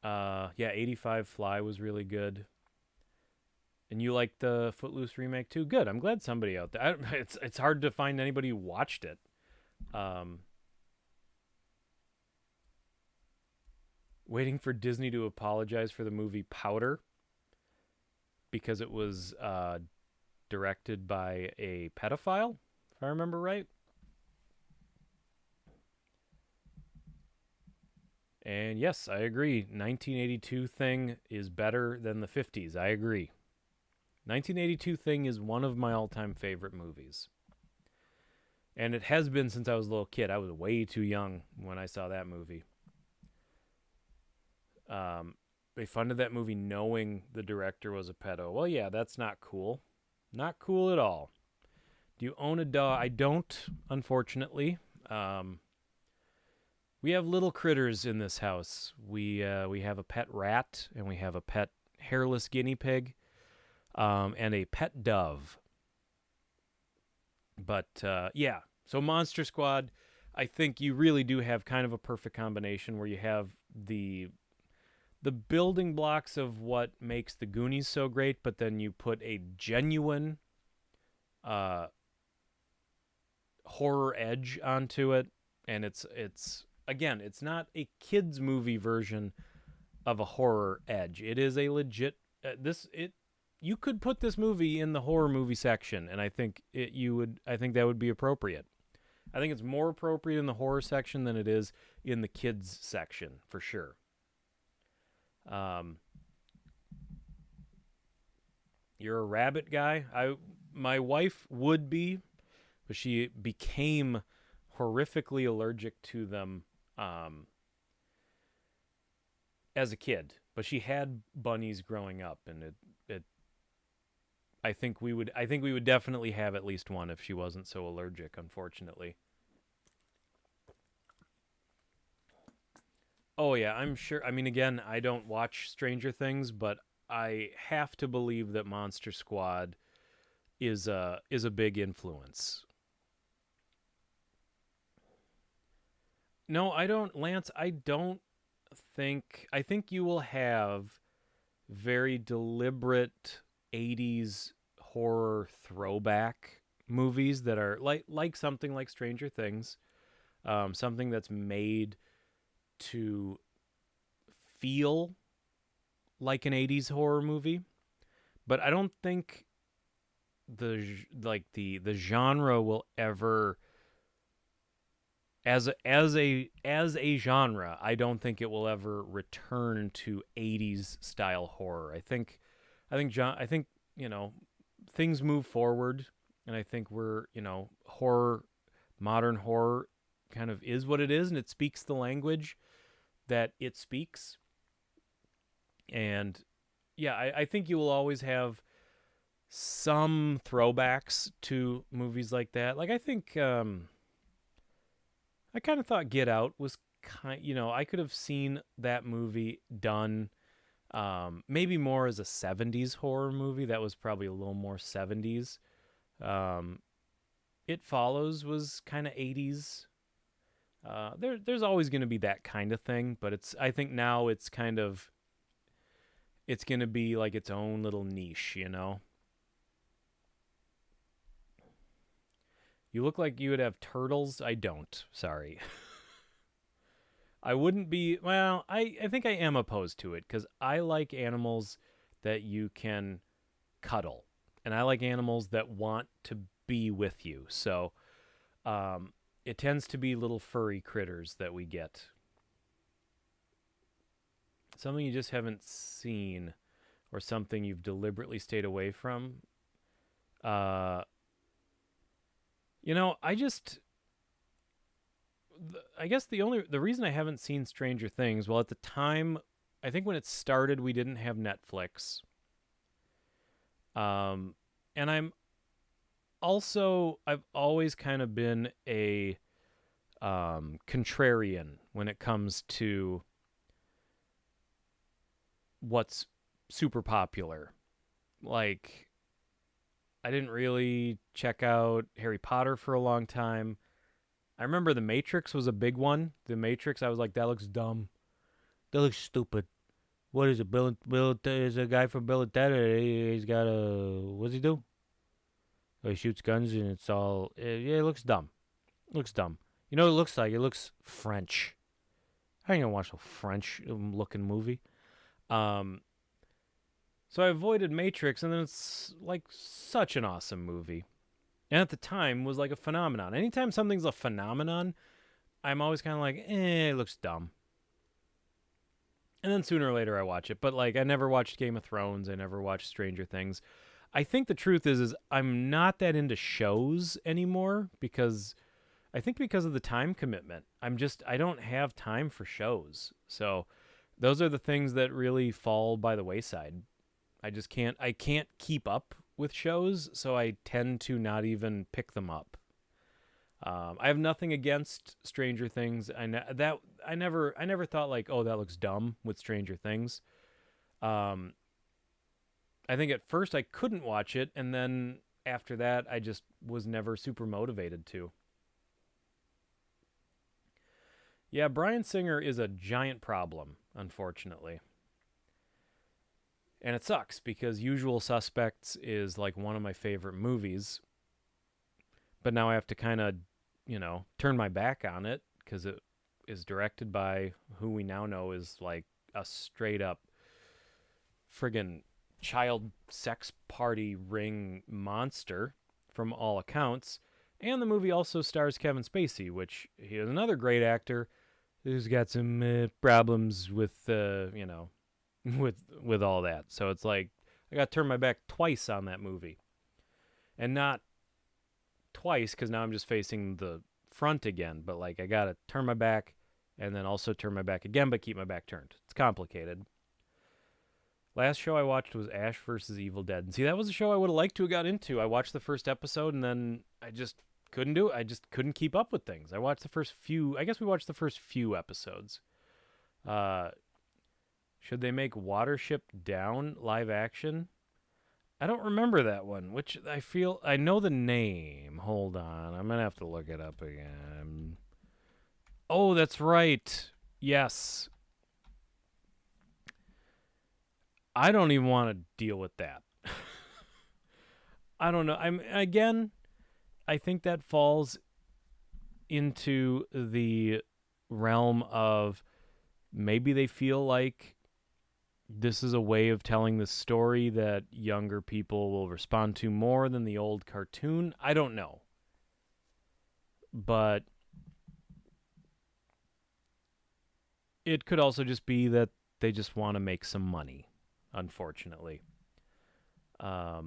Yeah, 85 Fly was really good. And you like the Footloose remake too? Good. I'm glad somebody out there. It's hard to find anybody who watched it. Um, Waiting for Disney to apologize for the movie Powder because it was directed by a pedophile, if I remember right. And yes, I agree. 1982 Thing is better than the 50s. I agree. 1982 Thing is one of my all-time favorite movies. And it has been since I was a little kid. I was way too young when I saw that movie. They funded that movie knowing the director was a pedo. Well, yeah, that's not cool. Not cool at all. Do you own a dog? I don't, unfortunately. We have little critters in this house. We have a pet rat, and we have a pet hairless guinea pig, and a pet dove. But yeah, so Monster Squad, I think you really do have kind of a perfect combination where you have the building blocks of what makes the Goonies so great, but then you put a genuine horror edge onto it, and it's again, it's not a kids movie version of a horror edge. It is a legit you could put this movie in the horror movie section, and I think that would be appropriate. I think it's more appropriate in the horror section than it is in the kids section, for sure. You're a rabbit guy. My wife would be, but she became horrifically allergic to them um, as a kid. But she had bunnies growing up, and it I think we would definitely have at least one if she wasn't so allergic, unfortunately. Oh yeah, I'm sure. I mean, again, I don't watch Stranger Things, but I have to believe that Monster Squad is a big influence. No, I don't, Lance. I don't think. I think you will have very deliberate '80s horror throwback movies that are like something like Stranger Things, something that's made to feel like an '80s horror movie. But I don't think the genre will ever as a genre. I don't think it will ever return to '80s style horror. I think you know things move forward, and I think we're horror, modern horror, kind of is what it is, and it speaks the language that it speaks. And yeah, I think you will always have some throwbacks to movies like that. Like, I think I kind of thought Get Out was I could have seen that movie done maybe more as a 70s horror movie. That was probably a little more 70s. Um, It Follows was kind of 80s. There's always going to be that kind of thing, but I think now it's going to be like its own little niche. You look like you would have turtles. I don't. Sorry. I wouldn't be. Well, I think I am opposed to it because I like animals that you can cuddle, and I like animals that want to be with you. So it tends to be little furry critters that we get. Something you just haven't seen, or something you've deliberately stayed away from. Uh, I just I guess the reason I haven't seen Stranger Things, well, at the time, I think when it started, we didn't have Netflix. Um, and I've always kind of been a contrarian when it comes to what's super popular. Like, I didn't really check out Harry Potter for a long time. I remember The Matrix was a big one. The Matrix, I was like, that looks dumb. That looks stupid. What is it? Bill is a guy from Bill and Ted. He's got a. What's he do? He shoots guns and it's all. Yeah, it looks dumb. It looks dumb. You know what it looks like? It looks French. I ain't gonna watch a French looking movie. Um, so I avoided Matrix, and then it's like such an awesome movie. And at the time was like a phenomenon. Anytime something's a phenomenon, I'm always kind of like, it looks dumb. And then sooner or later I watch it. But like, I never watched Game of Thrones. I never watched Stranger Things. I think the truth is I'm not that into shows anymore because I think because of the time commitment. I don't have time for shows. So those are the things that really fall by the wayside. I can't keep up with shows, so I tend to not even pick them up. I have nothing against Stranger Things. I never thought like, oh, that looks dumb with Stranger Things. Um, I think at first I couldn't watch it, and then after that, I just was never super motivated to. Yeah, Brian Singer is a giant problem, unfortunately. And it sucks because Usual Suspects is like one of my favorite movies, but now I have to kind of, turn my back on it because it is directed by who we now know is like a straight up friggin' child sex party ring monster from all accounts. And the movie also stars Kevin Spacey, which he is another great actor who's got some problems with, with all that. So it's like I got to turn my back twice on that movie, and not twice because now I'm just facing the front again. But like I gotta turn my back and then also turn my back again, but keep my back turned. It's complicated. Last show I watched was Ash vs. Evil Dead. And see, that was a show I would have liked to have got into. I watched the first episode and then I just couldn't do it. I just couldn't keep up with things. I watched the first few, I guess we watched the first few episodes. Should they make Watership Down live action? I don't remember that one, which I know the name. Hold on. I'm going to have to look it up again. Oh, that's right. Yes. I don't even want to deal with that. I don't know. I think that falls into the realm of maybe they feel like this is a way of telling the story that younger people will respond to more than the old cartoon. I don't know. But it could also just be that they just want to make some money, unfortunately. I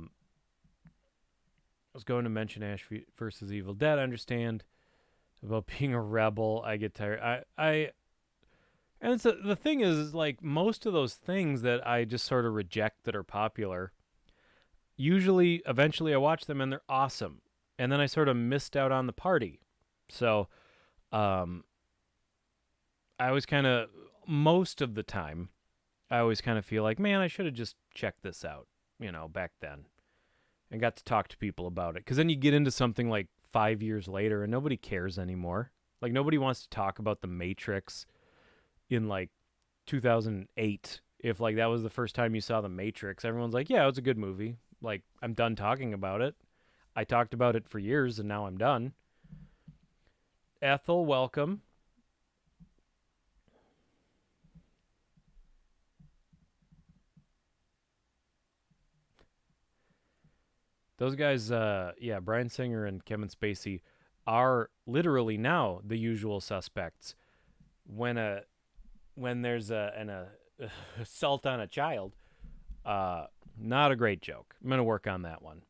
was going to mention Ash versus Evil Dead. I understand about being a rebel. I get tired. And the thing is like most of those things that I just sort of reject that are popular, usually, eventually I watch them and they're awesome. And then I sort of missed out on the party. So, I always kind of, most of the time, I always kind of feel like, man, I should have just checked this out, back then. And got to talk to people about it. Because then you get into something like 5 years later and nobody cares anymore. Like, nobody wants to talk about The Matrix in like 2008. If like that was the first time you saw The Matrix, everyone's like, yeah, it was a good movie. Like, I'm done talking about it. I talked about it for years and now I'm done. Ethel, welcome. Those guys, Bryan Singer and Kevin Spacey are literally now the usual suspects. When there's an assault on a child, not a great joke. I'm gonna work on that one.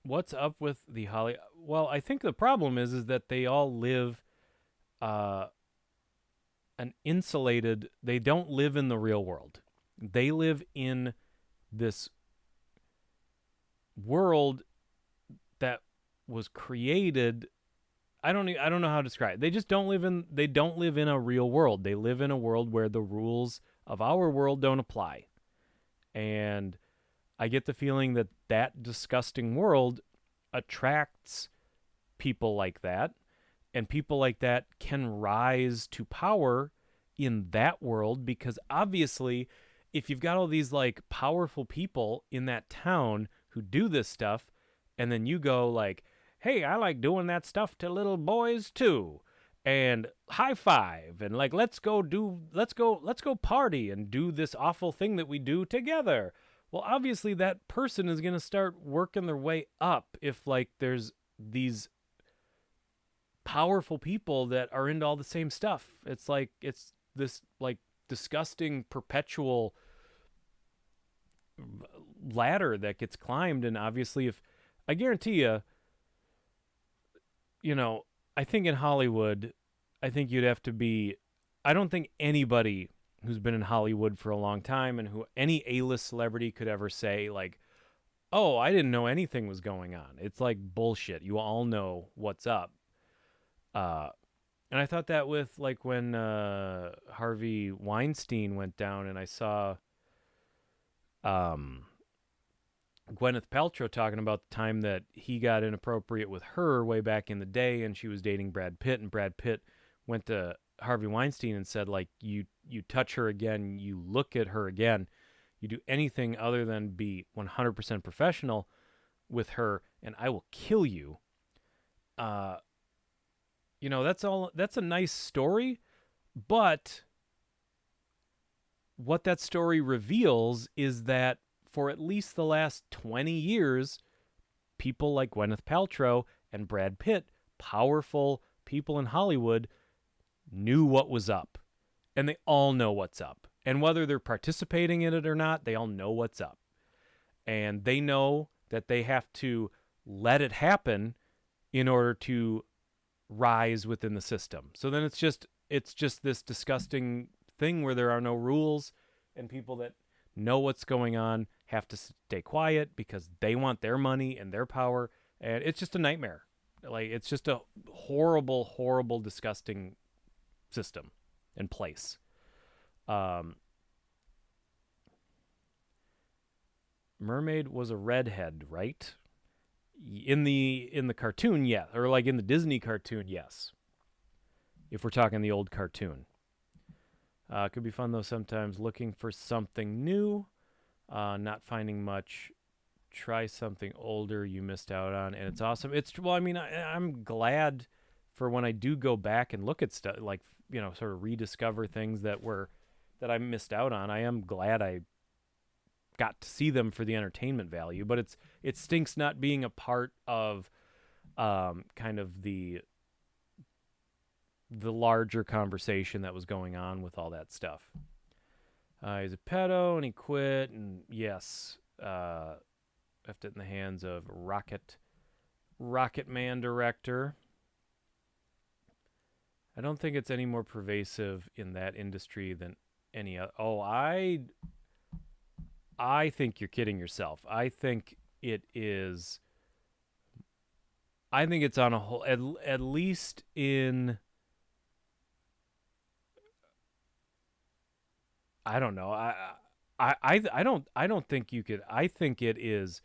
What's up with the Holly? Well, I think the problem is that they all live an insulated. They don't live in the real world. They live in this world that was created. I don't know how to describe it. They just don't live in a real world. They live in a world where the rules of our world don't apply. And I get the feeling that that disgusting world attracts people like that, and people like that can rise to power in that world because obviously if you've got all these like powerful people in that town who do this stuff and then you go like, hey, I like doing that stuff to little boys too, and high five, and like let's go party and do this awful thing that we do together. Well, obviously that person is going to start working their way up if like there's these powerful people that are into all the same stuff. It's like it's this like disgusting perpetual ladder that gets climbed, and obviously if I guarantee I think in Hollywood, I think you'd have to be, I don't think anybody who's been in Hollywood for a long time and who any A-list celebrity could ever say like, oh, I didn't know anything was going on. It's like bullshit. You all know what's up. And I thought that with like when Harvey Weinstein went down, and I saw Gwyneth Paltrow talking about the time that he got inappropriate with her way back in the day, and she was dating Brad Pitt, and Brad Pitt went to Harvey Weinstein and said, like, you touch her again, you look at her again, you do anything other than be 100% professional with her, and I will kill you. That's a nice story, but what that story reveals is that for at least the last 20 years, people like Gwyneth Paltrow and Brad Pitt, powerful people in Hollywood, knew what was up. And they all know what's up. And whether they're participating in it or not, they all know what's up. and they know that they have to let it happen in order to rise within the system. So then it's just this disgusting thing where there are no rules, and people that know what's going on have to stay quiet because they want their money and their power, and it's just a nightmare. Like, it's just a horrible, horrible, disgusting system and place. Um, Mermaid was a redhead, right? In the cartoon, yeah, or like in the Disney cartoon, yes. If we're talking the old cartoon, could be fun though sometimes looking for something new, not finding much. Try something older you missed out on, and it's awesome. It's well, I mean, I'm glad for when I do go back and look at stuff, like, sort of rediscover things that I missed out on. I am glad I got to see them for the entertainment value, but it stinks not being a part of kind of the larger conversation that was going on with all that stuff. He's a pedo and he quit, and yes, left it in the hands of Rocket Man director. I don't think it's any more pervasive in that industry than any other. Oh, I think you're kidding yourself. I think it is. I think it's on a whole, at least in. I don't know. I don't think you could. I think it is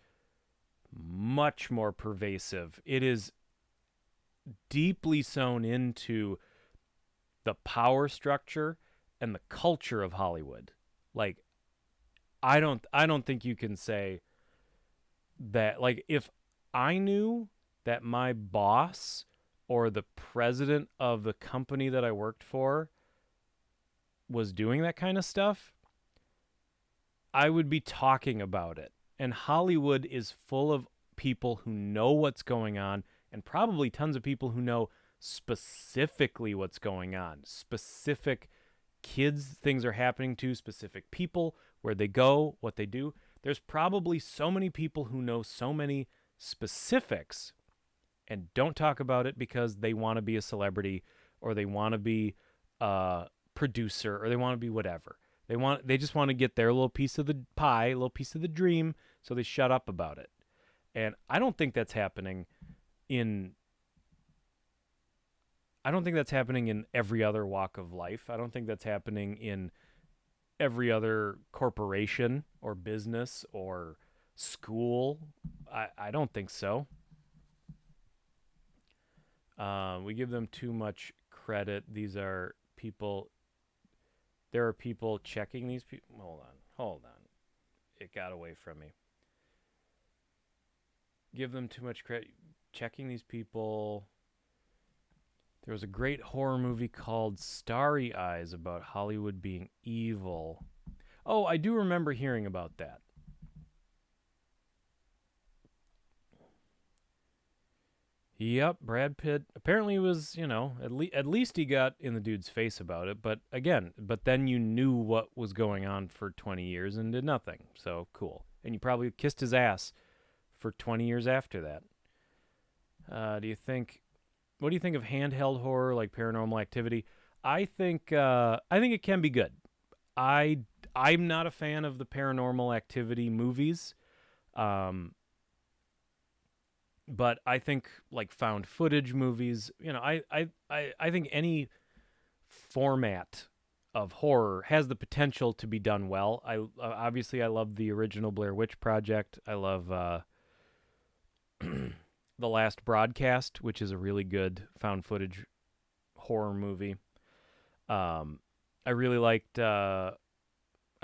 much more pervasive. It is deeply sewn into the power structure and the culture of Hollywood. Like, I don't think you can say that, like, if I knew that my boss or the president of the company that I worked for was doing that kind of stuff, I would be talking about it. And Hollywood is full of people who know what's going on, and probably tons of people who know specifically what's going on. Specific kids, things are happening to, specific people, where they go, what they do. There's probably so many people who know so many specifics and don't talk about it because they want to be a celebrity, or they want to be a producer, or they want to be whatever. They just want to get their little piece of the pie, a little piece of the dream, so they shut up about it. And I don't think that's happening in every other walk of life. I don't think that's happening in every other corporation or business or school. I don't think so. We give them too much credit. These are people. There are people checking these people. Hold on. It got away from me. Give them too much credit. Checking these people. There was a great horror movie called Starry Eyes about Hollywood being evil. Oh, I do remember hearing about that. Yep, Brad Pitt apparently was, at least he got in the dude's face about it. But again, then you knew what was going on for 20 years and did nothing. So cool. And you probably kissed his ass for 20 years after that. What do you think of handheld horror like Paranormal Activity? I think it can be good. I'm not a fan of the Paranormal Activity movies. But I think, like, found footage movies, I think any format of horror has the potential to be done well. Obviously I love the original Blair Witch Project. I love The Last Broadcast, which is a really good found footage horror movie. I really liked. I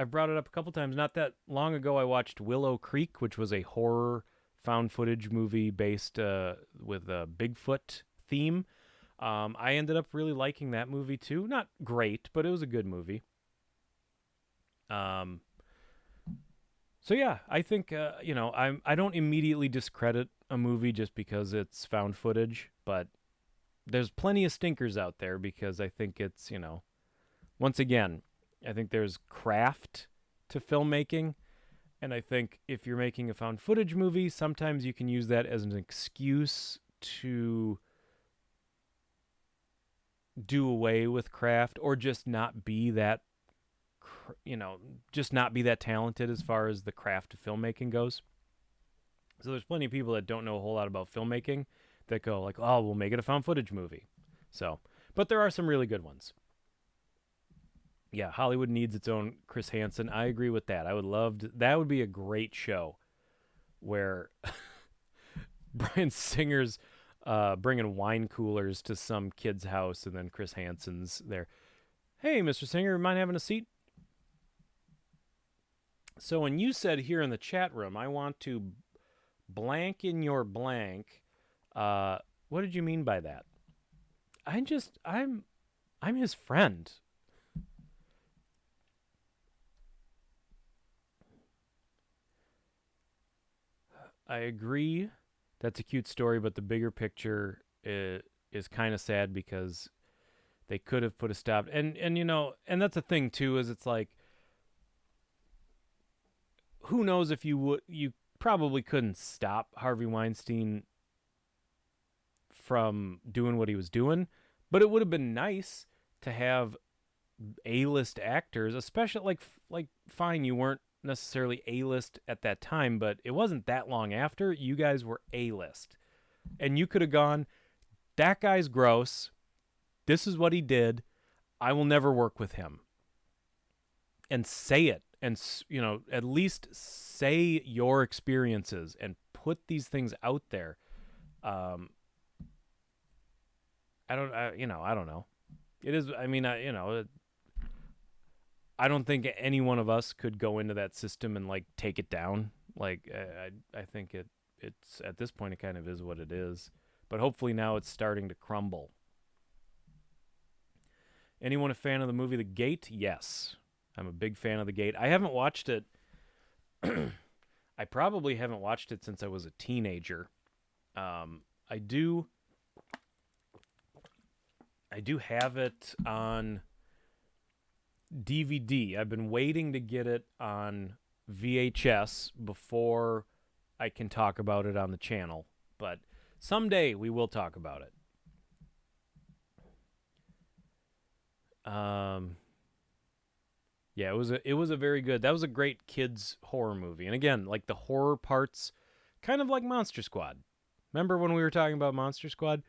brought it up a couple times. Not that long ago, I watched Willow Creek, which was a horror found footage movie based with a Bigfoot theme. I ended up really liking that movie too. Not great, but it was a good movie. So yeah, I think I don't immediately discredit a movie just because it's found footage, but there's plenty of stinkers out there because I think it's, once again, I think there's craft to filmmaking, And I think if you're making a found footage movie, sometimes you can use that as an excuse to do away with craft or just not be that, just not be that talented as far as the craft of filmmaking goes. So there's plenty of people that don't know a whole lot about filmmaking that go like, "Oh, we'll make it a found footage movie." So, but there are some really good ones. Yeah, Hollywood needs its own Chris Hansen. I agree with that. I would love to, that would be a great show where Brian Singer's bringing wine coolers to some kid's house, and then Chris Hansen's there. Hey, Mr. Singer, mind having a seat? So when you said here in the chat room, I want to blank in your blank, what did you mean by that? I'm his friend. I agree. That's a cute story, but the bigger picture is kind of sad because they could have put a stop. And and that's the thing too, is it's like, who knows if you probably couldn't stop Harvey Weinstein from doing what he was doing, but it would have been nice to have A-list actors, especially like fine, you weren't necessarily A-list at that time, but it wasn't that long after you guys were A-list. And you could have gone, that guy's gross. This is what he did. I will never work with him. And say it. And, at least say your experiences and put these things out there. I don't know. It is, I don't think any one of us could go into that system and like take it down. Like I think it's at this point it kind of is what it is. But hopefully now it's starting to crumble. Anyone a fan of the movie The Gate? Yes. I'm a big fan of The Gate. I haven't watched it. I probably haven't watched it since I was a teenager. I do have it on DVD. I've been waiting to get it on VHS before I can talk about it on the channel, but someday we will talk about it. Yeah, it was a very good. That was a great kids horror movie. And again, like the horror parts kind of like Monster Squad. Remember when we were talking about Monster Squad?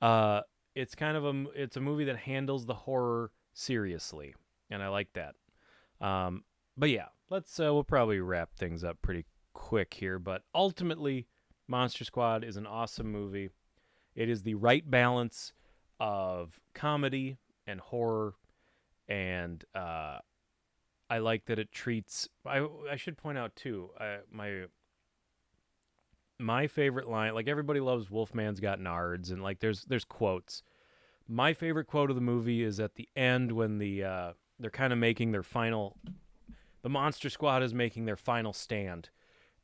It's kind of it's a movie that handles the horror seriously, and I like that. But yeah, we'll probably wrap things up pretty quick here, but ultimately Monster Squad is an awesome movie. It is the right balance of comedy and horror, and I like that it treats. I should point out too. My favorite line, like everybody loves Wolfman's Got Nards, and like there's quotes. My favorite quote of the movie is at the end when they're kind of making their final. The Monster Squad is making their final stand,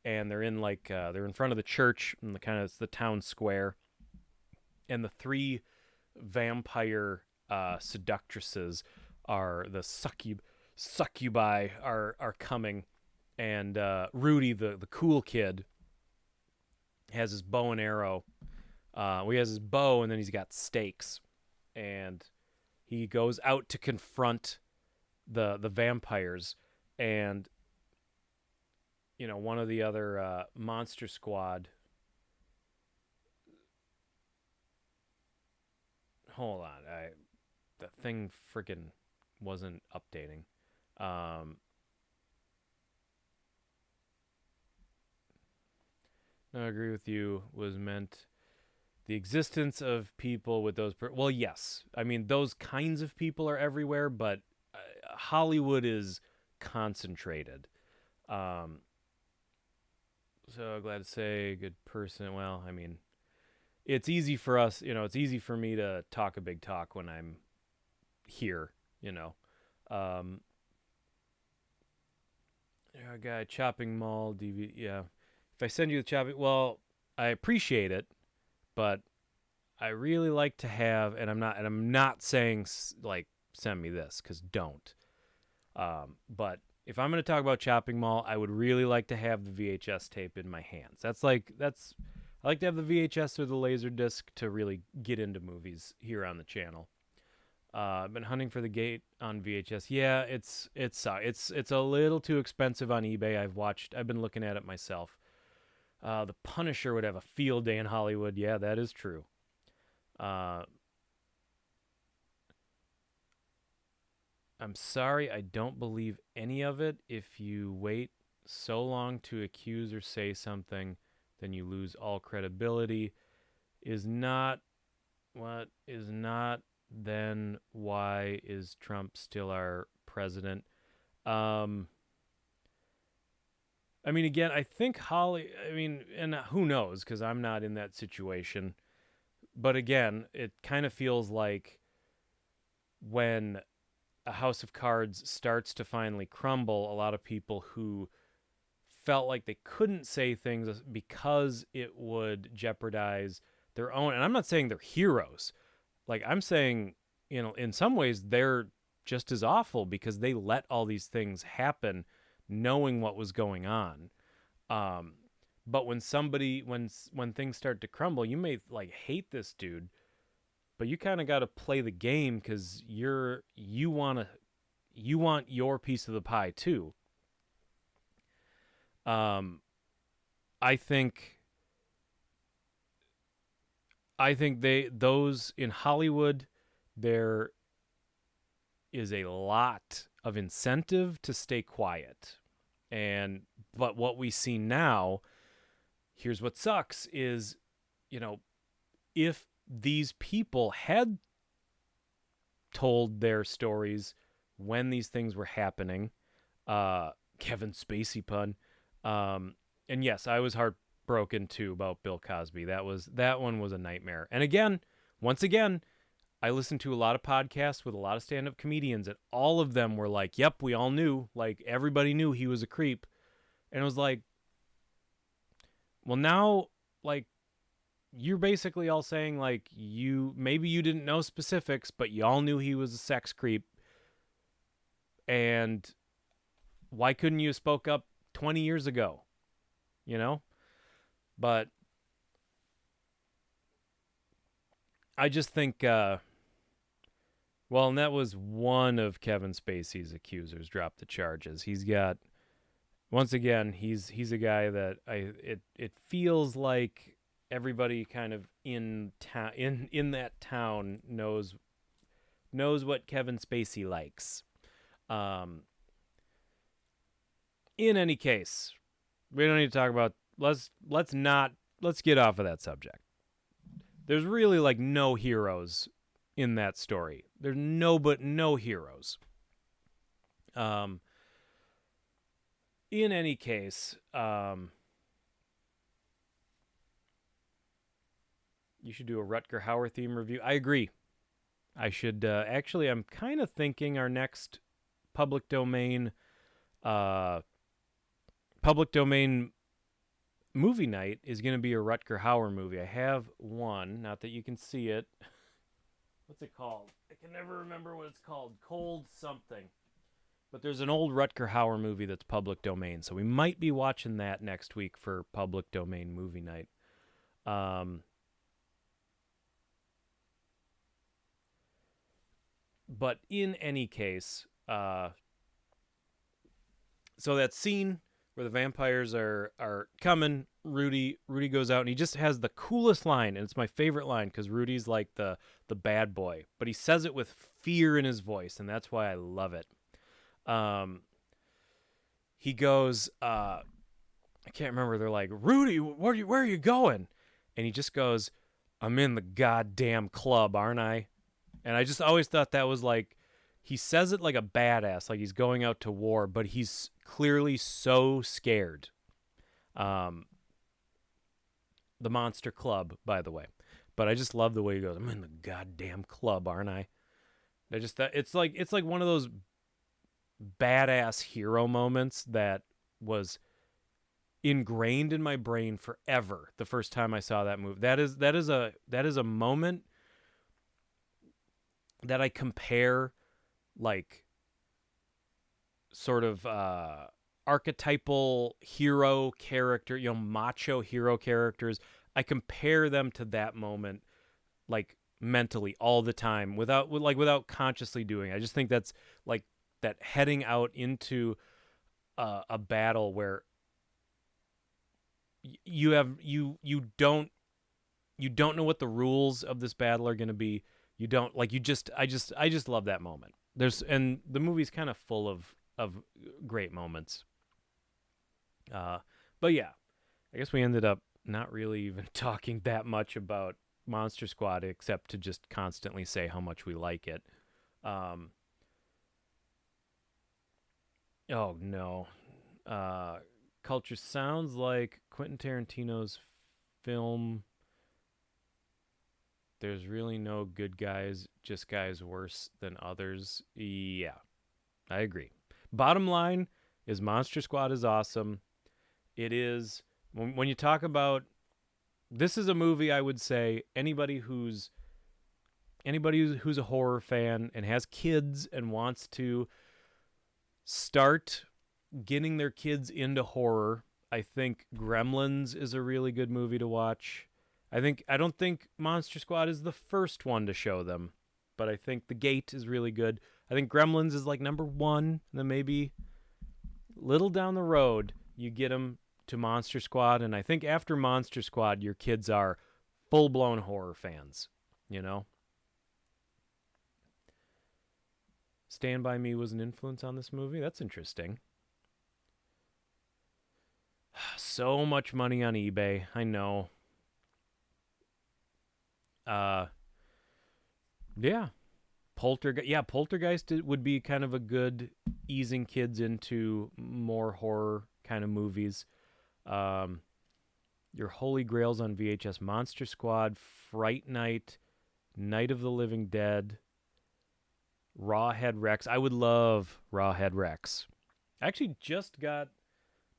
and they're in they're in front of the church and it's the town square, and the three vampire seductresses are the succubi are coming, and Rudy, the cool kid, has his bow and arrow. He has his bow, and then he's got stakes, and he goes out to confront the vampires, and one of the other Monster Squad. Hold on, the thing freaking wasn't updating. No, I agree with you. Was meant the existence of people with those. Well, yes. I mean, those kinds of people are everywhere, but Hollywood is concentrated. So glad to say, good person. Well, I mean, it's easy for us. It's easy for me to talk a big talk when I'm here. A guy chopping mall DVD. Yeah. If I send you the chopping, well, I appreciate it, but I really like to have, and I'm not saying like send me this, because don't. But if I'm going to talk about Chopping Mall, I would really like to have the VHS tape in my hands. I like to have the VHS or the Laserdisc to really get into movies here on the channel. I've been hunting for the Gate on VHS. Yeah, it's a little too expensive on eBay. I've been looking at it myself. The Punisher would have a field day in Hollywood. Yeah, that is true. Uh, I'm sorry, I don't believe any of it. If you wait so long to accuse or say something, then you lose all credibility. Is not what is not then why is Trump still our president? Um I mean again, I think and who knows cuz I'm not in that situation. But again, it kind of feels like when a house of cards starts to finally crumble, a lot of people who felt like they couldn't say things because it would jeopardize their own. And I'm not saying they're heroes. Like I'm saying, in some ways they're just as awful because they let all these things happen knowing what was going on. Um, but when things start to crumble, you may like hate this dude, but you kind of got to play the game cuz you want your piece of the pie too. Um, I think those in Hollywood, there is a lot of incentive to stay quiet. But what we see now, here's what sucks is, you know, if these people had told their stories when these things were happening, Kevin Spacey pun, and yes, I was heartbroken too about Bill Cosby. That one was a nightmare. And again, once again, I listened to a lot of podcasts with a lot of stand-up comedians, and all of them were like, "Yep, we all knew. Like everybody knew he was a creep." And it was like, well, now, like, you're basically all saying like maybe you didn't know specifics, but you all knew he was a sex creep. And why couldn't you have spoke up 20 years ago? You know? But I just think and that was one of Kevin Spacey's accusers dropped the charges. He's got once again, he's a guy that it feels like everybody kind of in town in that town knows what Kevin Spacey likes. In any case, we don't need to talk about let's get off of that subject. There's really like no heroes in that story. There's no heroes. In any case, you should do a Rutger Hauer theme review. I agree. I should actually. I'm kind of thinking our next public domain movie night is going to be a Rutger Hauer movie. I have one, not that you can see it. What's it called? I can never remember what it's called. Cold something. But there's an old Rutger Hauer movie that's public domain, so we might be watching that next week for public domain movie night. But in any case, so that scene where the vampires are coming, Rudy goes out and he just has the coolest line, and it's my favorite line because Rudy's like the bad boy, but he says it with fear in his voice, and that's why I love it. He goes, I can't remember. They're like, Rudy, where are you going? And he just goes, I'm in the goddamn club, aren't I? And I just always thought that was like, he says it like a badass, like he's going out to war, but he's clearly so scared. The Monster Club, by the way. But I just love the way he goes, I'm in the goddamn club, aren't I? It's like one of those badass hero moments that was ingrained in my brain forever the first time I saw that movie. That is a moment that I compare like sort of archetypal hero character, macho hero characters. I compare them to that moment, like mentally all the time, without consciously doing. I just think that's like that heading out into a battle where you don't know what the rules of this battle are going to be. You don't like you just I just love that moment. And the movie's kind of full of great moments. Uh, but yeah, I guess we ended up not really even talking that much about Monster Squad except to just constantly say how much we like it. Um, oh no, uh, culture sounds like Quentin Tarantino's film. There's really no good guys, just guys worse than others. Yeah, I agree. Bottom line is Monster Squad is awesome. It is when you talk about this is a movie I would say anybody who's a horror fan and has kids and wants to start getting their kids into horror, I think Gremlins is a really good movie to watch. I don't think Monster Squad is the first one to show them, but I think The Gate is really good. I think Gremlins is like number 1, and then maybe little down the road you get them to Monster Squad, and I think after Monster Squad your kids are full-blown horror fans, you know? Stand By Me was an influence on this movie. That's interesting. So much money on eBay. I know. Uh, yeah. Poltergeist would be kind of a good easing kids into more horror kind of movies. Um, your Holy Grails on VHS: Monster Squad, Fright Night, Night of the Living Dead, Rawhead Rex. I would love Rawhead Rex. I actually just got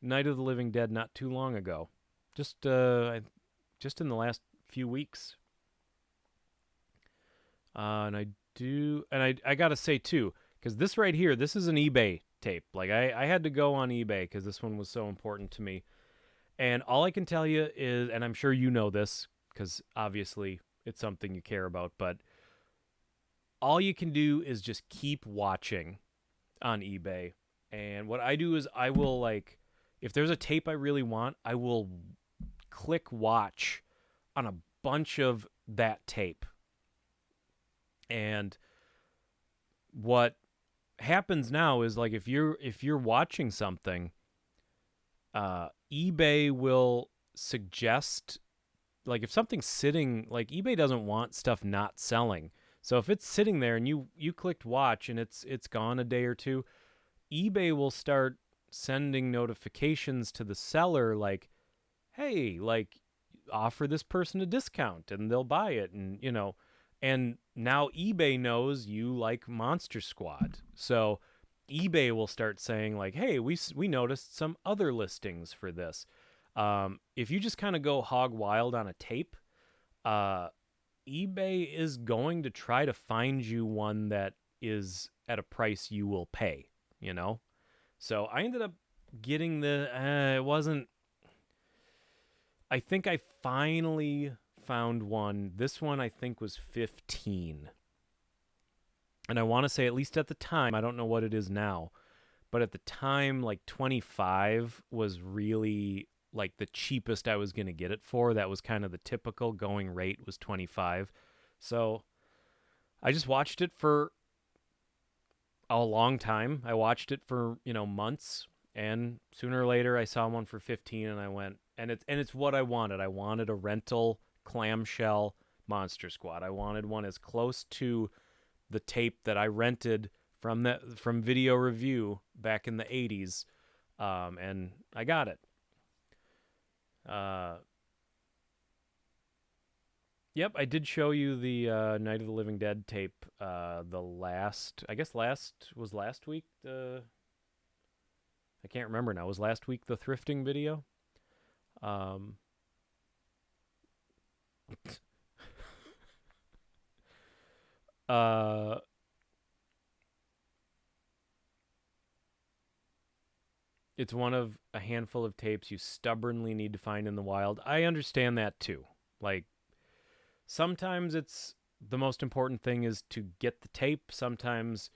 Night of the Living Dead not too long ago. Just in the last few weeks. And I gotta say too, because this right here, this is an eBay tape. Like I had to go on eBay because this one was so important to me. And all I can tell you is, and I'm sure you know this because obviously it's something you care about, but all you can do is just keep watching on eBay. And what I do is I will like, if there's a tape I really want, I will click watch on a bunch of that tape. And what happens now is like if you're watching something, eBay will suggest like if something's sitting like eBay doesn't want stuff not selling. So if it's sitting there and you clicked watch and it's gone a day or two, eBay will start sending notifications to the seller like, hey, like offer this person a discount and they'll buy it, and and now eBay knows you like Monster Squad. So eBay will start saying like, hey, we noticed some other listings for this. If you just kind of go hog wild on a tape, uh, eBay is going to try to find you one that is at a price you will pay, you know? So I ended up getting it wasn't, I think I finally found one. This one I think was 15. And I want to say, at least at the time, I don't know what it is now, but at the time, like 25 was really like the cheapest I was going to get it for. That was kind of the typical going rate was 25. So I just watched it for a long time. I watched it for, months, and sooner or later I saw one for 15 and I went, and it's what I wanted. I wanted a rental clamshell Monster Squad. I wanted one as close to the tape that I rented from Video Review back in the 80s, and I got it. Yep, I did show you the Night of the Living Dead tape. Last week. I can't remember now. Was last week the thrifting video? Um, uh, It's one of a handful of tapes you stubbornly need to find in the wild. I understand that too. Like, sometimes it's the most important thing is to get the tape. Sometimes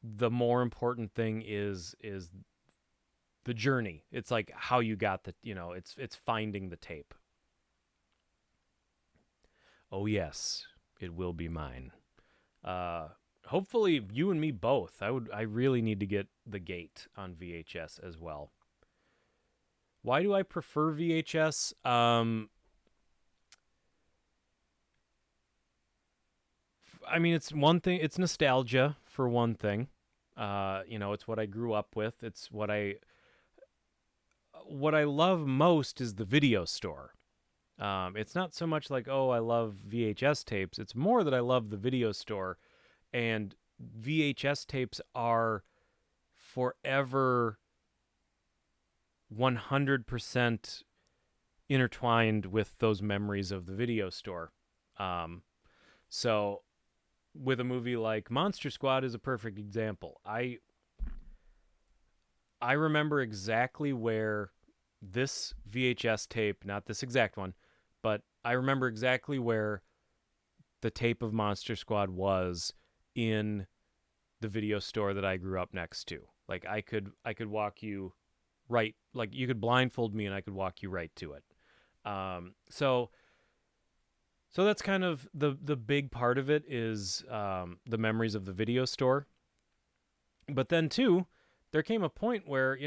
the more important thing is the journey. It's like how you got the, it's finding the tape. Oh yes, it will be mine. Uh Hopefully you and me both. I really need to get The Gate on VHS as well. Why do I prefer VHS? I mean, it's one thing, it's nostalgia for one thing. It's what I grew up with. It's what I love most is the video store. It's not so much like, oh, I love VHS tapes. It's more that I love the video store, and VHS tapes are forever 100% intertwined with those memories of the video store. Um, so with a movie like Monster Squad is a perfect example. I remember exactly where this VHS tape, not this exact one, but I remember exactly where the tape of Monster Squad was in the video store that I grew up next to. Like I could walk you right, like you could blindfold me and I could walk you right to it. So that's kind of the big part of it is the memories of the video store. But then too, there came a point where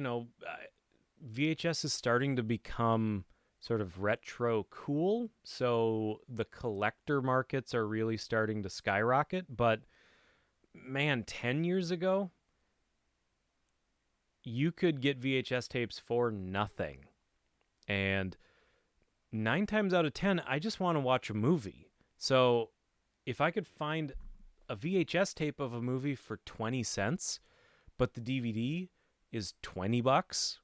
VHS is starting to become sort of retro cool. So the collector markets are really starting to skyrocket. But man, 10 years ago, you could get VHS tapes for nothing. And 9 times out of 10, I just want to watch a movie. So if I could find a VHS tape of a movie for 20 cents, but the DVD is $20,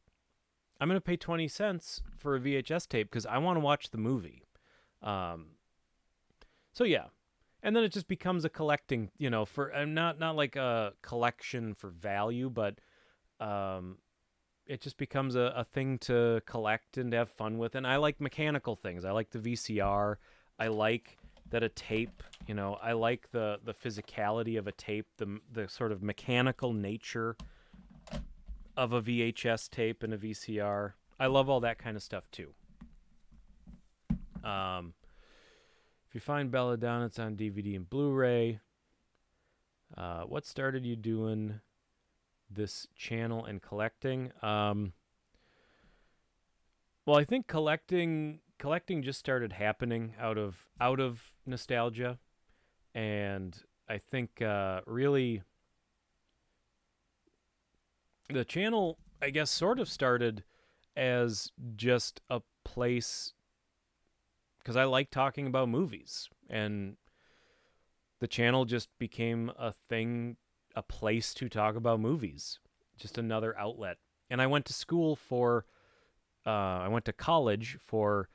I'm going to pay 20 cents for a VHS tape because I want to watch the movie. Um, so yeah. And then it just becomes a collecting, for not like a collection for value, but um, it just becomes a thing to collect and have fun with. And I like mechanical things. I like the VCR. I like that a tape, I like the physicality of a tape, the sort of mechanical nature of a VHS tape and a VCR. I love all that kind of stuff too. If you find Belladonna, it's on DVD and Blu-ray. What started you doing this channel and collecting? Well, I think collecting just started happening out of nostalgia, and I think really the channel, I guess, sort of started as just a place because I like talking about movies, and the channel just became a thing, a place to talk about movies, just another outlet. And I went to school for, I went to college for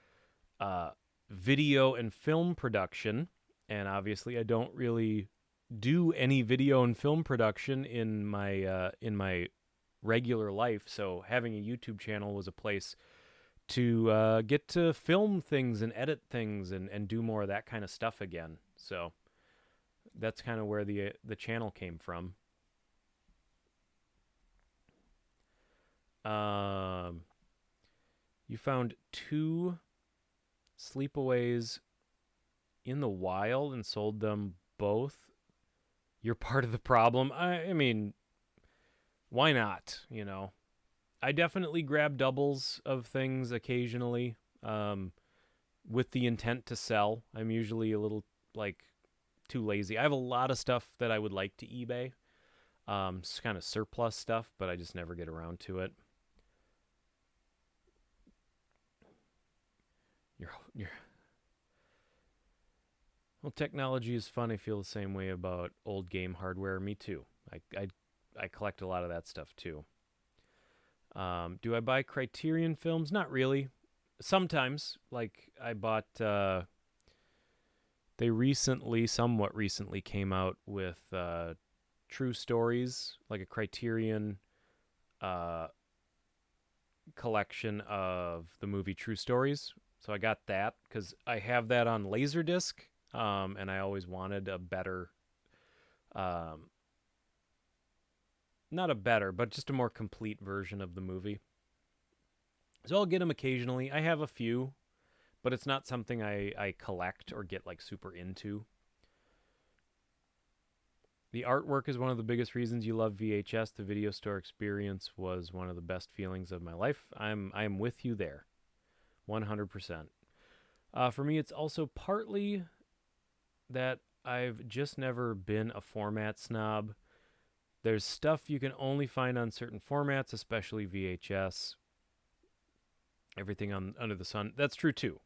video and film production, and obviously I don't really do any video and film production in my regular life. So having a YouTube channel was a place to get to film things and edit things and do more of that kind of stuff again. So that's kind of where the channel came from. You found 2 sleepaways in the wild and sold them both. You're part of the problem. I mean, why not? I definitely grab doubles of things occasionally, with the intent to sell. I'm usually a little like too lazy. I have a lot of stuff that I would like to eBay. It's kind of surplus stuff, but I just never get around to it. Well, technology is fun. I feel the same way about old game hardware. Me too. I collect a lot of that stuff too. Do I buy Criterion films? Not really. Sometimes, like I bought. They somewhat recently, came out with True Stories, like a Criterion collection of the movie True Stories. So I got that because I have that on Laserdisc, and I always wanted a better, um, not a better, but just a more complete version of the movie. So I'll get them occasionally. I have a few, but it's not something I collect or get like super into. The artwork is one of the biggest reasons you love VHS. The video store experience was one of the best feelings of my life. I'm with you there, 100%. For me, it's also partly that I've just never been a format snob. There's stuff you can only find on certain formats, especially VHS. Everything on under the sun. That's true too.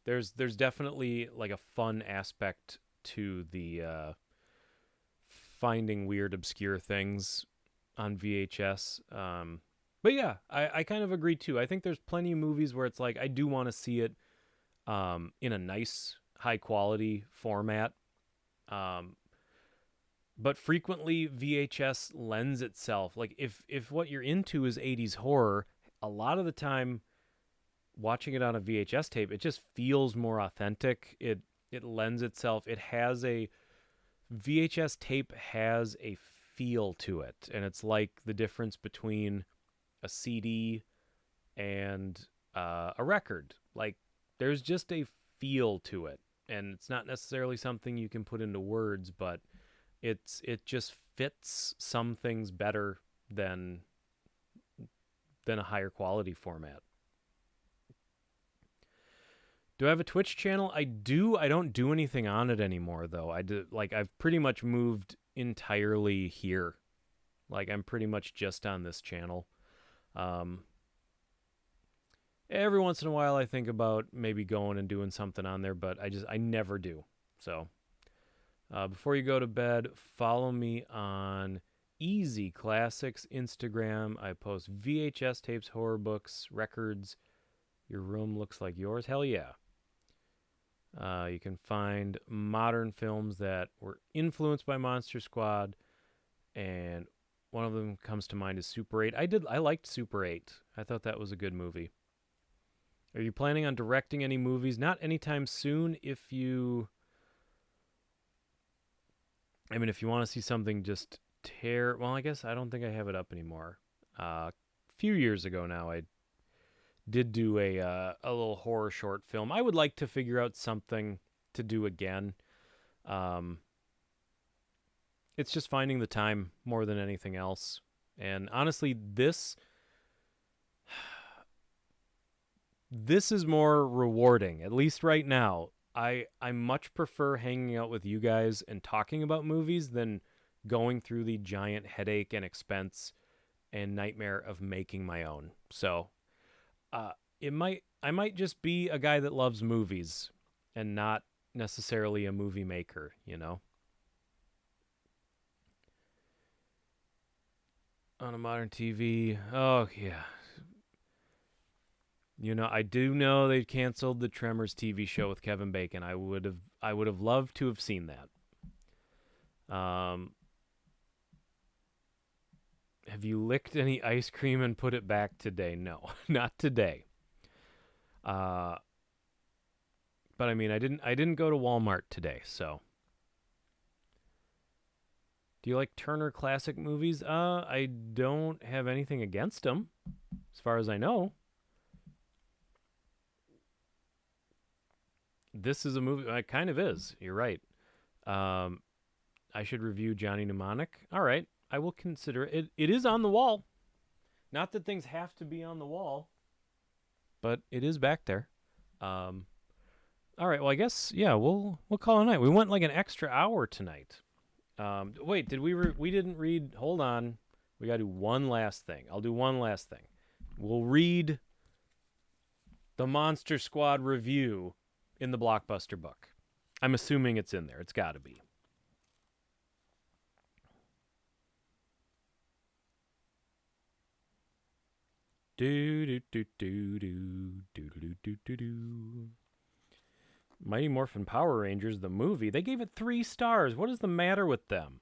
There's definitely like a fun aspect to the finding weird, obscure things on VHS. But yeah, I kind of agree too. I think there's plenty of movies where it's like I do want to see it in a nice, high quality format. Um, but frequently VHS lends itself. Like if what you're into is 80s horror, a lot of the time watching it on a VHS tape, it just feels more authentic. It lends itself. It has a VHS tape has a feel to it, and it's like the difference between a CD and a record. Like there's just a feel to it, and it's not necessarily something you can put into words, but it just fits some things better than a higher quality format. Do I have a Twitch channel? I do. I don't do anything on it anymore though. I've pretty much moved entirely here. Like I'm pretty much just on this channel. Um every once in a while I think about maybe going and doing something on there, but I never do. So, before you go to bed, follow me on Easy Classics Instagram. I post VHS tapes, horror books, records. Your room looks like yours. Hell yeah. You can find modern films that were influenced by Monster Squad, and one of them comes to mind is Super 8. I liked Super 8. I thought that was a good movie. Are you planning on directing any movies? Not anytime soon. If you want to see something just well, I guess I don't think I have it up anymore. A few years ago now, I did do a little horror short film. I would like to figure out something to do again. It's just finding the time more than anything else. And honestly, this is more rewarding, at least right now. I much prefer hanging out with you guys and talking about movies than going through the giant headache and expense and nightmare of making my own. So, I might just be a guy that loves movies and not necessarily a movie maker, you know? On a modern TV. Oh, yeah. You know, I do know they canceled the Tremors TV show with Kevin Bacon. I would have loved to have seen that. Have you licked any ice cream and put it back today? No, not today. But I mean, I didn't go to Walmart today, so. Do you like Turner Classic Movies? I don't have anything against them, as far as I know. This is a movie. It kind of is. You're right. I should review Johnny Mnemonic. All right, I will consider it. It is on the wall. Not that things have to be on the wall, but it is back there. All right. Well, I guess we'll call it a night. We went like an extra hour tonight. Wait, did we didn't read? Hold on. We got to do one last thing. I'll do one last thing. We'll read the Monster Squad review in the Blockbuster book. I'm assuming it's in there. It's got to be. Do do do do do do do do do do. Mighty Morphin Power Rangers, the movie. They gave it 3 stars. What is the matter with them?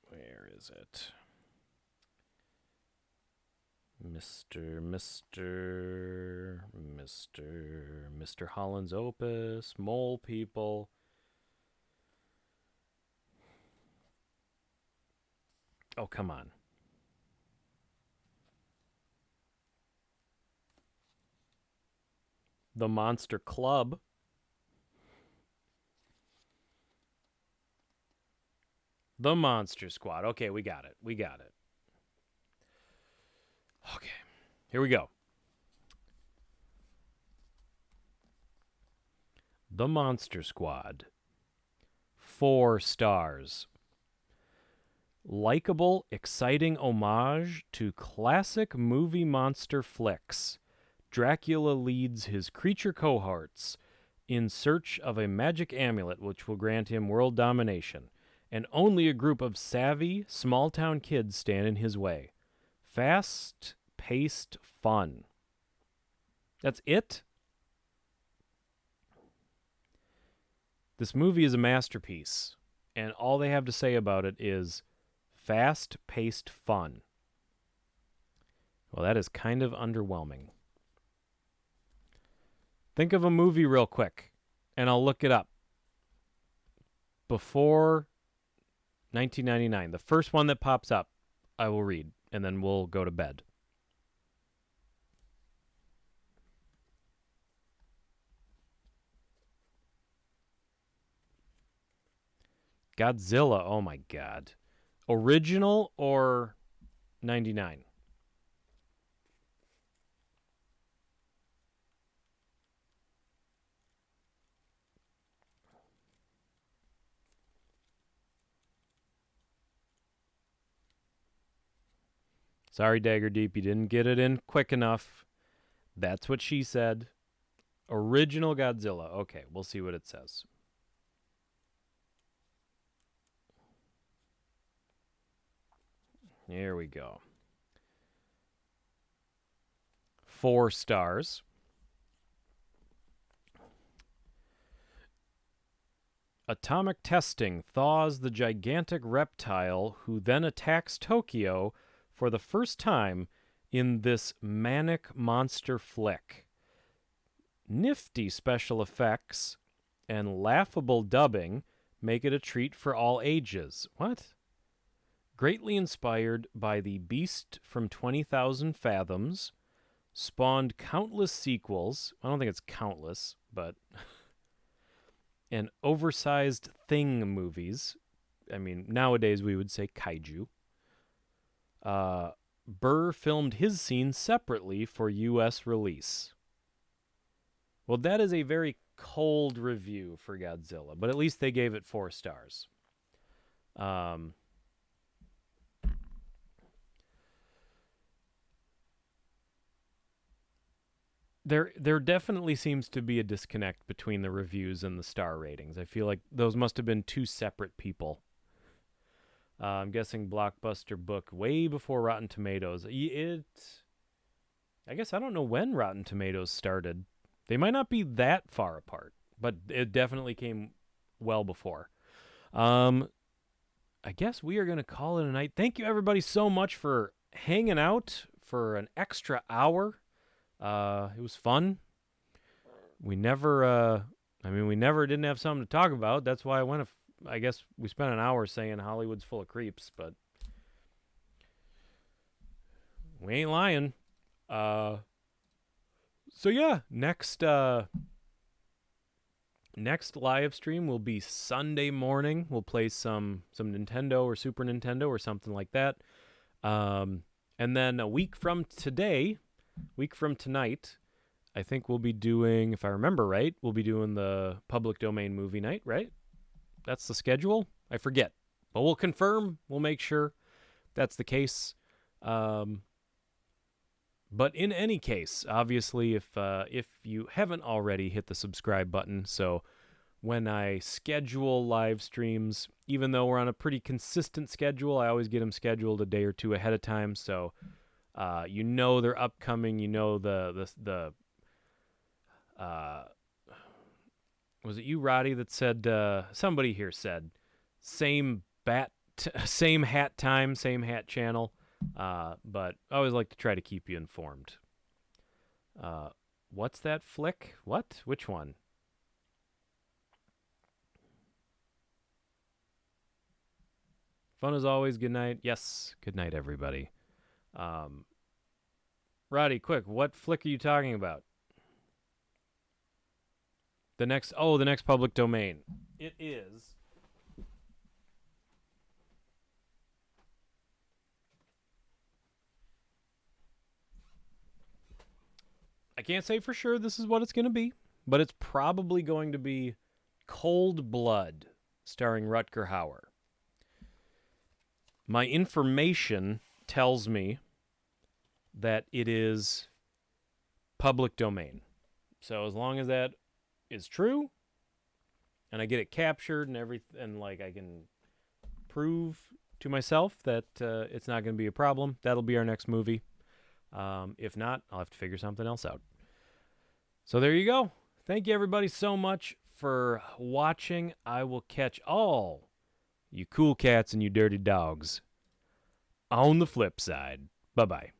Where is it? Mr. Holland's Opus, Mole People. Oh, come on. The Monster Club. The Monster Squad. Okay, we got it. Okay, here we go. The Monster Squad. 4 stars. Likeable, exciting homage to classic movie monster flicks. Dracula leads his creature cohorts in search of a magic amulet which will grant him world domination, and only a group of savvy, small-town kids stand in his way. Fast-paced fun. That's it? This movie is a masterpiece, and all they have to say about it is fast-paced fun. Well, that is kind of underwhelming. Think of a movie real quick, and I'll look it up. Before 1999, the first one that pops up, I will read, and then we'll go to bed. Godzilla, oh my god. Original or 99? Sorry, Dagger Deep, you didn't get it in quick enough. That's what she said. Original Godzilla. Okay, we'll see what it says. Here we go. 4 stars. Atomic testing thaws the gigantic reptile who then attacks Tokyo for the first time in this manic monster flick. Nifty special effects and laughable dubbing make it a treat for all ages. What? Greatly inspired by the Beast from 20,000 Fathoms, spawned countless sequels. I don't think it's countless, but and oversized Thing movies. I mean, nowadays we would say kaiju. Burr filmed his scenes separately for U.S. release. Well, that is a very cold review for Godzilla, but at least they gave it 4 stars. There definitely seems to be a disconnect between the reviews and the star ratings. I feel like those must have been 2 separate people. I'm guessing Blockbuster Book way before Rotten Tomatoes. I guess I don't know when Rotten Tomatoes started. They might not be that far apart, but it definitely came well before. I guess we are going to call it a night. Thank you, everybody, so much for hanging out for an extra hour. It was fun. We never didn't have something to talk about. That's why I guess we spent an hour saying Hollywood's full of creeps, but we ain't lying. So yeah, next live stream will be Sunday morning. We'll play some Nintendo or Super Nintendo or something like that. And then a week from tonight, I think we'll be doing, if I remember right, we'll be doing the public domain movie night, right? That's the schedule? I forget. But we'll confirm. We'll make sure that's the case. But in any case, obviously, if you haven't already, hit the subscribe button. So when I schedule live streams, even though we're on a pretty consistent schedule, I always get them scheduled a day or two ahead of time. So you know they're upcoming. You know the was it you, Roddy, that said, somebody here said, same bat same hat time, same hat channel. But I always like to try to keep you informed. What's that flick? What? Which one? Fun as always. Good night. Yes. Good night, everybody. Roddy, quick. What flick are you talking about? The next public domain. It is. I can't say for sure this is what it's going to be, but it's probably going to be Cold Blood, starring Rutger Hauer. My information tells me that it is public domain. So as long as that is true, and I get it captured and everything, and like I can prove to myself that it's not going to be a problem, that'll be our next movie. If not, I'll have to figure something else out. So there you go. Thank you everybody so much for watching. I will catch all you cool cats and you dirty dogs on the flip side. Bye-bye.